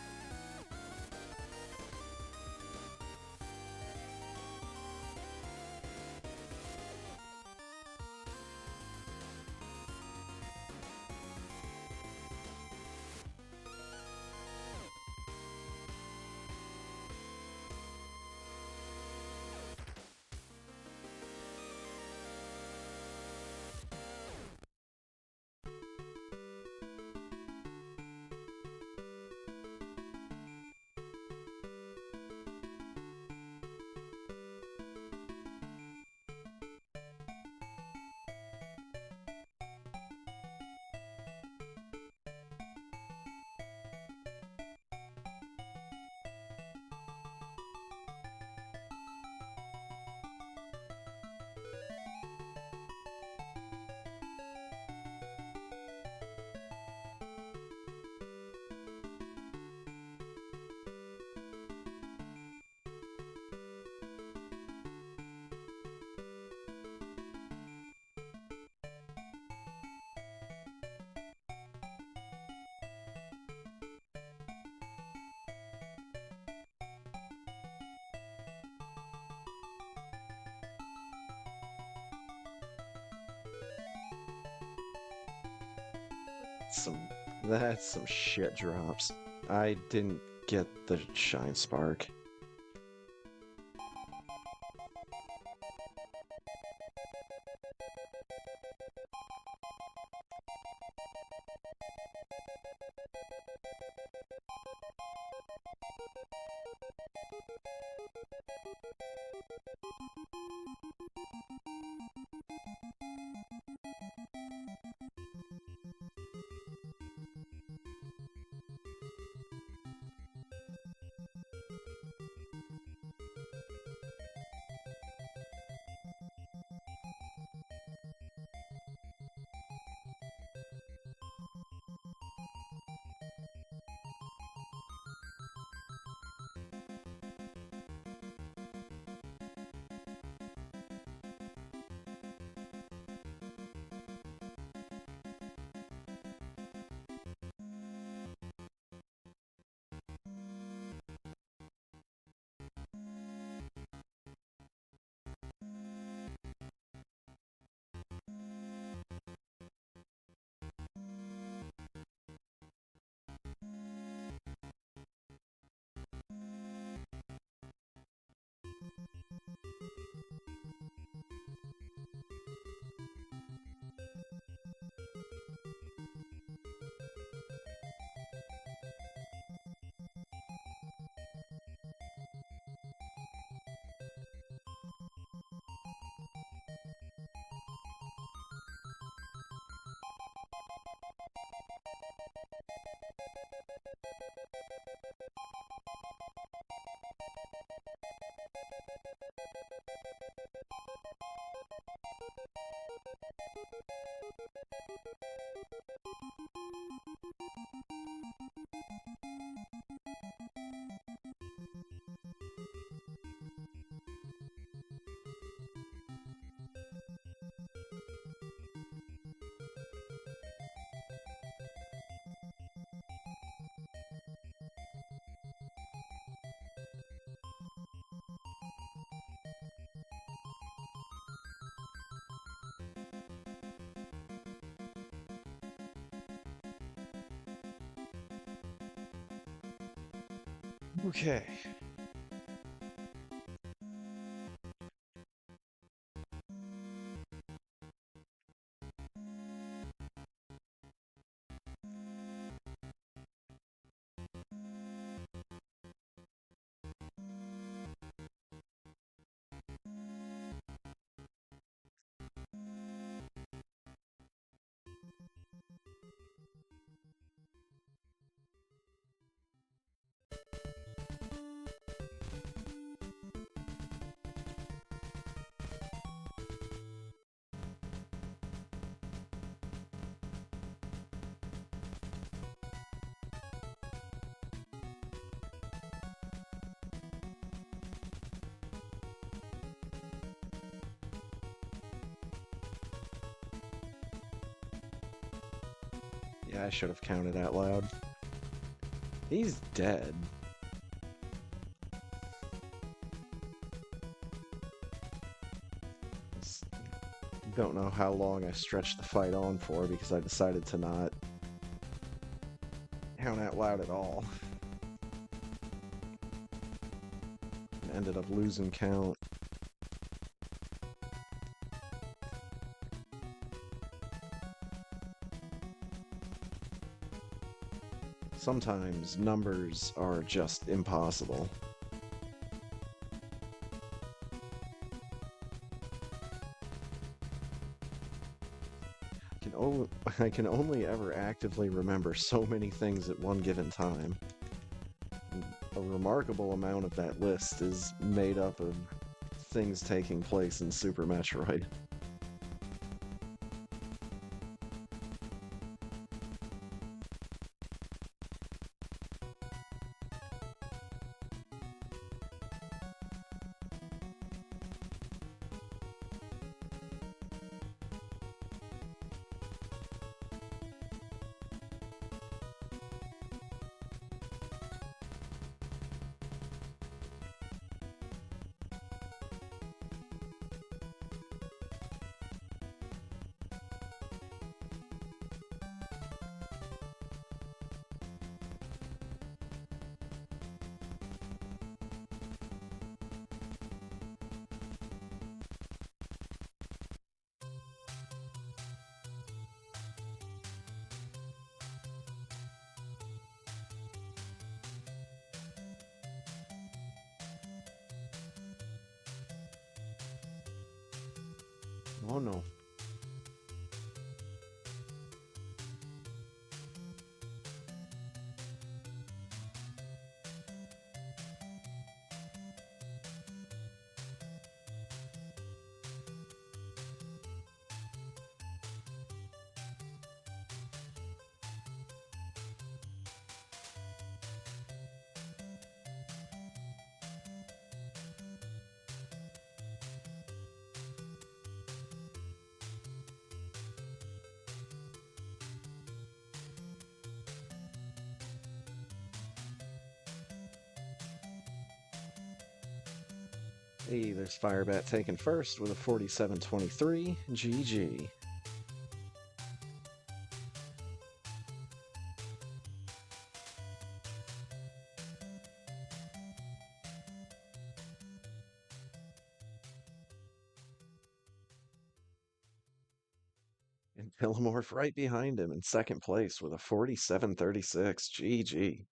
Some That's some shit drops. I didn't get the shine spark. Okay. Yeah, I should have counted out loud. He's dead. Don't know how long I stretched the fight on for because I decided to not count out loud at all. And ended up losing count. Sometimes numbers are just impossible. I can only ever actively remember so many things at one given time. A remarkable amount of that list is made up of things taking place in Super Metroid. Oh no. Hey, there's Firebat taken first with a 47-23. GG. And Pillamorph right behind him in second place with a 47-36. GG.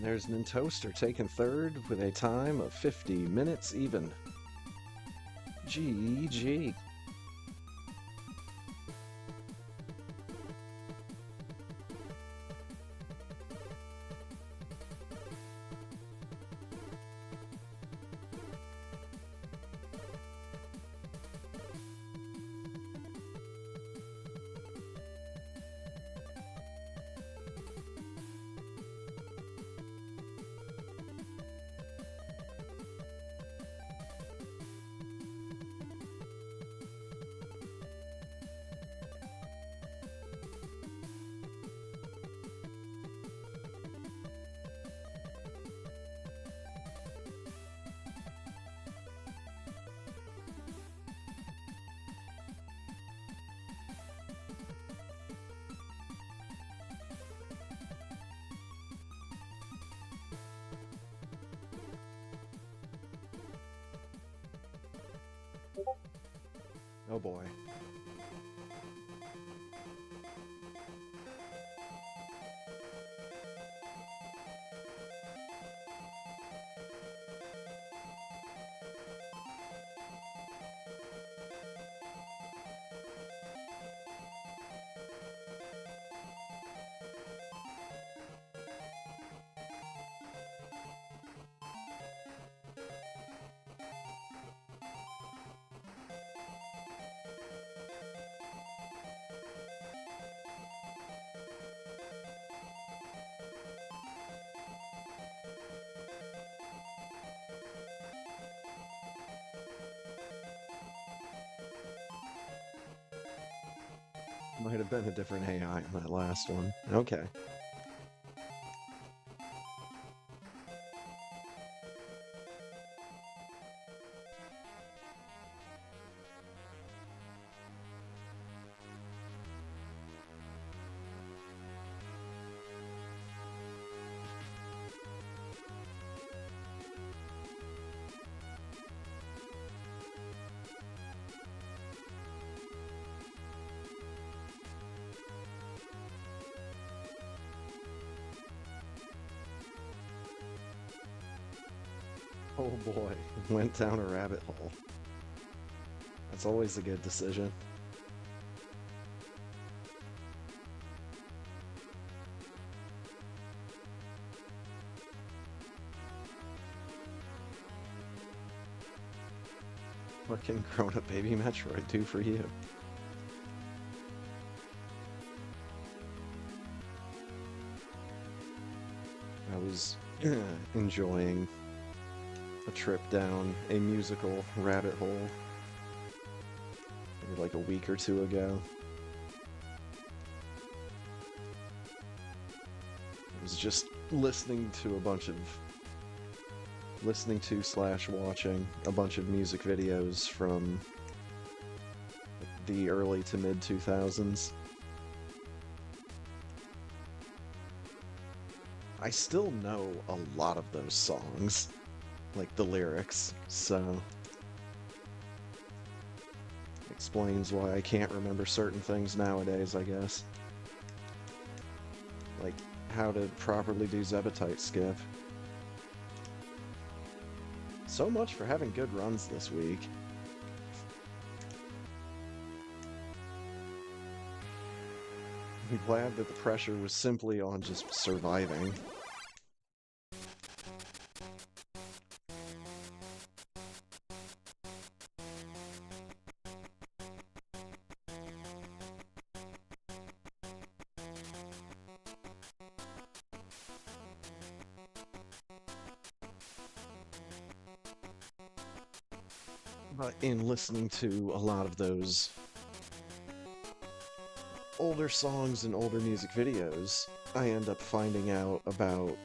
There's Nintoaster taking third with a time of 50 minutes even. GG. Oh boy. Might have been a different AI in that last one. Okay. Oh boy, went down a rabbit hole. That's always a good decision. What can grown-up baby Metroid do for you? I was enjoying a trip down a musical rabbit hole maybe like a week or two ago. I was just listening to slash watching a bunch of music videos from the early to mid 2000s. I still know a lot of those songs, like the lyrics, so explains why I can't remember certain things nowadays, I guess. Like how to properly do Zebetite skip. So much for having good runs this week. I'm glad that the pressure was simply on just surviving. But in listening to a lot of those older songs and older music videos, I end up finding out about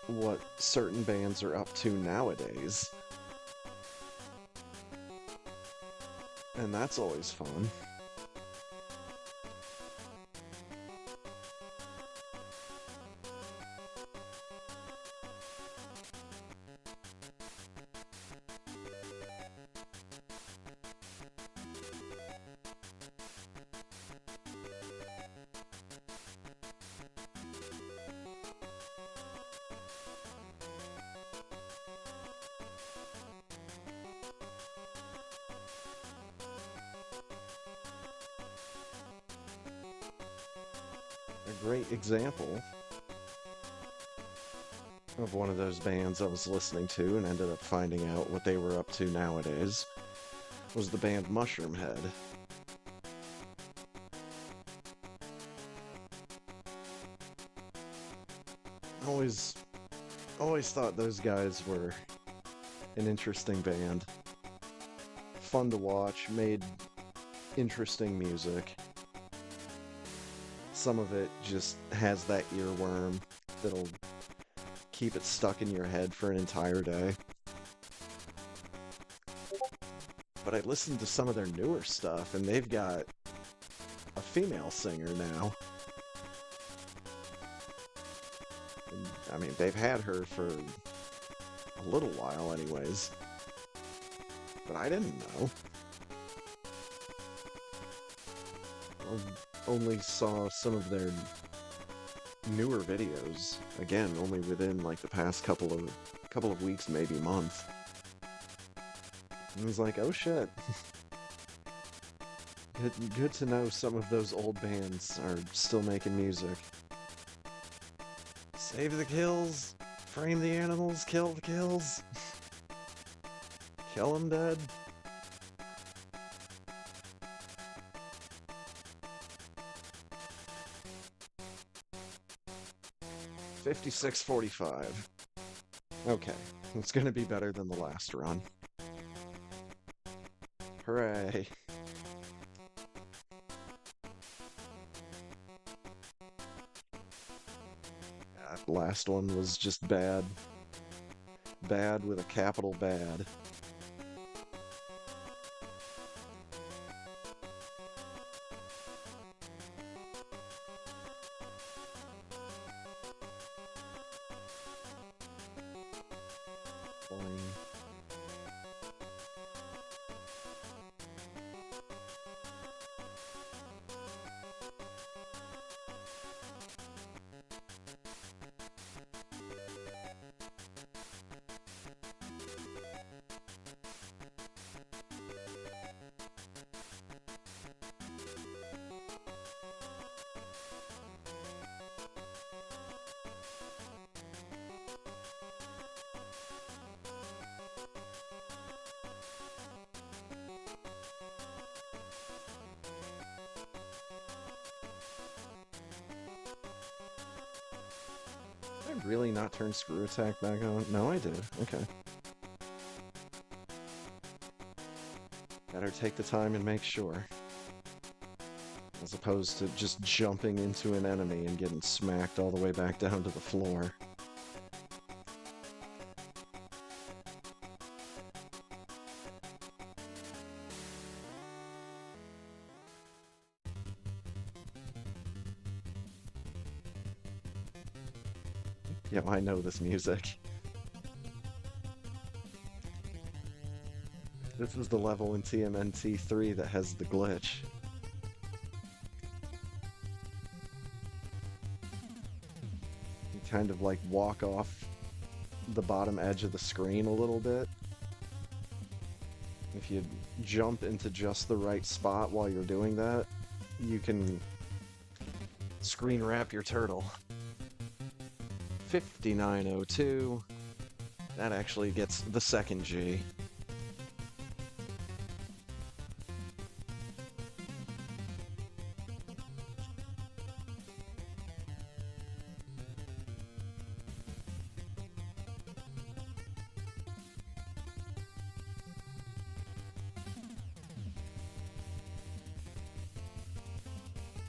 what certain bands are up to nowadays. And that's always fun. A great example of one of those bands I was listening to and ended up finding out what they were up to nowadays was the band Mushroom Head. Always thought those guys were an interesting band. Fun to watch, made interesting music. Some of it just has that earworm that'll keep it stuck in your head for an entire day. But I listened to some of their newer stuff, and they've got a female singer now. And, I mean, they've had her for a little while anyways. But I didn't know. I only saw some of their newer videos. Again, only within like the past couple of weeks, maybe month. And I was like, oh shit. Good to know some of those old bands are still making music. Save the kills, frame the animals, kill the kills. Kill them dead. $56.45. Okay, it's gonna be better than the last run. Hooray. That last one was just bad. Bad with a capital bad. Boing. Did I really not turn screw attack back on? No, I did. Okay. Better take the time and make sure. As opposed to just jumping into an enemy and getting smacked all the way back down to the floor. Yeah, I know this music. This is the level in TMNT 3 that has the glitch. You kind of like walk off the bottom edge of the screen a little bit. If you jump into just the right spot while you're doing that, you can screen wrap your turtle. 5902. That actually gets the second G.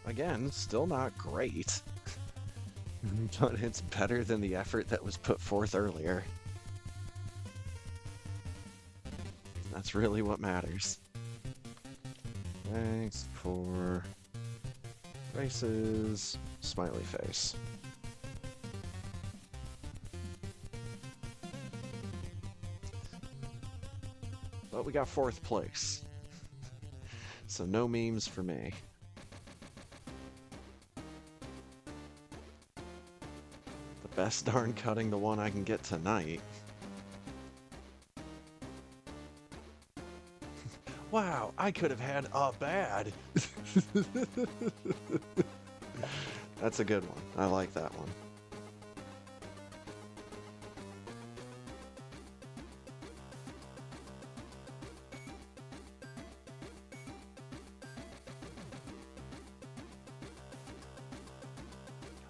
Again, still not great. But it's better than the effort that was put forth earlier. That's really what matters. Thanks for faces, smiley face. But we got 4th place. So no memes for me. Best darn cutting the one I can get tonight. Wow, I could have had a bad. That's a good one. I like that one.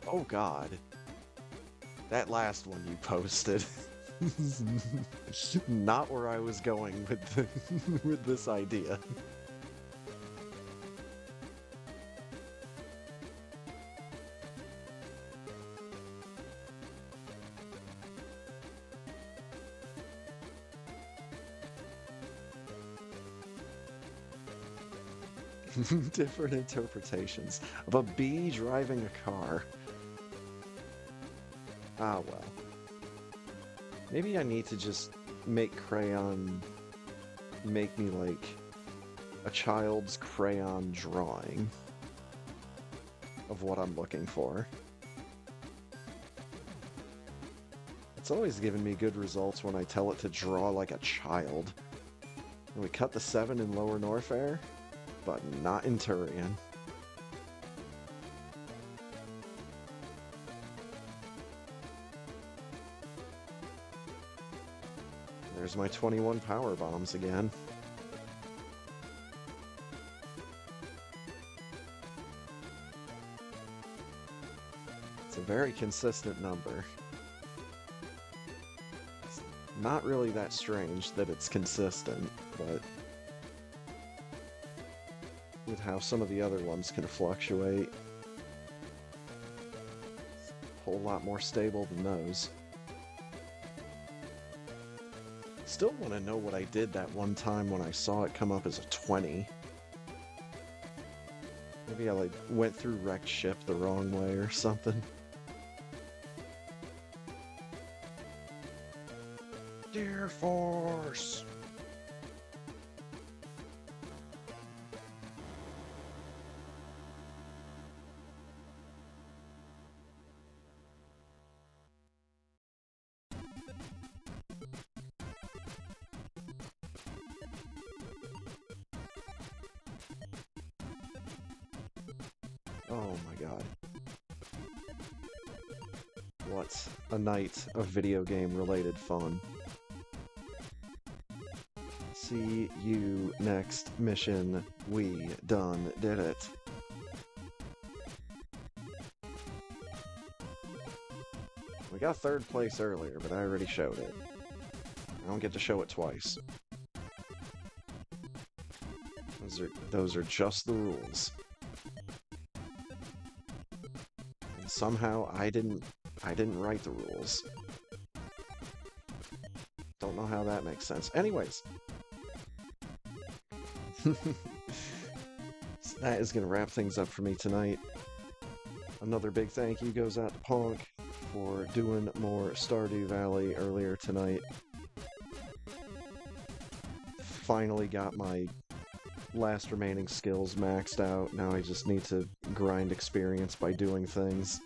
Oh God. That last one you posted. Not where I was going with this idea. Different interpretations of a bee driving a car. Ah, well. Maybe I need to just make crayon make me like a child's crayon drawing of what I'm looking for. It's always given me good results when I tell it to draw like a child. And we cut the 7 in Lower Norfair, but not in Turian. There's my 21 power bombs again. It's a very consistent number. It's not really that strange that it's consistent, but with how some of the other ones can fluctuate, it's a whole lot more stable than those. Still want to know what I did that one time when I saw it come up as a 20. Maybe I like went through wrecked ship the wrong way or something. Dear Force! Oh my god. What a night of video game related fun. See you next mission. We done did it. We got 3rd place earlier, but I already showed it. I don't get to show it twice. Those are just the rules. And somehow I didn't write the rules. Don't know how that makes sense. Anyways. So that is going to wrap things up for me tonight. Another big thank you goes out to Punk for doing more Stardew Valley earlier tonight. Finally got my last remaining skills maxed out. Now I just need to grind experience by doing things.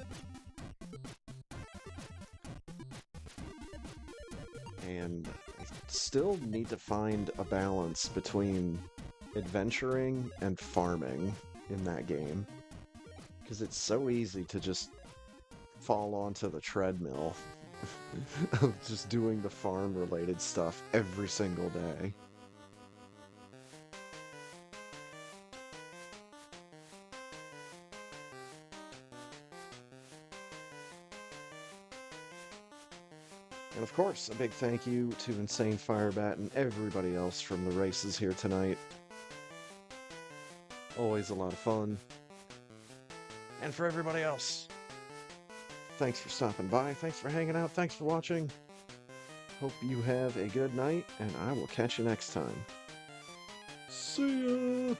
And I still need to find a balance between adventuring and farming in that game. Because it's so easy to just fall onto the treadmill of just doing the farm-related stuff every single day. And of course, a big thank you to Insane Firebat and everybody else from the races here tonight. Always a lot of fun. And for everybody else, thanks for stopping by, thanks for hanging out, thanks for watching. Hope you have a good night, and I will catch you next time. See ya!